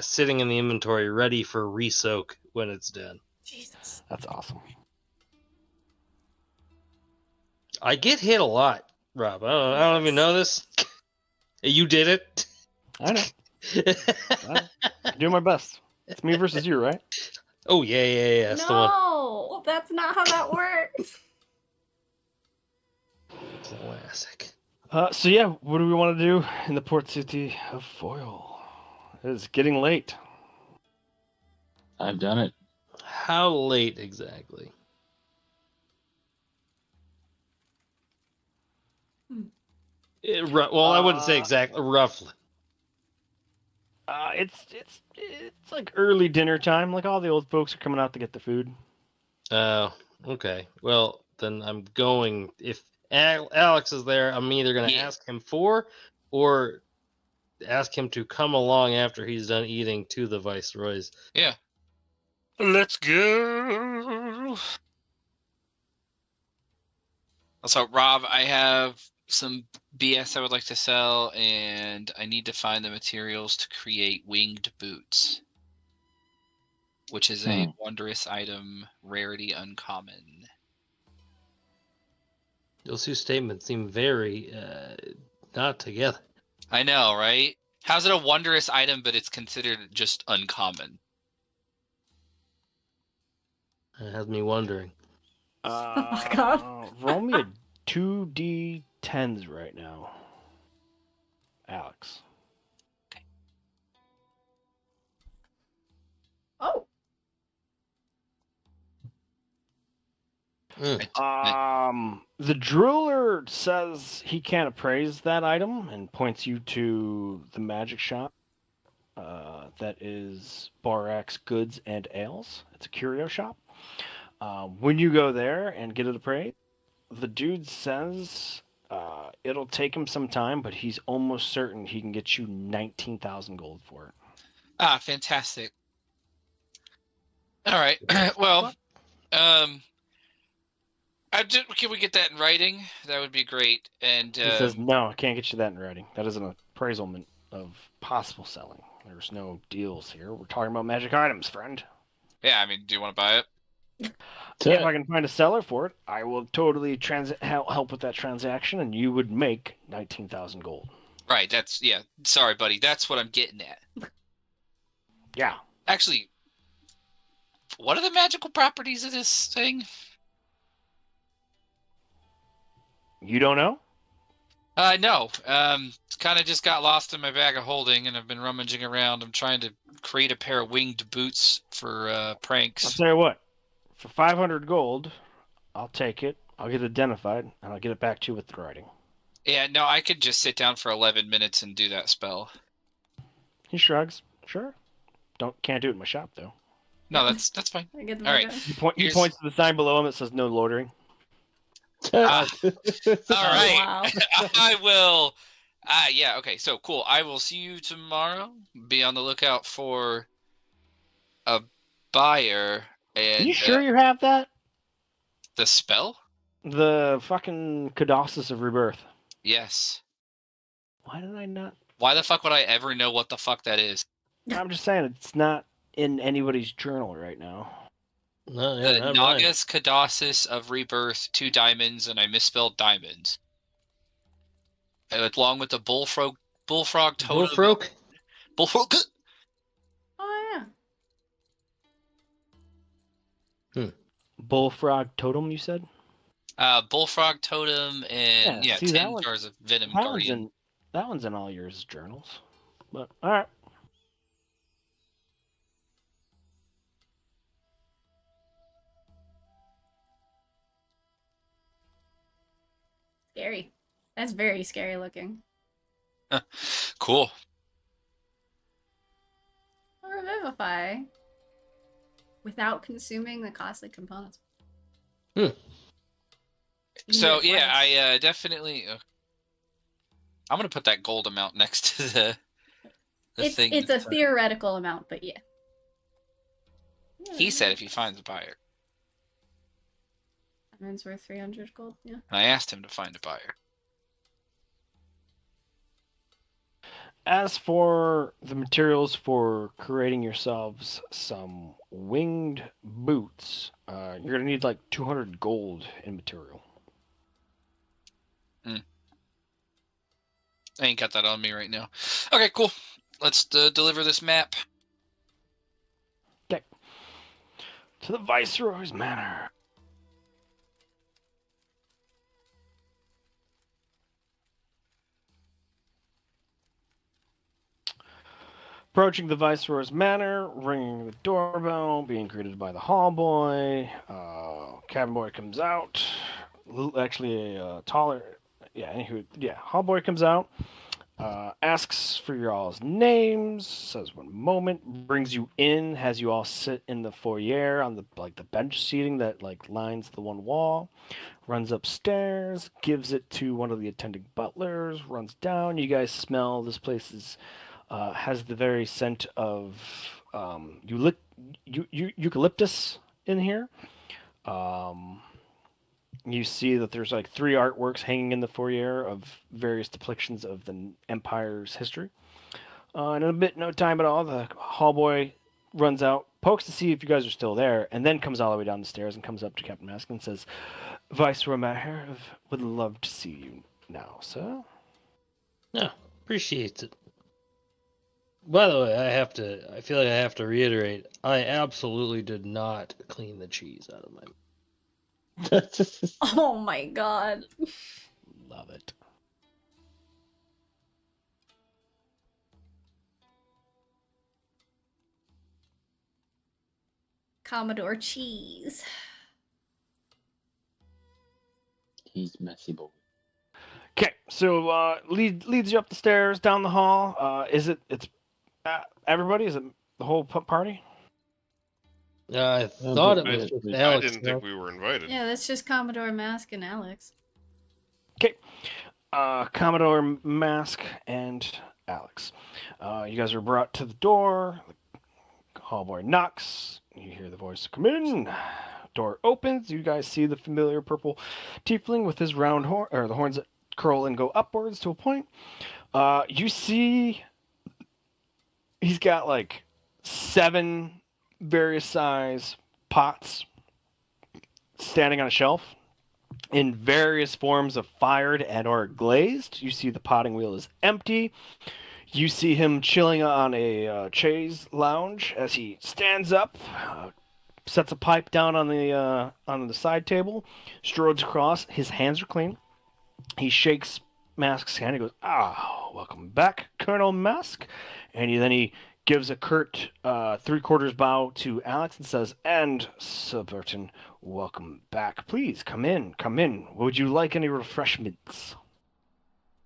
sitting in the inventory ready for re-soak when it's done. Jesus. That's awesome. I get hit a lot, Rob. I don't even know this. You did it. I know. I'm doing my best. It's me versus you, right? Oh yeah. That's the one. No, that's not how that works. Classic. So yeah, what do we want to do in the port city of Foyle? It is getting late. I've done it. How late exactly? Well, I wouldn't say exactly. Roughly. It's like early dinner time. Like all the old folks are coming out to get the food. Oh, okay. Well, then I'm going. If Alex is there, I'm either going to Yeah. ask him or ask him to come along after he's done eating to the Viceroy's. Yeah. Let's go. Also, Rob, I have some BS I would like to sell, and I need to find the materials to create winged boots, which is a wondrous item, rarity uncommon. Those two statements seem very not together. I know, right? How's it a wondrous item, but it's considered just uncommon? It has me wondering. God. Roll me a 2d10s right now, Alex. Oh. The driller says he can't appraise that item and points you to the magic shop. That is Barak's Goods and Ales. It's a curio shop. When you go there and get it appraised, the dude says it'll take him some time, but he's almost certain he can get you 19,000 gold for it. Ah, fantastic. All right. Well, can we get that in writing? That would be great. And He says, no, I can't get you that in writing. That is an appraisal of possible selling. There's no deals here. We're talking about magic items, friend. yeah, I mean, do you want to buy it? If I can find a seller for it, I will totally help with that transaction, and you would make 19,000 gold. Right. Yeah. Sorry, buddy. That's what I'm getting at. Yeah. Actually, what are the magical properties of this thing? You don't know? No. It's kind of just got lost in my bag of holding, and I've been rummaging around. I'm trying to create a pair of winged boots for pranks. I'll tell you what. For 500 gold, I'll take it. I'll get it identified, and I'll get it back to you with the writing. Yeah, no, I could just sit down for 11 minutes and do that spell. He shrugs. Sure. Can't do it in my shop, though. No, that's fine. I get the All right. He points to the sign below him that says no loitering. All right. Wow. I will. Yeah. Okay. So cool. I will see you tomorrow. Be on the lookout for a buyer. And you sure you have that? the spell? The fucking Colossus of Rebirth. Yes. Why did I not? Why the fuck would I ever know what the fuck that is? I'm just saying it's not in anybody's journal right now. No, The not mine. Nagas Cadosis of Rebirth, 2 diamonds, and I misspelled diamonds. Along with the bullfrog totem. Bullfrog? Bullfrog. Oh Bullfrog totem, you said? Bullfrog totem and Yeah, see, that 10 one- jars of Venom That Guardian. one's in all yours journals. But all right. scary. That's very scary looking. Cool. Revivify without consuming the costly components. Hmm. You So do it yeah, twice. I definitely. I'm gonna put that gold amount next to the thing. It's a theoretical amount, but yeah. He said if he finds a buyer. Diamond's worth 300 gold. Yeah. I asked him to find a buyer. As for the materials for creating yourselves some winged boots, you're gonna need like 200 gold in material. I ain't got that on me right now. Okay, cool. Let's deliver this map. Okay. To the Viceroy's Manor. Approaching the Viceroy's Manor, ringing the doorbell, being greeted by the hall boy. Cabin boy comes out. Actually, a taller. Yeah, anywho, yeah, hall boy comes out. Asks for your all's names. Says 1 moment. Brings you in. Has you all sit in the foyer on the bench seating that lines the one wall. Runs upstairs. Gives it to one of the attending butlers. Runs down. You guys smell. This place is. Has the very scent of eucalyptus in here. You see that there's 3 artworks hanging in the foyer of various depictions of the Empire's history. And in a bit, no time at all, the hallboy runs out, pokes to see if you guys are still there, and then comes all the way down the stairs and comes up to Captain Mask and says, Viceroy Maher, would love to see you now, sir. No, appreciate it. By the way, I feel like I have to reiterate, I absolutely did not clean the cheese out of my mouth. Oh my god. Love it. Commodore cheese. He's messy boy. Okay, so leads you up the stairs, down the hall. It's everybody? Is it the whole party? I thought it I, was Yeah, just I Alex. didn't think we were invited. Yeah, that's just Commodore Mask and Alex. Okay. Commodore Mask and Alex. You guys are brought to the door. The hallboy knocks. You hear the voice, come in. Door opens. You guys see the familiar purple tiefling with his round horn, or the horns that curl and go upwards to a point. You see he's got 7 various size pots standing on a shelf in various forms of fired and or glazed. You see the potting wheel is empty. You see him chilling on a chaise lounge as he stands up, sets a pipe down on the side table, strodes across. His hands are clean. He shakes Mask's hand. He goes, welcome back, Colonel Mask." And then he gives a curt 3/4 bow to Alex and says, "And Sir Burton, welcome back. Please come in, come in. Would you like any refreshments?"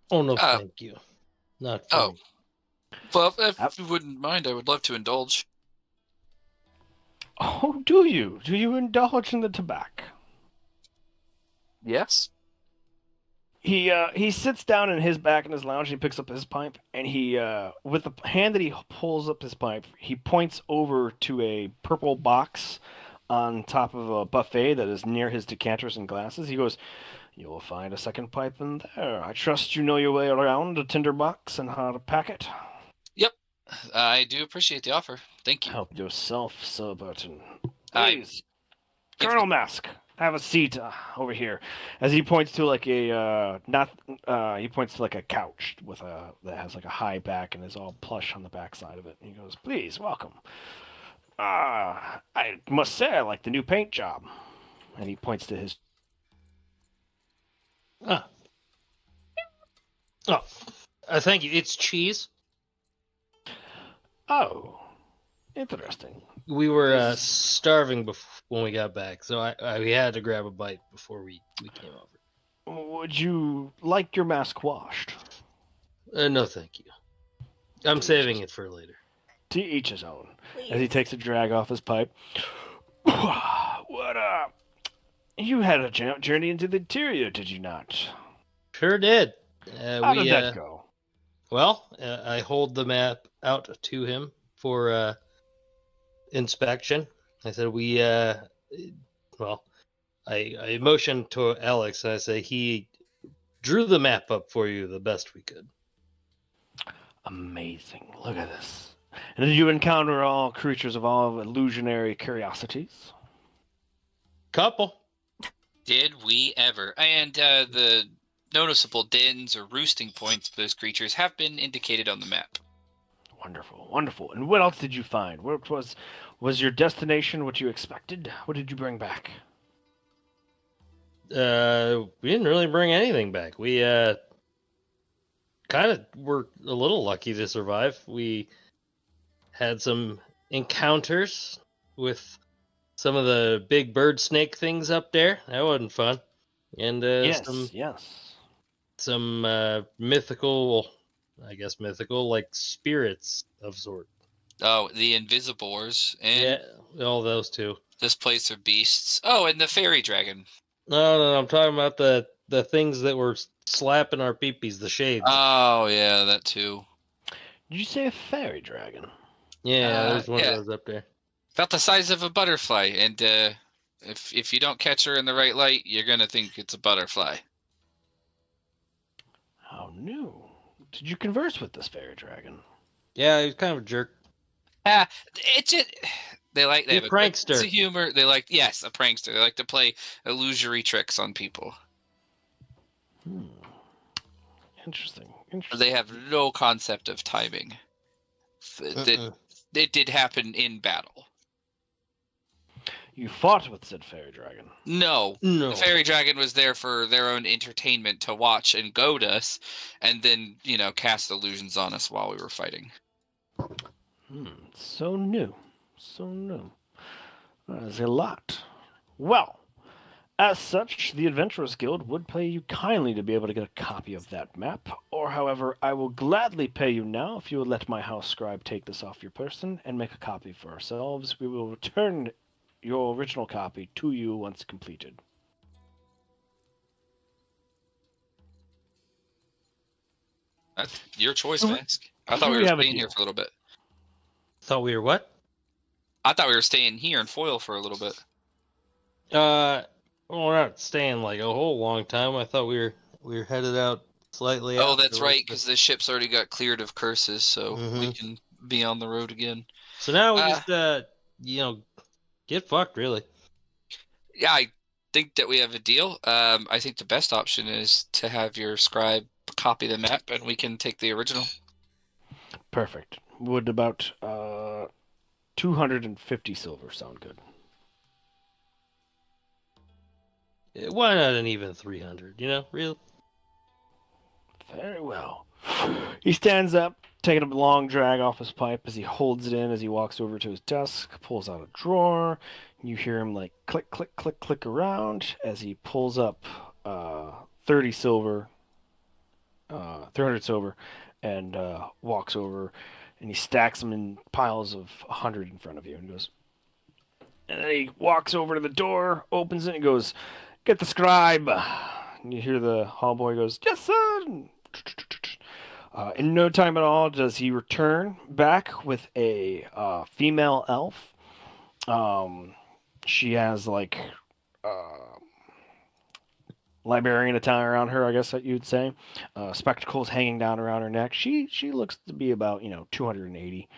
Oh no, thank you. Not for me. Well, if you wouldn't mind, I would love to indulge. Oh, do you? Do you indulge in the tobacco? Yes. He sits down in his back in his lounge. He picks up his pipe, and he with the hand that he pulls up his pipe, he points over to a purple box on top of a buffet that is near his decanters and glasses. He goes, "You will find a second pipe in there. I trust you know your way around a tinderbox and how to pack it." Yep. I do appreciate the offer. Thank you. Help yourself, Sir Burton. I Please, if Colonel Mask, have a seat over here. As he points to like a he points to like a couch with a that has like a high back and is all plush on the back side of it. And he goes, "Please, welcome. I must say I like the new paint job." And he points to his. Ah. Oh, thank you. It's cheese. Oh, interesting. We were Is- starving when we got back, so we had to grab a bite before we came over. Would you like your mask washed? No, thank you. I'm To saving each it for later. To each his own. Please. As he takes a drag off his pipe. What You had a journey into the interior, did you not? Sure did. How did that go? Well, I hold the map out to him for inspection. I said well, I motioned to Alex and I say he drew the map up for you the best we could. Amazing. Look at this. And did you encounter all creatures of all illusionary curiosities? Couple. Did we ever? And the noticeable dens or roosting points of those creatures have been indicated on the map. Wonderful, wonderful. And what else did you find? What was your destination what you expected? What did you bring back? We didn't really bring anything back. We kind of were a little lucky to survive. We had some encounters with some of the big bird snake things up there. That wasn't fun. And Yes. some mythical, I guess mythical, like spirits of sort. Oh, the Invisibores and Yeah, all those too. this place are beasts. Oh, and the fairy dragon. No, I'm talking about the things that were slapping our peepees, the shades. Oh yeah, that too. Did you say a fairy dragon? Yeah, there's one yeah. of those up there. About the size of a butterfly, and if you don't catch her in the right light, you're gonna think it's a butterfly. How new. Did you converse with this fairy dragon? Yeah, he was kind of a jerk. It just they He's have a a good sense prankster. of humor. They like a prankster. They like to play illusory tricks on people. Interesting. They have no concept of timing. It did happen in battle. You fought with said fairy dragon. No. No. The fairy dragon was there for their own entertainment to watch and goad us, and then, cast illusions on us while we were fighting. So new. So new. That is a lot. Well, as such, the Adventurers Guild would pay you kindly to be able to get a copy of that map, or however, I will gladly pay you now if you would let my house scribe take this off your person and make a copy for ourselves. We will return your original copy to you once completed. That's your choice, Do we- Mask. I thought do we we were have a staying here deal? for a little bit. Thought we were what? I thought we were staying here in Foyle for a little bit. Well, we're not staying like a whole long time. I thought we were headed out slightly. Oh, that's afterwards, right, but- because the ship's already got cleared of curses, so we Mhm. can be on the road again. So now we Uh, just get fucked really. Yeah, I think that we have a deal. I think the best option is to have your scribe copy the map, and we can take the original. Perfect. Would about 250 silver sound good? Why not an even 300? Real. Very well. He stands up, taking a long drag off his pipe as he holds it in as he walks over to his desk, pulls out a drawer. You hear him like click, click, click, click around as he pulls up 30 silver, 300 silver, and walks over and he stacks them in piles of 100 in front of you and goes. And then he walks over to the door, opens it, and goes, "Get the scribe." And you hear the hall boy goes, "Yes, sir." In no time at all does he return back with a female elf. She has like librarian attire on her, I guess that you'd say. Spectacles hanging down around her neck. She looks to be about 280.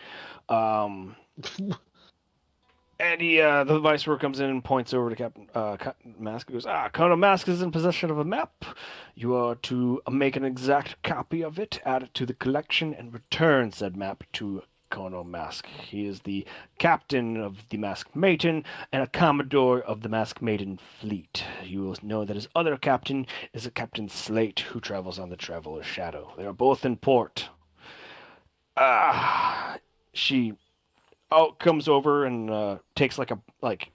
Um, and the viceroy comes in and points over to Captain Mask. He goes, Colonel Mask is in possession of a map. You are to make an exact copy of it, add it to the collection, and return said map to Colonel Mask. He is the captain of the Masked Maiden and a commodore of the Masked Maiden fleet. You will know that his other captain is a Captain Slate, who travels on the Traveler's Shadow. They are both in port. She comes over and takes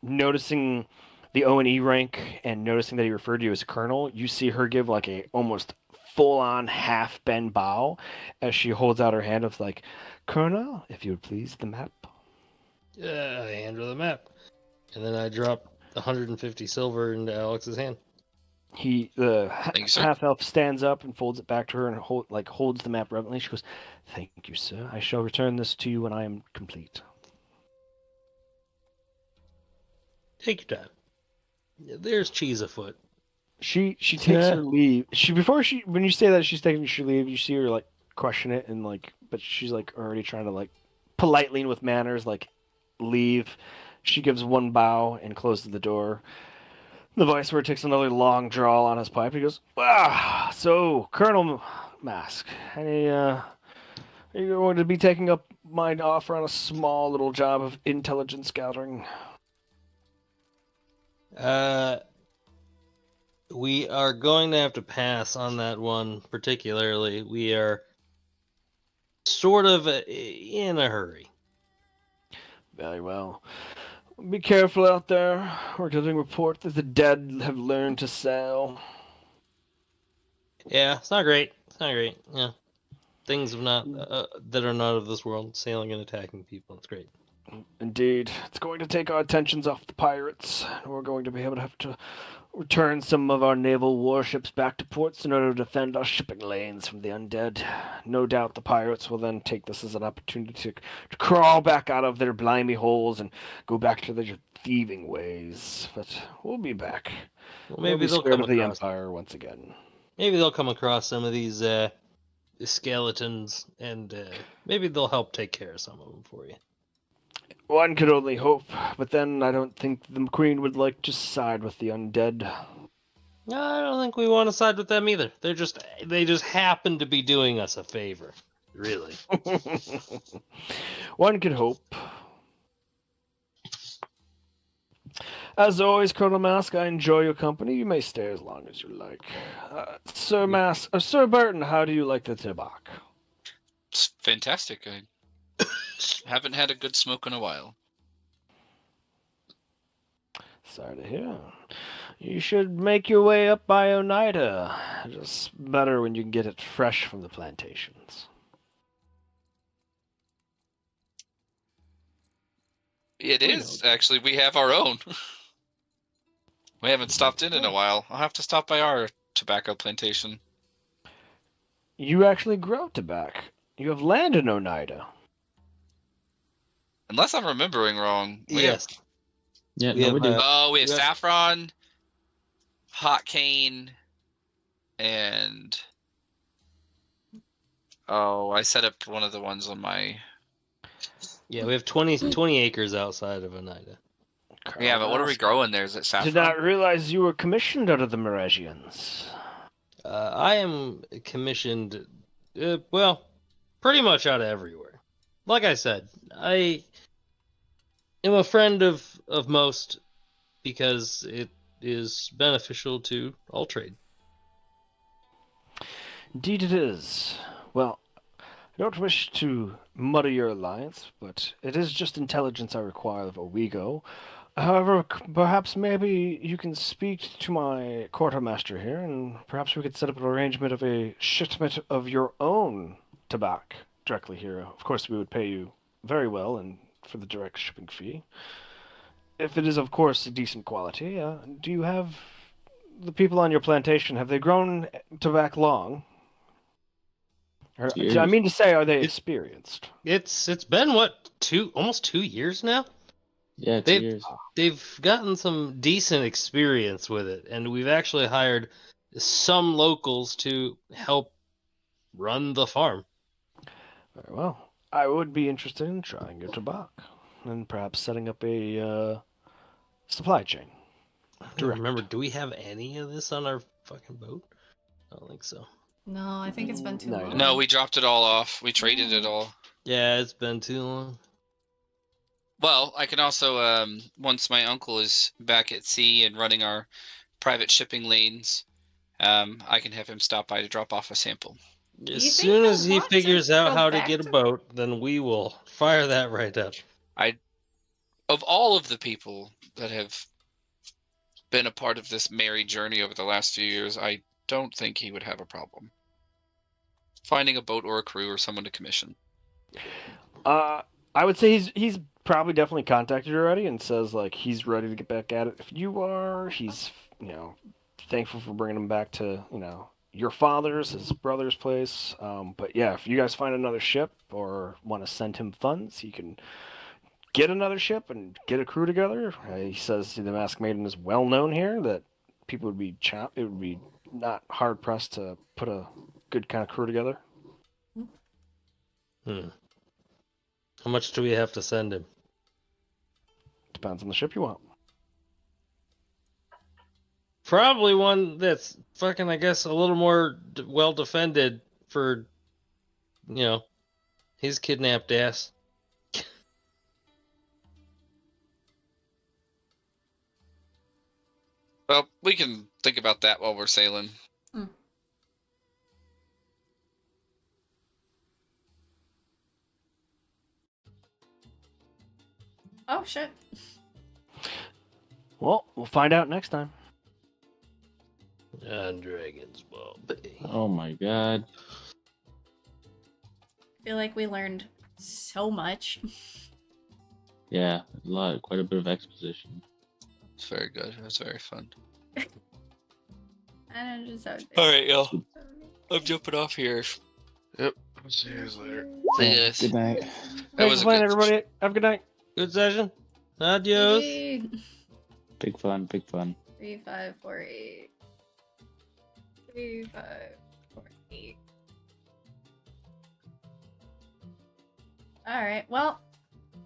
noticing the O&E rank and noticing that he referred to you as colonel. You see her give like a almost full-on half bend bow as she holds out her hand of like, Colonel, if you would please, the map. I hand her the map, and then I drop 150 silver into Alex's hand. The Thank you, sir. half elf stands up and folds it back to her and holds the map reverently. She goes, "Thank you, sir. I shall return this to you when I am complete." Take your time. There's cheese afoot. She takes her leave. When you say that she's taking her leave, you see her like question it and but she's like already trying to like politely and with manners like leave. She gives one bow and closes the door. The viceroy takes another long draw on his pipe. He goes, so Colonel Mask, are you going to be taking up my offer on a small little job of intelligence gathering?" We are going to have to pass on that one particularly. We are sort of in a hurry. Very well. Be careful out there. We're getting report that the dead have learned to sail. Yeah, it's not great. It's not great. Yeah, things of not that are not of this world, sailing and attacking people. It's great. Indeed. It's going to take our attentions off the pirates. We're going to be able to have to return some of our naval warships back to ports in order to defend our shipping lanes from the undead. No doubt the pirates will then take this as an opportunity to crawl back out of their blimey holes and go back to their thieving ways. But we'll be back. Well, We'll maybe be they'll scared come of the across. Empire once again. Maybe they'll come across some of these skeletons, and maybe they'll help take care of some of them for you. One could only hope, but then I don't think the Queen would like to side with the undead. No, I don't think we want to side with them either. They just happen to be doing us a favor. Really. One could hope. As always, Colonel Mask, I enjoy your company. You may stay as long as you like. Sir Burton, how do you like the tobacco? It's fantastic. I haven't had a good smoke in a while. Sorry to hear. You should make your way up by Oneida. Just better when you can get it fresh from the plantations. It is, actually. We have our own. We haven't stopped in a while. I'll have to stop by our tobacco plantation. You actually grow tobacco. You have land in Oneida. Unless I'm remembering wrong. Yes. Yeah, We no, we have, do. We have saffron, hot cane, and I set up one of the ones on my. Yeah, we have 20 acres outside of Oneida. Yeah, but what are we growing there? Is it saffron? Did not realize you were commissioned out of the Meresians. I am commissioned, well, pretty much out of everywhere. Like I said, I am a friend of most because it is beneficial to all trade. Indeed it is. Well, I don't wish to muddy your alliance, but it is just intelligence I require of Owego. However, perhaps maybe you can speak to my quartermaster here, and perhaps we could set up an arrangement of a shipment of your own tobacco directly here. Of course, we would pay you very well and for the direct shipping fee. If it is, of course, a decent quality. Do you have the people on your plantation, have they grown tobacco long? Or, Years. I mean to say, are they experienced? It's been almost 2 years now. Yeah, 2 They've years. they've gotten some decent experience with it, and we've actually hired some locals to help run the farm. Very well. I would be interested in trying your tobacco and perhaps setting up a supply chain. I don't Direct. remember, do we have any of this on our fucking boat? I don't think so. No, I think it's been too No, you long. don't. No, we dropped it all off. We traded it all. Yeah, it's been too long. Well, I can also, once my uncle is back at sea and running our private shipping lanes, I can have him stop by to drop off a sample. Do As you think soon they'll as he want to figures out go how to back get a to- boat, then we will fire that right up. Of all of the people that have been a part of this merry journey over the last few years, I don't think he would have a problem finding a boat or a crew or someone to commission. I would say he's probably definitely contacted you already and says like he's ready to get back at it. If you are, he's thankful for bringing him back to your father's, his brother's place. But yeah, if you guys find another ship or want to send him funds, he can get another ship and get a crew together. He says the Masked Maiden is well known here. That people would be it would be not hard pressed to put a good kind of crew together. How much do we have to send him? Depends on the ship you want. Probably one that's fucking, I guess, a little more well defended for, his kidnapped ass. Well, we can think about that while we're sailing. Oh shit. Well, we'll find out next time. On Dragon's Ball Bay. Oh my god. I feel like we learned so much. Yeah, quite a bit of exposition. It's very good. It was very fun. And just All right, y'all. I'm jumping off here. Yep. I'll see you guys later. See Yeah, ya. good night. That Thanks was for a playing, good everybody. Have a good night. Good session. Adios. GG. Big fun, big fun. 3548. 3548. Alright, well,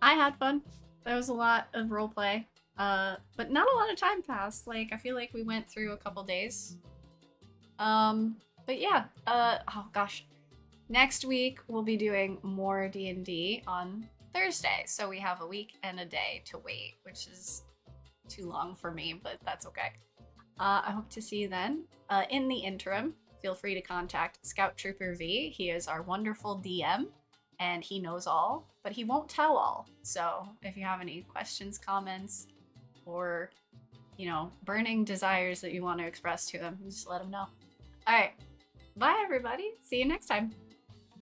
I had fun. There was a lot of roleplay. But not a lot of time passed. Like, I feel like we went through a couple days. But yeah, oh gosh. Next week, we'll be doing more D&D on Thursday. So we have a week and a day to wait, which is too long for me, but that's okay. I hope to see you then. In the interim, feel free to contact Scout Trooper V. He is our wonderful DM, and he knows all, but he won't tell all. So if you have any questions, comments, or, burning desires that you want to express to him, just let him know. All right. Bye, everybody. See you next time.